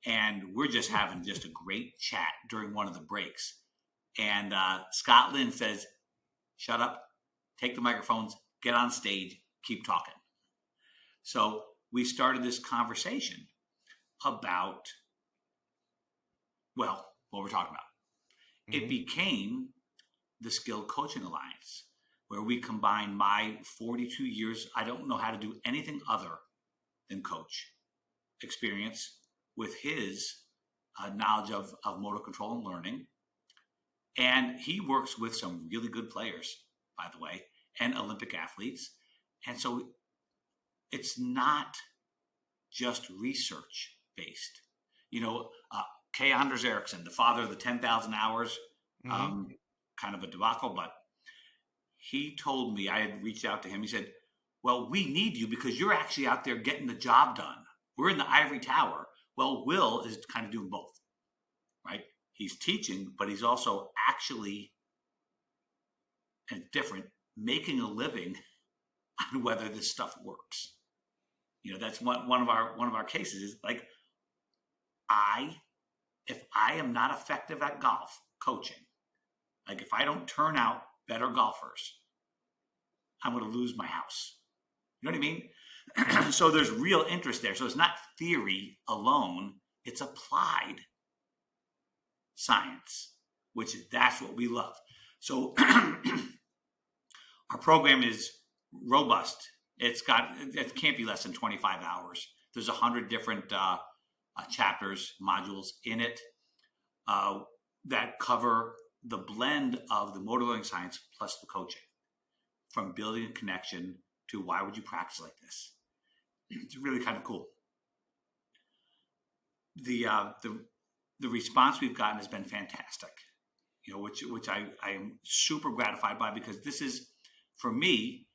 And we're just having just a great chat during one of the breaks. And Scott Lynn says, shut up, take the microphones, get on stage, keep talking. So we started this conversation about, well, what we're talking about. Mm-hmm. It became the Skill Coaching Alliance, where we combine my 42 years, I don't know how to do anything other than coach experience with his knowledge of motor control and learning. And he works with some really good players, by the way, and Olympic athletes. And so it's not just research based. You know, Kay Anders Ericsson, the father of the 10,000 hours, kind of a debacle, but he told me, I had reached out to him. He said, well, we need you because you're actually out there getting the job done. We're in the ivory tower. Well, Will is kind of doing both, right? He's teaching, but he's also actually, and different, making a living on whether this stuff works. You know, that's one of our cases is like, if I am not effective at golf coaching, like if I don't turn out better golfers, I'm going to lose my house. You know what I mean? So there's real interest there. So it's not theory alone. It's applied science, that's what we love. So our program is robust. It can't be less than 25 hours. There's 100 different chapters, modules in it that cover the blend of the motor learning science plus the coaching, from building a connection to why would you practice like this? It's really kind of cool. The response we've gotten has been fantastic, you know, which I am super gratified by, because this is, for me,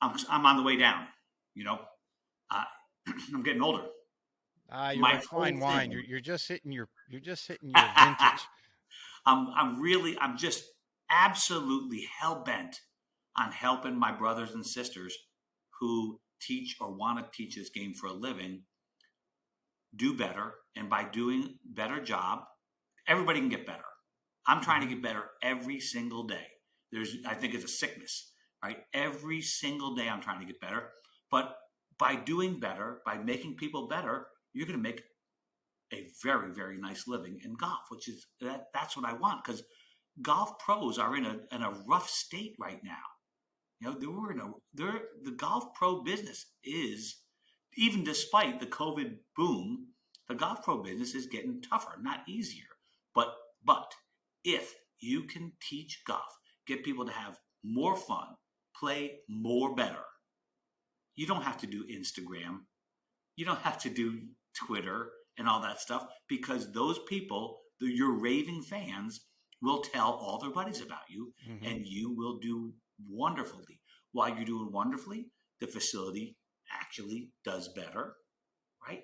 I'm on the way down, you know, I'm getting older. You're like fine wine. You're just hitting your vintage. I'm just absolutely hell-bent on helping my brothers and sisters who teach or want to teach this game for a living do better. And by doing a better job, everybody can get better. I'm trying to get better every single day. I think it's a sickness, right? Every single day I'm trying to get better. But by doing better, by making people better, you're going to make a very, very nice living in golf, which is that's what I want, because golf pros are in a rough state right now. You know, the golf pro business is, even despite the COVID boom, the golf pro business is getting tougher, not easier. But if you can teach golf, get people to have more fun, play more better, you don't have to do Instagram, you don't have to do Twitter and all that stuff, because those people, your raving fans, will tell all their buddies about you, and you will do wonderfully. While you're doing wonderfully, the facility actually does better, right?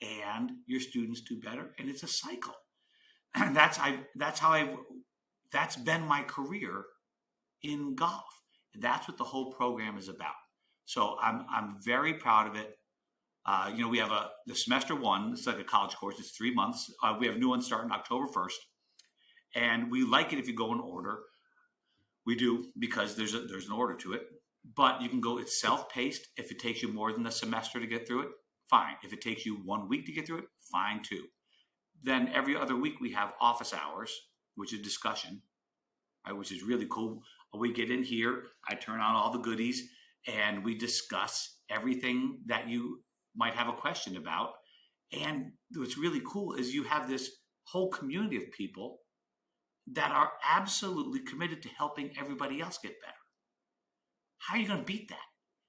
And your students do better, and it's a cycle. And that's been my career in golf. That's what the whole program is about. So I'm very proud of it. You know, we have the semester one. It's like a college course. It's 3 months. We have new ones starting October 1st, and we like it if you go in order. We do, because there's an order to it. But you can go. It's self-paced. If it takes you more than a semester to get through it, fine. If it takes you 1 week to get through it, fine too. Then every other week we have office hours, which is discussion, right, which is really cool. We get in here. I turn on all the goodies, and we discuss everything that you might have a question about. And what's really cool is you have this whole community of people that are absolutely committed to helping everybody else get better. How are you going to beat that?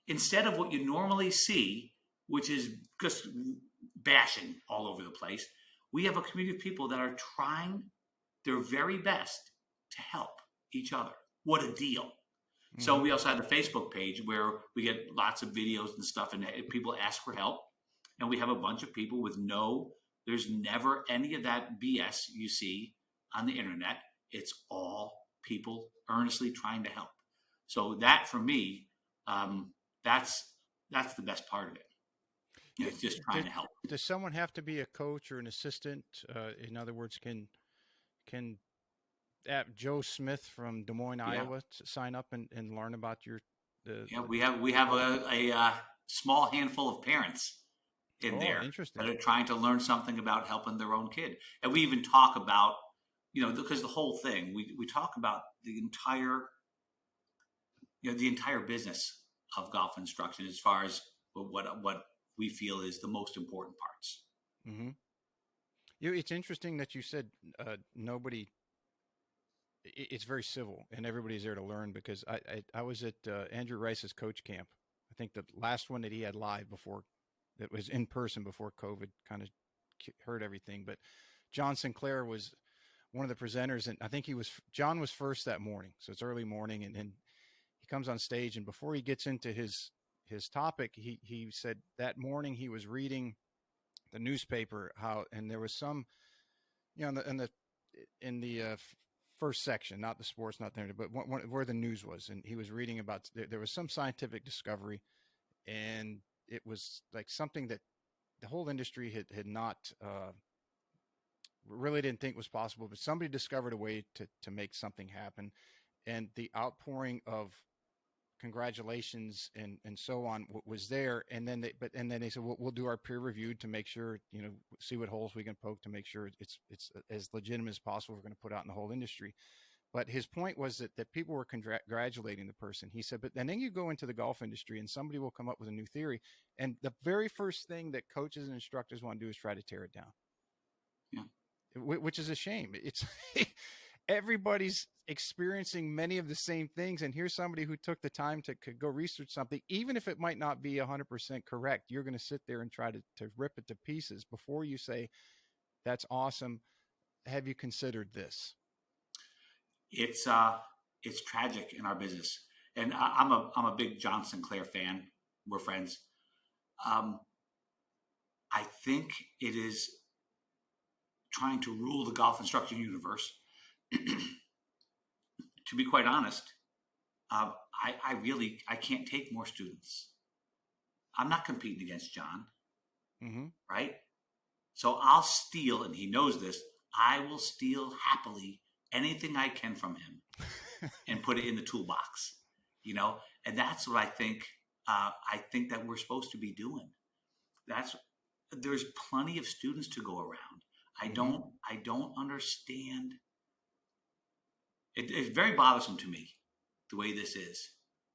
Instead of what you normally see, which is just bashing all over the place, we have a community of people that are trying their very best to help each other. What a deal. So we also have the Facebook page where we get lots of videos and stuff, and people ask for help. And we have a bunch of people with there's never any of that BS you see on the internet. It's all people earnestly trying to help. So that, for me, that's the best part of it. It's just trying to help. Does someone have to be a coach or an assistant? In other words, can Joe Smith from Des Moines, Yeah, Iowa, sign up and learn about your yeah. We have a small handful of parents in Oh, there interesting. that are trying to learn something about helping their own kid, and we even talk about, because the whole thing we talk about the entire business of golf instruction as far as what we feel is the most important parts. Mm-hmm. It's interesting that you said nobody. It's very civil, and everybody's there to learn because I was at Andrew Rice's coach camp. I think the last one that he had live before, that was in person before COVID kind of hurt everything. But John Sinclair was one of the presenters, and I think John was first that morning, so it's early morning, and he comes on stage, and before he gets into his topic, he said that morning he was reading the newspaper, and there was some, in the first section, not the sports, not there, but where the news was, and he was reading about there was some scientific discovery, and it was like something that the whole industry had not really didn't think was possible, but somebody discovered a way to make something happen, and the outpouring of congratulations and so on was there, and then they said we'll do our peer review to make sure, see what holes we can poke to make sure it's as legitimate as possible we're going to put out in the whole industry. But his point was that people were congratulating the person. He said, but and then you go into the golf industry and somebody will come up with a new theory, and the very first thing that coaches and instructors want to do is try to tear it down. Yeah. Which is a shame. It's everybody's experiencing many of the same things, and here's somebody who took the time to go research something, even if it might not be 100% correct. You're going to sit there and try to rip it to pieces before you say, that's awesome, have you considered this? It's tragic in our business, and I'm a big John Sinclair fan. We're friends. I think it is trying to rule the golf instruction universe. To be quite honest, I can't take more students. I'm not competing against John, Mm-hmm. right? So I'll steal, and he knows this. I will steal happily anything I can from him and put it in the toolbox, and that's what I think. I think that we're supposed to be doing. There's plenty of students to go around. I don't understand. It's very bothersome to me the way this is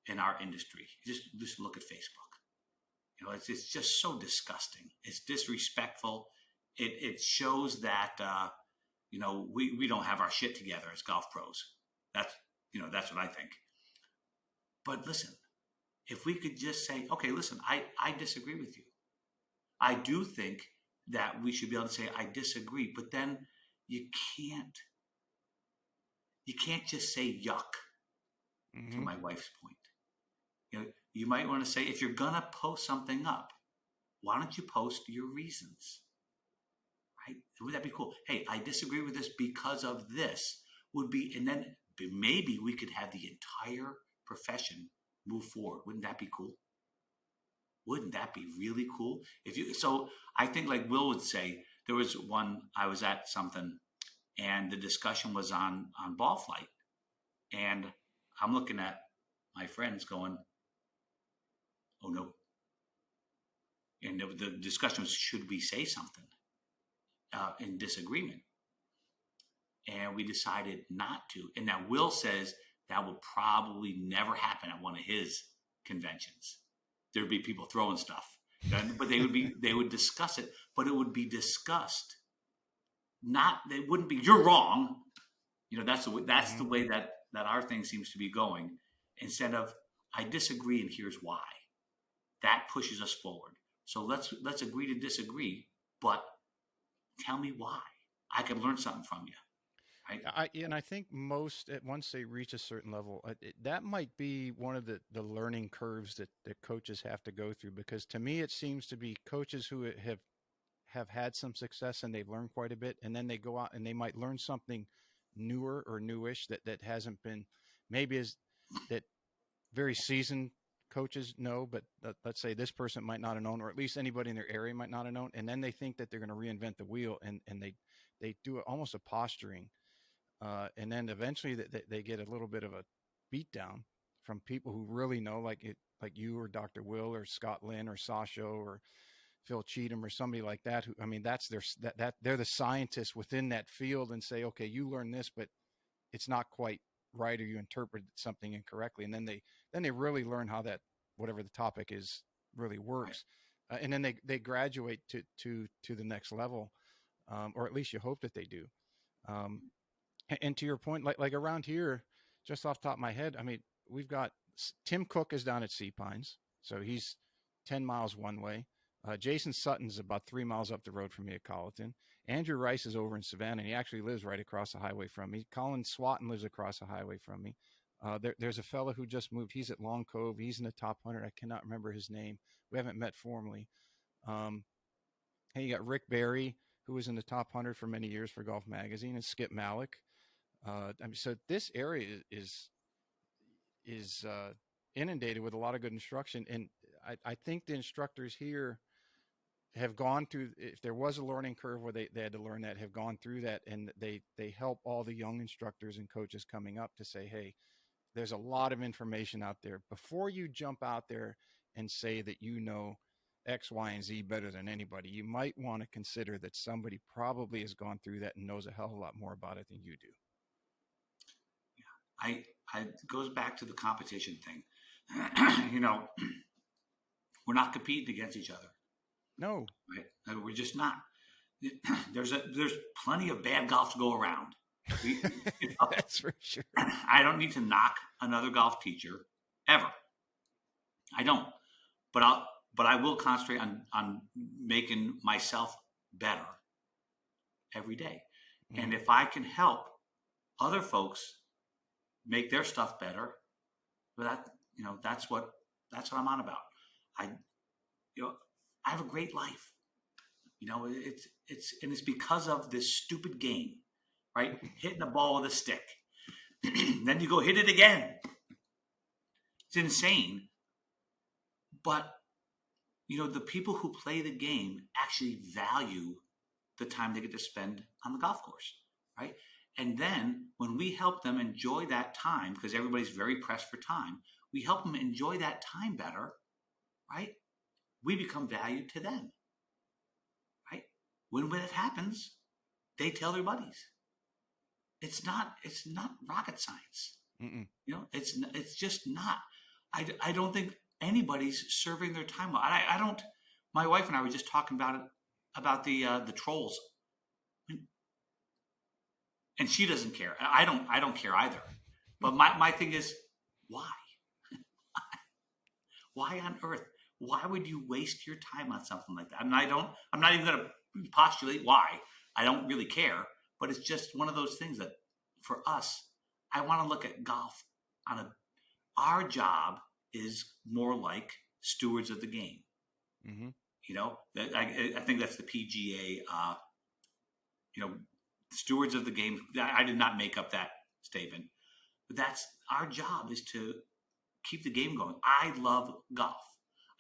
in our industry. Just look at Facebook. It's just so disgusting. It's disrespectful. It shows that we don't have our shit together as golf pros. That's what I think. But listen, if we could just say, okay, listen, I disagree with you. I do think that we should be able to say I disagree, but then you can't just say yuck. Mm-hmm. To my wife's point. You might want to say, if you're gonna post something up, why don't you post your reasons? Right? Would that be cool? Hey, I disagree with this because of this. And then maybe we could have the entire profession move forward. Wouldn't that be cool? Wouldn't that be really cool? So I think, like Will would say, there was one, I was at something and the discussion was on ball flight. And I'm looking at my friends going, oh no. And the discussion was, should we say something in disagreement? And we decided not to. And now Will says that will probably never happen at one of his conventions. There'd be people throwing stuff, but they would discuss it, but it would be discussed. They wouldn't be, you're wrong. That's the way that our thing seems to be going, instead of, I disagree and here's why. That pushes us forward. So let's agree to disagree, but tell me why. I can learn something from you. Right? I think once they reach a certain level, that might be one of the learning curves that coaches have to go through, because to me it seems to be coaches who have had some success and they've learned quite a bit, and then they go out and they might learn something newer or newish that hasn't been, maybe is that very seasoned coaches know, but let's say this person might not have known, or at least anybody in their area might not have known. And then they think that they're going to reinvent the wheel, and they do almost a posturing. And then eventually they get a little bit of a beat down from people who really know, like you or Dr. Will or Scott Lynn or Sasha or Phil Cheatham or somebody like that. Who, I mean, that's that they're the scientists within that field, and say, okay, you learn this, but it's not quite right, or you interpreted something incorrectly. And then they really learn how that, whatever the topic is, really works. And then they graduate to the next level, or at least you hope that they do. Um, and to your point, like around here, just off the top of my head, I mean, we've got Tim Cook is down at Sea Pines, so he's 10 miles one way. Jason Sutton's about 3 miles up the road from me at Colleton. Andrew Rice is over in Savannah, and he actually lives right across the highway from me. Colin Swatton lives across the highway from me. There's a fellow who just moved. He's at Long Cove. He's in the top 100. I cannot remember his name. We haven't met formally. And you got Rick Barry, who was in the top 100 for many years for Golf Magazine, and Skip Malik. I mean, so this area is inundated with a lot of good instruction, and I think the instructors here have gone through. If there was a learning curve where they had to learn that, have gone through that, and they help all the young instructors and coaches coming up to say, hey, there's a lot of information out there. Before you jump out there and say that you know X, Y, and Z better than anybody, you might want to consider that somebody probably has gone through that and knows a hell of a lot more about it than you do. I it goes back to the competition thing. We're not competing against each other. No, right? We're just not. There's plenty of bad golf to go around. That's for sure. I don't need to knock another golf teacher ever. I don't. But I will concentrate on making myself better every day. Mm-hmm. And if I can help other folks make their stuff better, that's what I'm on about. I have a great life. It's because of this stupid game, right? Hitting the ball with a stick. Then you go hit it again. It's insane. But, the people who play the game actually value the time they get to spend on the golf course, right? And then when we help them enjoy that time, because everybody's very pressed for time, we help them enjoy that time better, right? We become valued to them, right? When it happens, they tell their buddies. It's not rocket science. Mm-mm. It's just not. I don't think anybody's serving their time well. I don't. My wife and I were just talking about the trolls, and she doesn't care. I don't care either. But my thing is, why? Why on earth? Why would you waste your time on something like that? And I'm not even going to postulate why. I don't really care. But it's just one of those things that, for us, I want to look at golf our job is more like stewards of the game. Mm-hmm. I think that's the PGA, stewards of the game. I did not make up that statement, but that's our job, is to keep the game going. I love golf.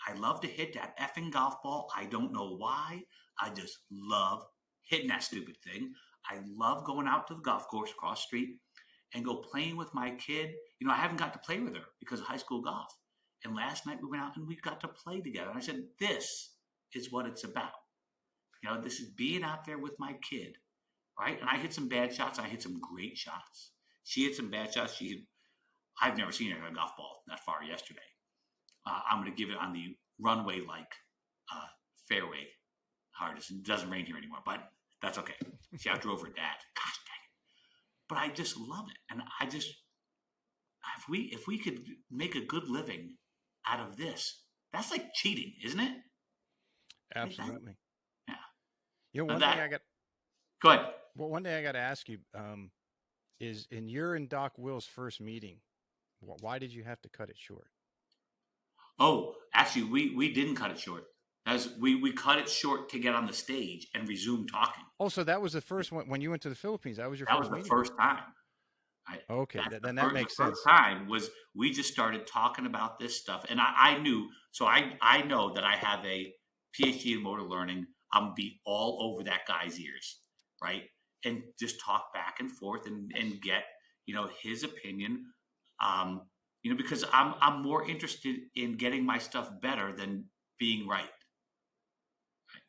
I love to hit that effing golf ball. I don't know why. I just love hitting that stupid thing. I love going out to the golf course across the street and go playing with my kid. I haven't got to play with her because of high school golf. And last night we went out and we got to play together. And I said, this is what it's about. This is being out there with my kid, right? And I hit some bad shots. I hit some great shots. She hit some bad shots. I've never seen her hit a golf ball that far yesterday. I'm going to give it on the runway-like fairway hardest. It doesn't rain here anymore, but that's okay. She outdrove her dad. Gosh dang it. But I just love it. And if we could make a good living out of this, that's like cheating, isn't it? Absolutely. Yeah. One thing I got. Go ahead. Well, one day I got to ask you, is in your and Doc Will's first meeting, why did you have to cut it short? Oh, actually, we didn't cut it short. As we cut it short to get on the stage and resume talking. Oh, so that was the first one when you went to the Philippines. That was your first meeting? That was the first time. Right? Okay, That's then that the makes first sense. time was we just started talking about this stuff, and I knew. So I know that I have a PhD in motor learning. I'm gonna be all over that guy's ears, right? And just talk back and forth and get his opinion. Um, because I'm more interested in getting my stuff better than being right.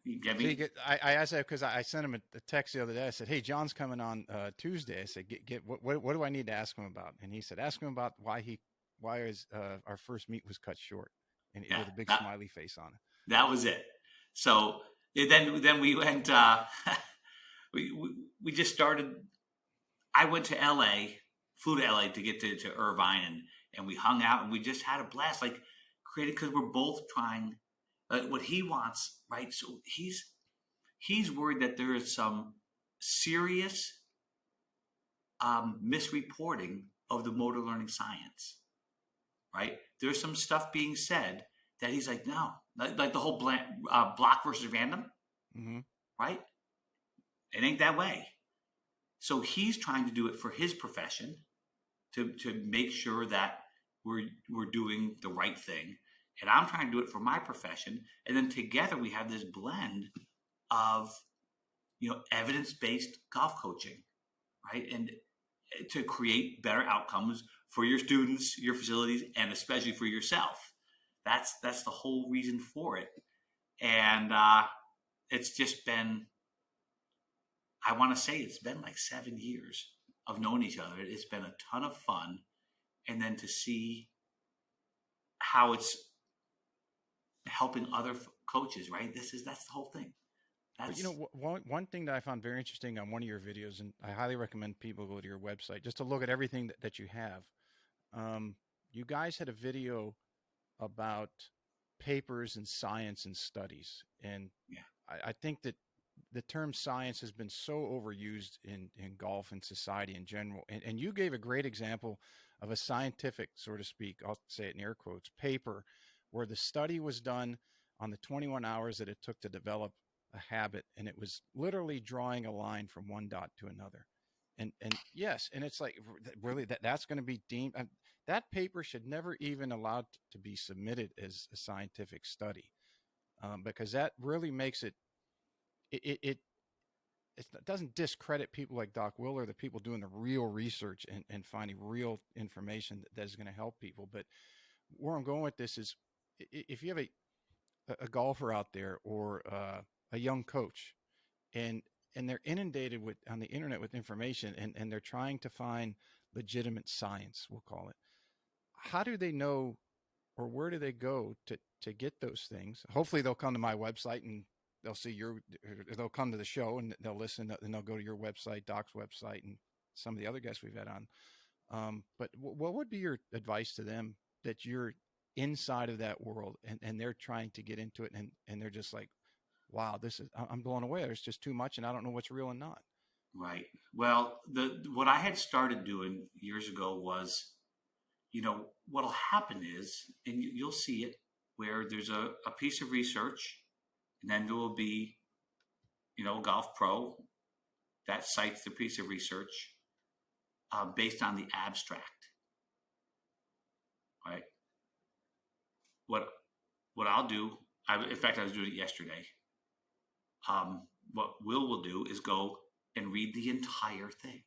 You get See, me? I asked that because I sent him a text the other day. I said, "Hey, John's coming on Tuesday." I said, "Get what do I need to ask him about?" And he said, "Ask him about why his our first meet was cut short," and Yeah, with a big that smiley face on it. that was it. So then we went. We just started. I went to LA, flew to LA to get to Irvine, and we hung out and we just had a blast. Like created because we're both trying what he wants, right? So he's worried that there is some serious misreporting of the motor learning science, right? There's some stuff being said that he's like, no, like the whole block versus random, Mm-hmm. right? It ain't that way. So he's trying to do it for his profession to make sure that we're doing the right thing, and I'm trying to do it for my profession, and then together we have this blend of evidence based golf coaching, right? And to create better outcomes for your students, your facilities, and especially for yourself. That's the whole reason for it, and it's just been. I want to say it's been like 7 years of knowing each other. It's been a ton of fun, and then to see how it's helping other coaches, right? That's the whole thing. But That's one thing that I found very interesting on one of your videos, and I highly recommend people go to your website just to look at everything that you have. Um, you guys had a video about papers and science and studies, and yeah, I think that the term science has been so overused in golf and society in general. And you gave a great example of a scientific, so to speak, I'll say it in air quotes, paper where the study was done on the 21 hours that it took to develop a habit. And it was literally drawing a line from one dot to another. And yes, and it's like really that's going to be deemed that paper should never even allowed to be submitted as a scientific study because that really makes it it doesn't discredit people like Doc Willer, the people doing the real research and finding real information that is going to help people. But where I'm going with this is if you have a golfer out there or a young coach and they're inundated with on the internet with information and they're trying to find legitimate science, we'll call it. How do they know or where do they go to get those things? Hopefully they'll come to my website and they'll see they'll come to the show and they'll listen and they'll go to your website, Doc's website, and some of the other guests we've had on. But what would be your advice to them that you're inside of that world and they're trying to get into it and they're just like, wow, I'm blown away. There's just too much and I don't know what's real and not. right. Well, the what I had started doing years ago was, what'll happen is, and you'll see it, where there's a piece of research, and then there will be, a golf pro that cites the piece of research based on the abstract, right? What what I'll do, in fact, I was doing it yesterday. What will do is go and read the entire thing,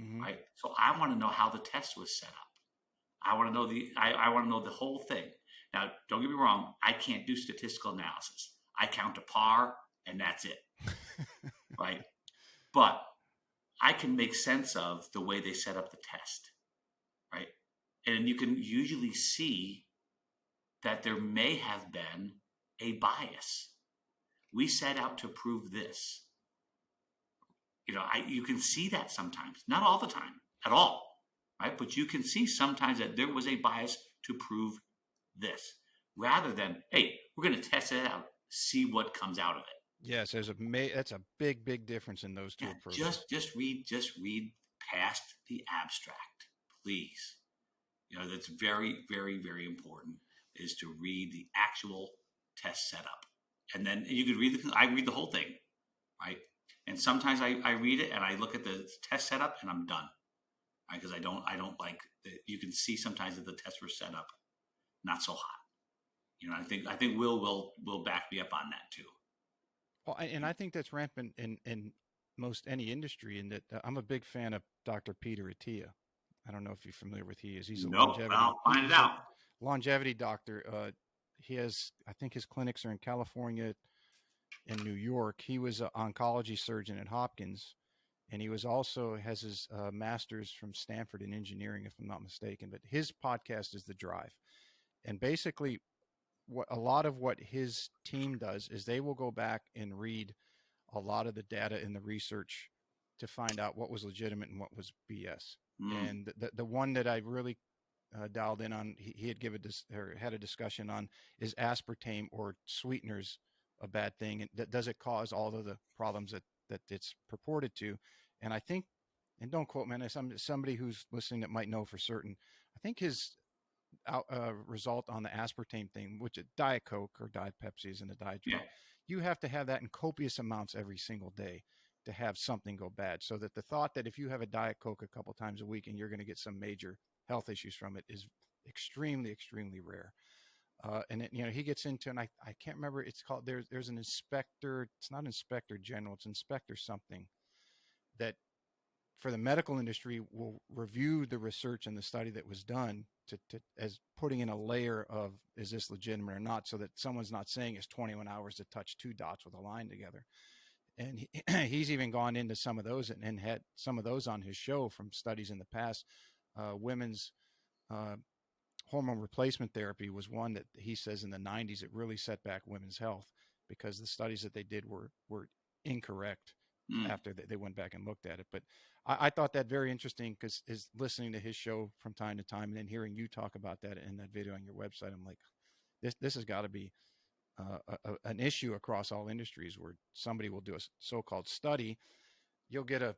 Mm-hmm. right? So I want to know how the test was set up. I want to know I want to know the whole thing. Now, don't get me wrong, I can't do statistical analysis. I count to par and that's it, right? But I can make sense of the way they set up the test, right? And you can usually see that there may have been a bias. We set out to prove this. You can see that sometimes, not all the time at all, right? But you can see sometimes that there was a bias to prove this, rather than, hey, we're going to test it out, see what comes out of it. Yes, that's a big difference in those two Yeah, approaches. just read past the abstract, please. That's very, very, very important is to read the actual test setup. And then you could I read the whole thing, right? And sometimes I read it and I look at the test setup and I'm done. right? Because I don't like that. You can see sometimes that the tests were set up not so hot. I think will back me up on that too. Well, and I think that's rampant in most any industry. In that I'm a big fan of Dr. Peter Attia. I don't know if you're familiar with he is. He's a Nope, I'll find it he's a out. longevity doctor. He has, I think his clinics are in California and New York. He was an oncology surgeon at Hopkins, and he was also has his master's from Stanford in engineering, if I'm not mistaken. But his podcast is The Drive, and basically, a lot of what his team does is they will go back and read a lot of the data in the research to find out what was legitimate and what was BS. And the one that I really dialed in on, he had given this or had a discussion on, is aspartame or sweeteners a bad thing, and does it cause all of the problems that it's purported to? And I think, and don't quote me on this, somebody who's listening that might know for certain, I think his result on the aspartame thing, which is Diet Coke or Diet Pepsi is in a diet drug, you have to have that in copious amounts every single day to have something go bad. So that the thought that if you have a Diet Coke a couple times a week and you're going to get some major health issues from it is extremely, extremely rare. And it, he gets into, and I can't remember, it's called, there's an inspector, it's not inspector general, it's inspector something, that for the medical industry will review the research and the study that was done to as putting in a layer of, is this legitimate or not, so that someone's not saying it's 21 hours to touch two dots with a line together. And he's even gone into some of those and had some of those on his show from studies in the past. Women's hormone replacement therapy was one that he says in the 90s it really set back women's health because the studies that they did were incorrect after they went back and looked at it. But I thought that very interesting because is listening to his show from time to time and then hearing you talk about that in that video on your website, I'm like, this has got to be an issue across all industries where somebody will do a so-called study. You'll get a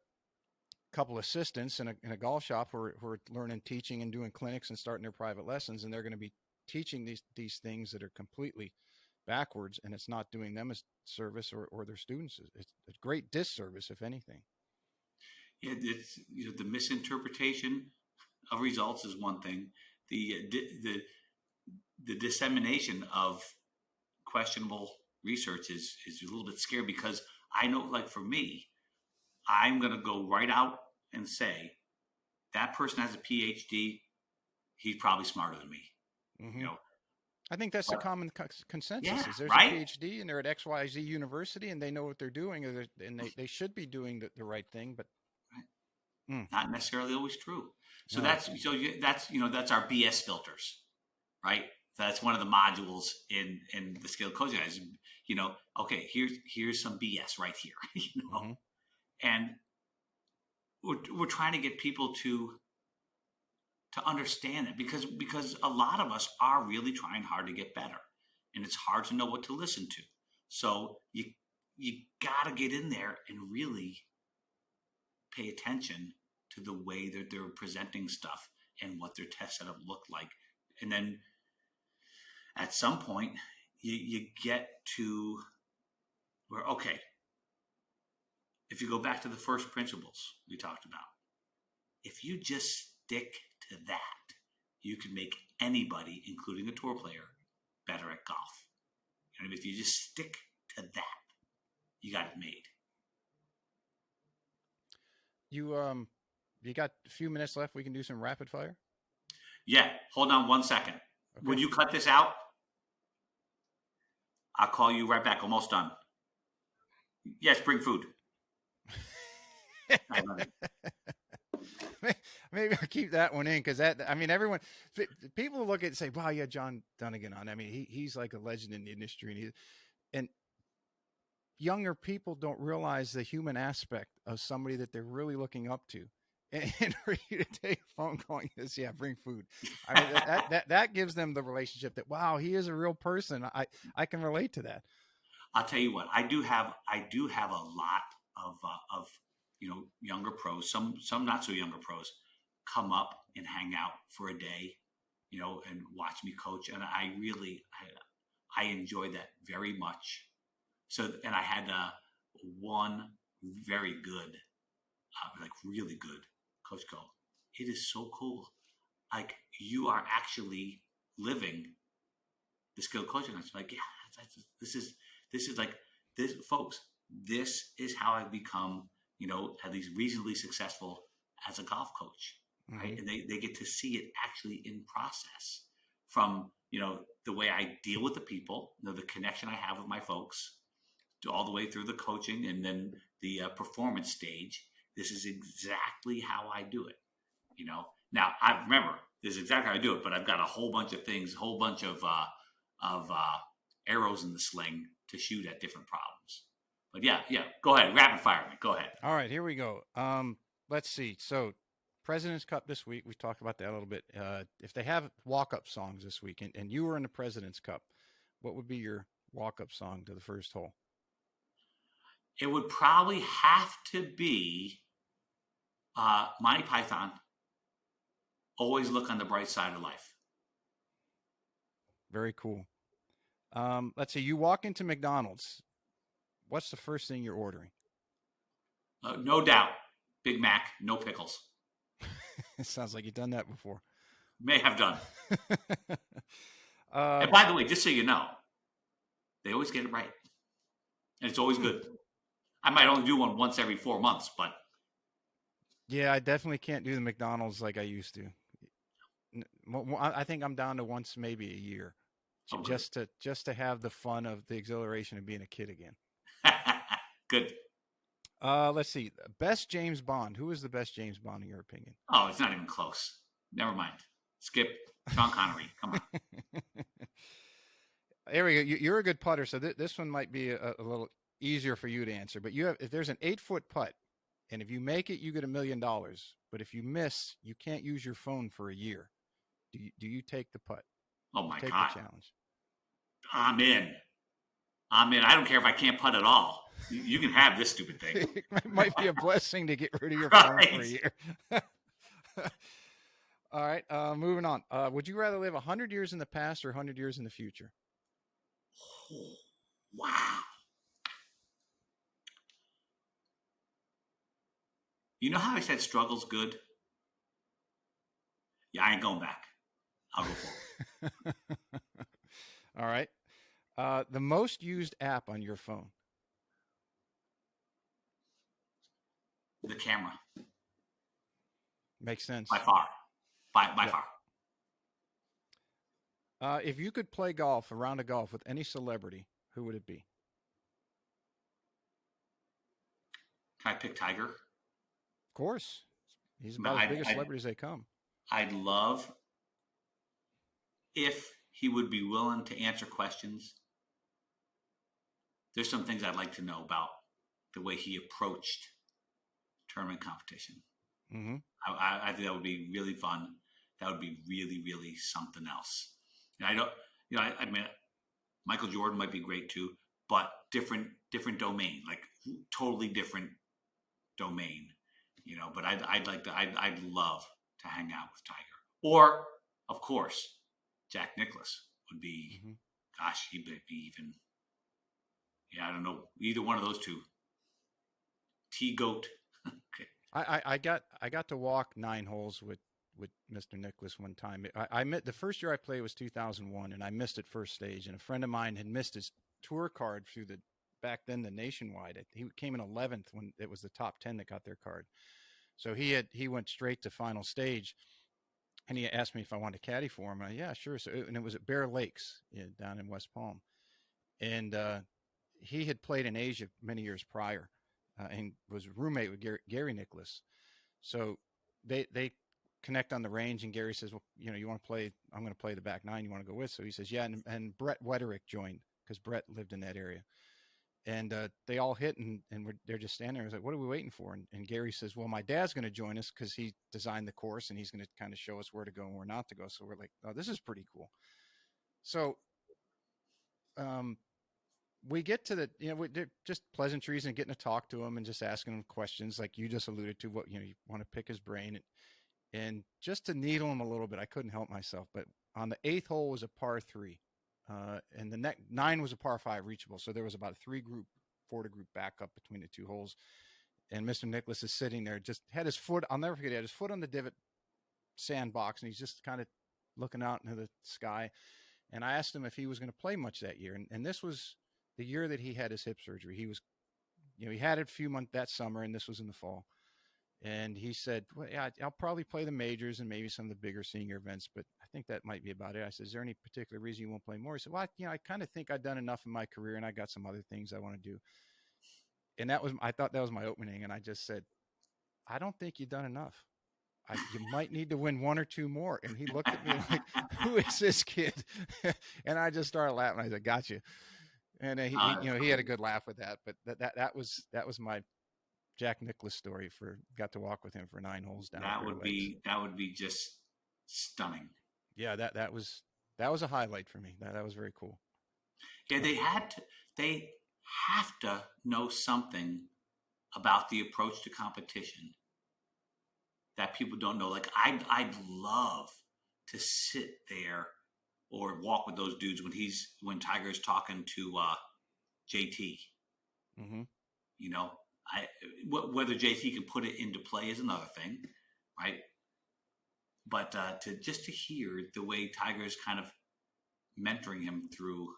couple assistants in a golf shop who are learning, teaching, and doing clinics and starting their private lessons, and they're going to be teaching these things that are completely backwards, and it's not doing them a service or their students. It's a great disservice, if anything. Yeah, it's, the misinterpretation of results is one thing. The dissemination of questionable research is a little bit scary because I know, like for me, I'm going to go right out and say that person has a PhD. He's probably smarter than me. Mm-hmm. I think that's a common consensus. Yeah, is there's right? a PhD and they're at XYZ university and they know what they're doing and they should be doing the right thing, but not necessarily always true. So no. that's our BS filters, right? That's one of the modules in the skilled coaching guys. Okay, here's some BS right here. Mm-hmm. And we're trying to get people to understand it because a lot of us are really trying hard to get better, and it's hard to know what to listen to. So you got to get in there and really pay attention to the way that they're presenting stuff and what their test setup looked like, and then at some point you get to where, okay, if you go back to the first principles we talked about, if you just stick to that, you can make anybody, including a tour player, better at golf. If you just stick to that, you got it made. You got a few minutes left. We can do some rapid fire. Yeah. Hold on 1 second. Okay. Would you cut this out? I'll call you right back. Almost done. Yes, bring food. I love it. Maybe I'll keep that one in because everyone, people look at it and say, wow, yeah, John Dunigan on. I mean, he's like a legend in the industry, and younger people don't realize the human aspect of somebody that they're really looking up to. And for you to take a phone call and say, yeah, bring food. I mean, that gives them the relationship that, wow, he is a real person. I can relate to that. I'll tell you what, I do have a lot of younger pros, some not so younger pros, come up and hang out for a day, and watch me coach. And I really enjoy that very much. So, and I had one very good, really good coach go, it is so cool. Like, you are actually living the skill coaching. I'm like, yeah, this is like this, folks. This is how I've become, at least reasonably successful as a golf coach, right? And they get to see it actually in process, from the way I deal with the people, the connection I have with my folks, to all the way through the coaching and then the performance stage. This is exactly how I do it. Now I remember this is exactly how I do it, but I've got a whole bunch of things, a whole bunch of arrows in the sling to shoot at different problems. But yeah, go ahead, rapid fire me. Go ahead. All right, here we go. Let's see. So, President's Cup this week. We talked about that a little bit. If they have walk-up songs this week, and you were in the President's Cup, what would be your walk-up song to the first hole? It would probably have to be Monty Python. Always look on the bright side of life. Very cool. Let's see. You walk into McDonald's. What's the first thing you're ordering? No doubt, Big Mac, no pickles. It sounds like you've done that before. May have done. And by the way, just so you know, they always get it right. And it's always good. I might only do one once every 4 months, but. Yeah, I definitely can't do the McDonald's like I used to. I think I'm down to once, maybe a year, just to have the fun of the exhilaration of being a kid again. Good. Let's see. Best James Bond. Who is the best James Bond in your opinion? Oh, it's not even close. Never mind. Skip. Sean Connery. Come on. There we go. You're a good putter, so this one might be a little easier for you to answer. But if there's an 8-foot putt, and if you make it, you get $1 million. But if you miss, you can't use your phone for a year. Do you take the putt? Oh my God! God! The challenge. I'm in. I don't care if I can't putt at all. You can have this stupid thing. It might be a blessing to get rid of your phone for a year. All right. Moving on. Would you rather live 100 years in the past or 100 years in the future? Oh, wow. You know how I said struggle's good? Yeah, I ain't going back. I'll go forward. All right. The most used app on your phone? The camera. Makes sense. By far. By far. If you could play golf, a round of golf with any celebrity, who would it be? Can I pick Tiger? Of course. He's about as big a celebrity as they come. I'd love if he would be willing to answer questions. There's some things I'd like to know about the way he approached tournament competition. Mm-hmm. I think that would be really fun. That would be really, really something else. I mean, Michael Jordan might be great too, but different domain, like totally different domain, but I'd love to hang out with Tiger. Or, of course, Jack Nicklaus would be, gosh, he'd be even, I don't know, either one of those two. T-Goat. Okay. I got to walk 9 holes with Mr. Nicklaus one time. I met the first year I played was 2001, and I missed it first stage. And a friend of mine had missed his tour card through back then the Nationwide. He came in 11th when it was the top 10 that got their card. So he went straight to final stage, and he asked me if I wanted to caddy for him. And yeah, sure. So and it was at Bear Lakes down in West Palm, and he had played in Asia many years prior. And was roommate with Gary Nicklaus. So they connect on the range, and Gary says, well, you want to play, I'm going to play the back 9, you want to go with? So he says, yeah. And Brett Wederick joined because Brett lived in that area. And they all hit, and they're just standing there. I was like, what are we waiting for? And Gary says, well, my dad's going to join us because he designed the course, and he's going to kind of show us where to go and where not to go. So we're like, oh, this is pretty cool. So we get to they're just pleasantries and getting to talk to him and just asking him questions like you just alluded to, what, you want to pick his brain and just to needle him a little bit. I couldn't help myself, but on the 8th hole was a par 3. And the 9 was a par 5 reachable. So there was about a 4 group backup between the 2 holes. And Mr. Nicklaus is sitting there, just had his foot, I'll never forget, he had his foot on the divot sandbox, and he's just kind of looking out into the sky. And I asked him if he was going to play much that year. And this was the year that he had his hip surgery. He was, he had it a few months that summer, and this was in the fall. And he said, well, yeah, I'll probably play the majors and maybe some of the bigger senior events, but I think that might be about it. I said, is there any particular reason you won't play more? He said, well, I kind of think I've done enough in my career and I got some other things I want to do. And I thought that was my opening. And I just said, I don't think you've done enough. You might need to win one or two more. And he looked at me like, who is this kid? And I just started laughing. I said, got you. And he had a good laugh with that. But that was my Jack Nicklaus story. Got to walk with him for 9 holes down. That would be just stunning. Yeah, that was a highlight for me. That was very cool. Yeah, they have to know something about the approach to competition that people don't know. Like I'd love to sit there or walk with those dudes when Tiger's talking to JT. Mm-hmm. Whether JT can put it into play is another thing, right? But to hear the way Tiger's kind of mentoring him through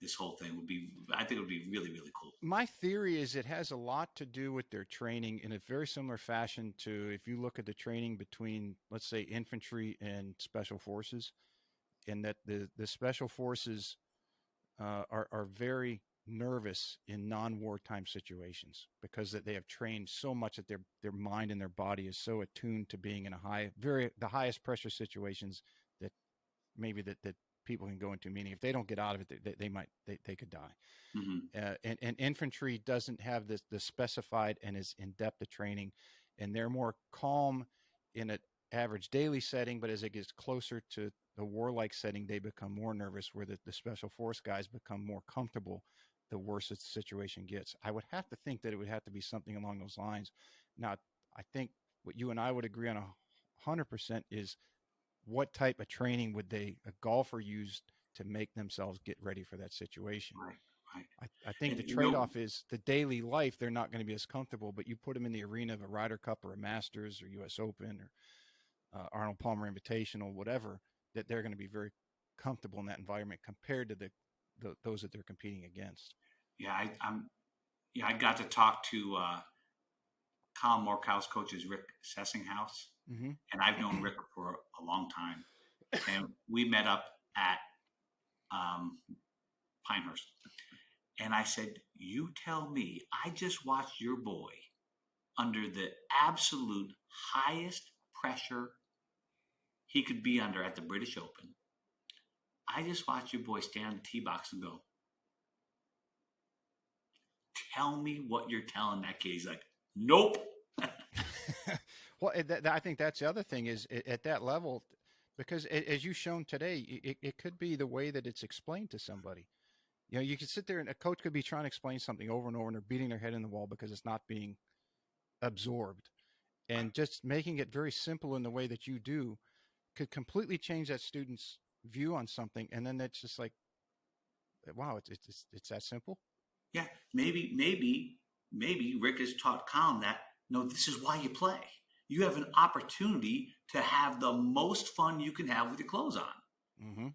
this whole thing I think it would be really, really cool. My theory is it has a lot to do with their training in a very similar fashion to if you look at the training between, let's say, infantry and special forces, and that the special forces are very nervous in non-wartime situations because that they have trained so much that their mind and their body is so attuned to being in the highest pressure situations that maybe that people can go into, meaning if they don't get out of it, they could die. Mm-hmm. And infantry doesn't have the specified and as in-depth of training, and they're more calm in an average daily setting, but as it gets closer to the warlike setting, they become more nervous, where the special force guys become more comfortable the worse the situation gets. I would have to think that it would have to be something along those lines. Now, I think what you and I would agree on 100% is what type of training would a golfer use to make themselves get ready for that situation? Right. I think the trade-off is the daily life. They're not going to be as comfortable, but you put them in the arena of a Ryder Cup or a Masters or U.S. Open or Arnold Palmer Invitational, whatever, that they're going to be very comfortable in that environment compared to those that they're competing against. Yeah, I got to talk to Colin Morkow's coach's Rick Sessinghouse. Mm-hmm. And I've known Rick for a long time. And we met up at Pinehurst. And I said, you tell me, I just watched your boy under the absolute highest pressure he could be under at the British Open. I just watched your boy stand on the tee box and go, tell me what you're telling that kid. He's like, nope. Well, I think that's the other thing is at that level, because as you've shown today, it could be the way that it's explained to somebody. You could sit there and a coach could be trying to explain something over and over and they're beating their head in the wall because it's not being absorbed. And just making it very simple in the way that you do could completely change that student's view on something. And then that's just like, wow, it's that simple. Yeah, maybe Rick has taught Colin that, no, this is why you play. You have an opportunity to have the most fun you can have with your clothes on. Mm-hmm.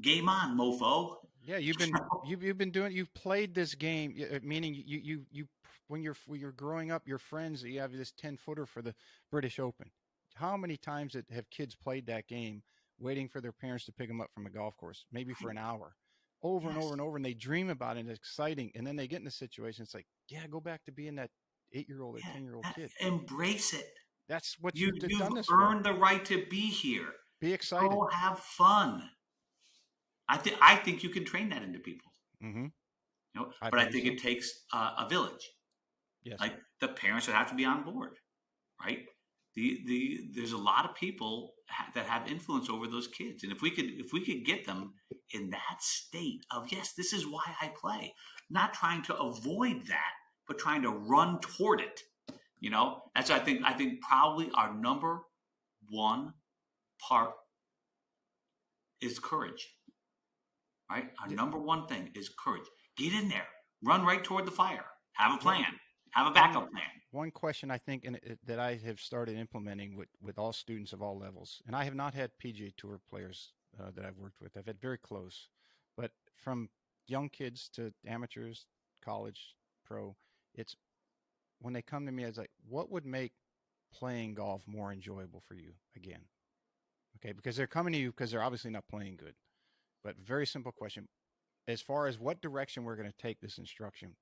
Game on, mofo. Yeah, you've played this game, meaning you when you're growing up, your friends, you have this 10-footer for the British Open. How many times have kids played that game waiting for their parents to pick them up from a golf course, maybe for an hour, over and over and over, and they dream about it, and it's exciting, and then they get in a situation, it's like, yeah, go back to being that 8-year-old or 10-year-old kid. Embrace it. That's what you've done this for. You've earned the right to be here. Be excited. Go have fun. I think you can train that into people. Mm-hmm. But I think it takes a village. Yes. Like the parents would have to be on board, right? There's a lot of people that have influence over those kids, and if we could get them in that state of, yes, this is why I play, not trying to avoid that, but trying to run toward it. That's what I think probably our number one part is courage, right? Our number one thing is courage. Get in there, run right toward the fire, have a plan, Have a backup plan. One question I think that I have started implementing with all students of all levels, and I have not had PGA Tour players that I've worked with. I've had very close, but from young kids to amateurs, college, pro, it's when they come to me, it's like, what would make playing golf more enjoyable for you again? Okay, because they're coming to you because they're obviously not playing good. But very simple question. As far as what direction we're going to take this instruction,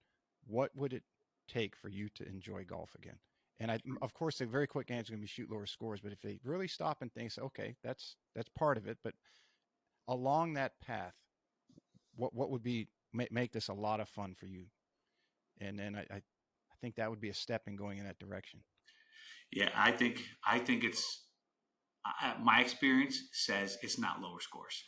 what would it take for you to enjoy golf again? And of course, the very quick answer is going to be shoot lower scores. But if they really stop and think, okay, that's part of it. But along that path, what would be make this a lot of fun for you? And then I think that would be a step in going in that direction. Yeah, I think it's my experience says it's not lower scores.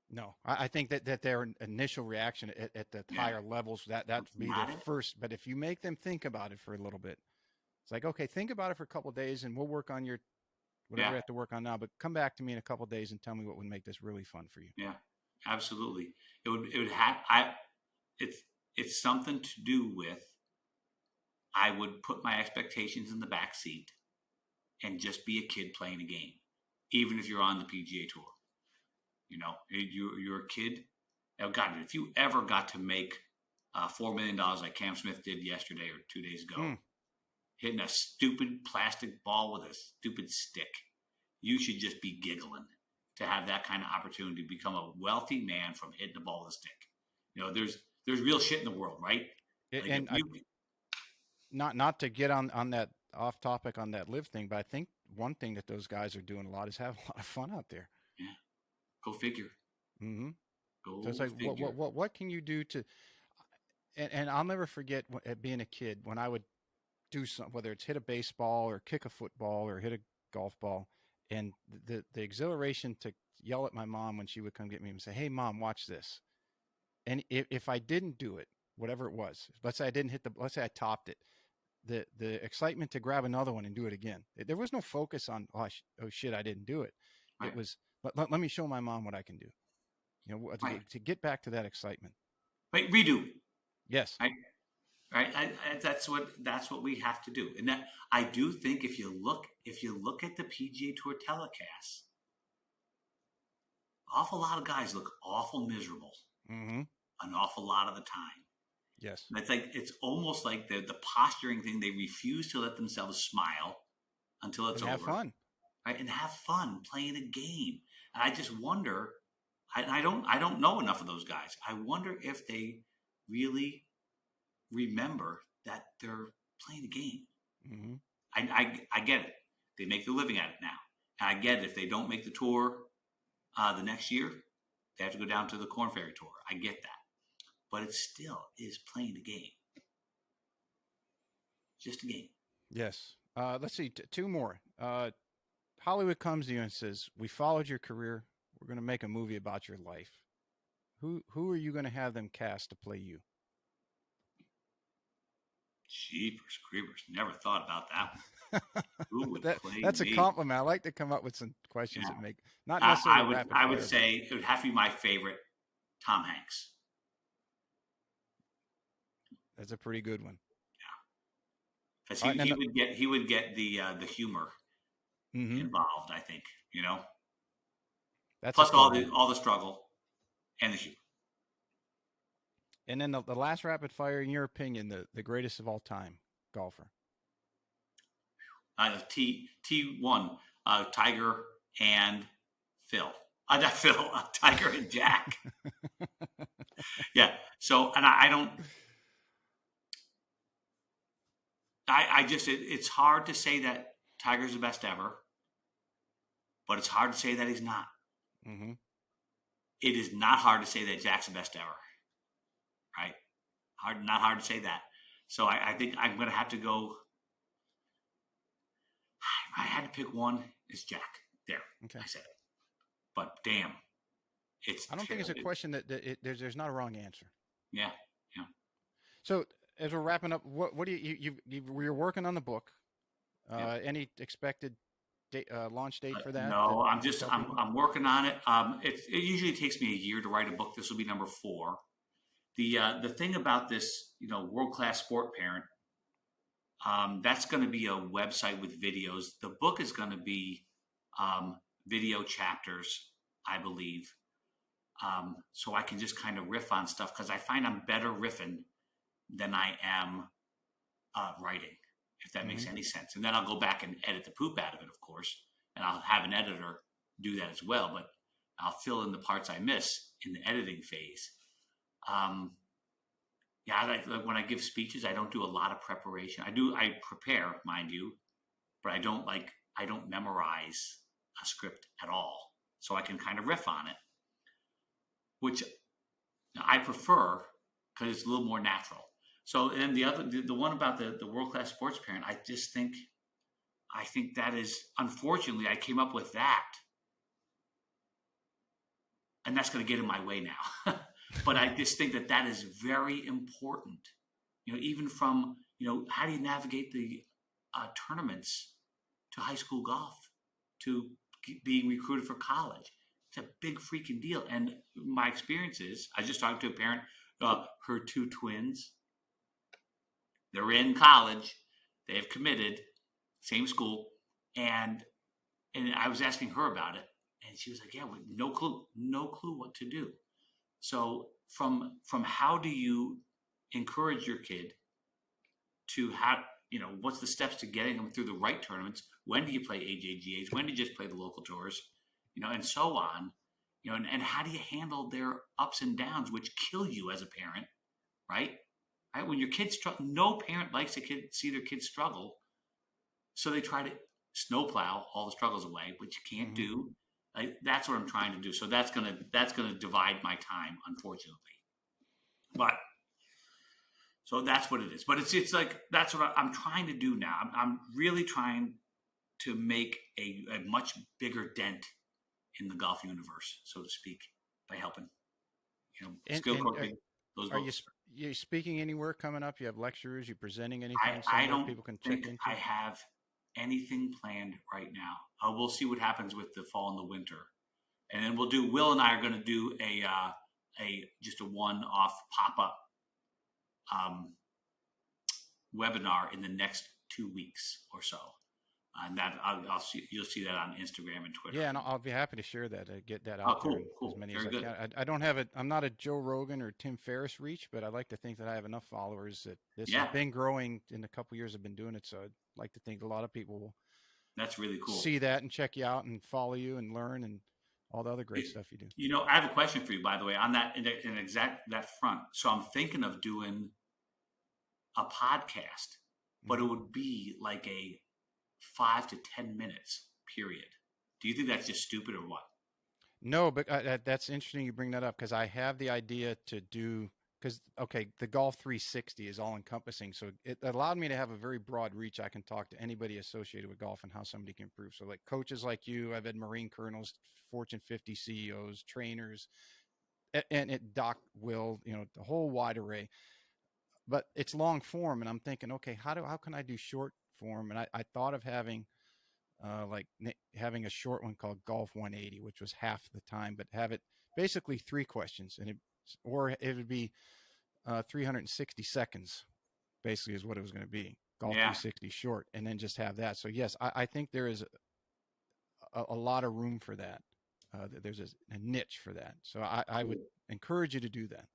No, I think that their initial reaction at the higher levels, that would be their first. But if you make them think about it for a little bit, it's like, okay, think about it for a couple of days and we'll work on your whatever you have to work on now. But come back to me in a couple of days and tell me what would make this really fun for you. Yeah, absolutely. It would have it's something to do with I would put my expectations in the back seat and just be a kid playing a game, even if you're on the PGA Tour. You know, you're a kid. Oh God, if you ever got to make $4 million like Cam Smith did yesterday or 2 days ago, hitting a stupid plastic ball with a stupid stick, you should just be giggling to have that kind of opportunity to become a wealthy man from hitting the ball with a stick. You know, there's real shit in the world, right? Like and not to get on that off topic on that live thing, but I think one thing that those guys are doing a lot is having a lot of fun out there. Yeah. Go figure. Mm-hmm. Go so it's like, figure. What can you do to, and I'll never forget being a kid when I would do something, whether it's hit a baseball or kick a football or hit a golf ball, and the exhilaration to yell at my mom when she would come get me and say, "Hey, Mom, watch this." And if I didn't do it, whatever it was, let's say I didn't let's say I topped it, the excitement to grab another one and do it again. There was no focus on, oh shit, I didn't do it. Right. It was, let me show my mom what I can do. You know, to get back to that excitement. Right, redo. Yes. Right. That's what we have to do. And that I do think if you look at the PGA Tour telecasts, awful lot of guys look awful miserable. Mm-hmm. An awful lot of the time. Yes. It's almost like the posturing thing. They refuse to let themselves smile until it's over. Have fun. Right? And have fun playing a game. And I just wonder, I don't know enough of those guys. I wonder if they really remember that they're playing a game. Mm-hmm. I get it. They make their living at it now. And I get it. If they don't make the tour the next year, they have to go down to the Korn Ferry Tour. I get that. But it still is playing a game. Just a game. Yes. Let's see. Two more. Hollywood comes to you and says, "We followed your career. We're going to make a movie about your life." Who are you going to have them cast to play you? Jeepers creepers. Never thought about that one. Who would play that's me? A compliment. I like to come up with some questions that make not I necessarily would, rapid I would fire, say it would have to be my favorite, Tom Hanks. That's a pretty good one. Yeah, because he would get the humor involved. I think, you know. That's plus all the struggle and the humor. And then the last rapid fire, in your opinion, the greatest of all time golfer. T1, Tiger and Phil. Not Phil, Tiger and Jack. Yeah. So, and it's hard to say that Tiger's the best ever, but it's hard to say that he's not. Mm-hmm. It is not hard to say that Jack's the best ever. Right? Not hard to say that. So I think I'm going to have to go. I had to pick one. It's Jack. There. Okay. I said it. But damn, I don't think it's a question that there's not a wrong answer. Yeah. Yeah. So as we're wrapping up, what do you're working on the book? Any expected launch date for that? No, I'm working on it. It usually takes me a year to write a book. This will be number 4. The thing about this, world-class sport parent That's going to be a website with videos. The book is going to be video chapters, I believe. So I can just kind of riff on stuff because I find I'm better riffing than I am writing, if that makes any sense. And then I'll go back and edit the poop out of it, of course, and I'll have an editor do that as well. But I'll fill in the parts I miss in the editing phase. Yeah, like when I give speeches, I don't do a lot of preparation. I prepare, mind you, but I don't memorize a script at all. So I can kind of riff on it, which I prefer because it's a little more natural. So, and the one about the world-class sports parent, I think that is, unfortunately, I came up with that. And that's going to get in my way now. But I just think that is very important. Even from, how do you navigate the tournaments to high school golf, to being recruited for college? It's a big freaking deal. And my experience is, I just talked to a parent, her two twins, they're in college, they have committed, same school. And I was asking her about it. And she was like, yeah, no clue what to do. So from how do you encourage your kid to have, what's the steps to getting them through the right tournaments? When do you play AJGAs? When do you just play the local tours? And so on, and how do you handle their ups and downs, which kill you as a parent, right? When your kids struggle, no parent likes to see their kids struggle. So they try to snowplow all the struggles away, which you can't do. That's what I'm trying to do. So that's gonna divide my time, unfortunately. But so that's what it is. But it's like that's what I'm trying to do now. I'm really trying to make a much bigger dent in the golf universe, so to speak, by helping. Skill coaching. Are you speaking anywhere coming up? You have lectures? You presenting anything? I don't people can think check into? I have anything planned right now. We'll see what happens with the fall and the winter, and then Will and I are going to do just a one-off pop-up webinar in the next 2 weeks or so, and that you'll see that on Instagram and Twitter. Yeah, and I'll be happy to share that. Get that out there. Cool. As many Very as good. I can. I don't have it. I'm not a Joe Rogan or Tim Ferriss reach, but I like to think that I have enough followers that this has been growing in the couple years I've been doing it. So I'd like to think a lot of people will. That's really cool. See that and check you out and follow you and learn and all the other great stuff you do. I have a question for you, by the way, on that in exact that front. So I'm thinking of doing a podcast, but it would be like a 5 to 10 minutes period. Do you think that's just stupid or what? No, but that's interesting you bring that up because I have the idea to do the Golf 360 is all encompassing. So it allowed me to have a very broad reach. I can talk to anybody associated with golf and how somebody can improve. So like coaches like you, I've had Marine colonels, Fortune 50 CEOs, trainers, and Doc Will, the whole wide array. But it's long form, and I'm thinking, okay, how can I do short form? And I thought of having having a short one called Golf 180, which was half the time, but have it basically 3 questions, and it would be 360 seconds, basically, is what it was going to be. Golf 360 short, and then just have that. So yes, I think there is a lot of room for that. There's a niche for that. So I would encourage you to do that.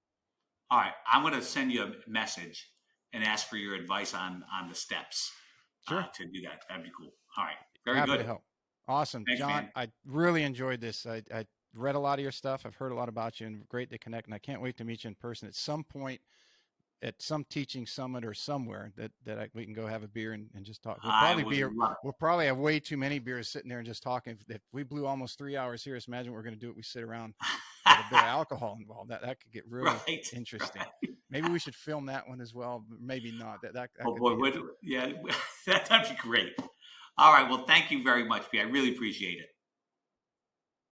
All right, I'm going to send you a message and ask for your advice on the steps to do that. That'd be cool. All right, very Happy good. to help. Awesome. Thanks, John, man. I really enjoyed this. I read a lot of your stuff. I've heard a lot about you, and great to connect. And I can't wait to meet you in person at some point, at some teaching summit or somewhere that we can go have a beer and just talk. We'll probably have way too many beers sitting there and just talking. If we blew almost 3 hours here, just imagine what we're going to do if we sit around with a bit of alcohol involved. That could get really interesting. Right. Maybe we should film that one as well. Maybe not. That'd be great. All right. Well, thank you very much, Pete. I really appreciate it.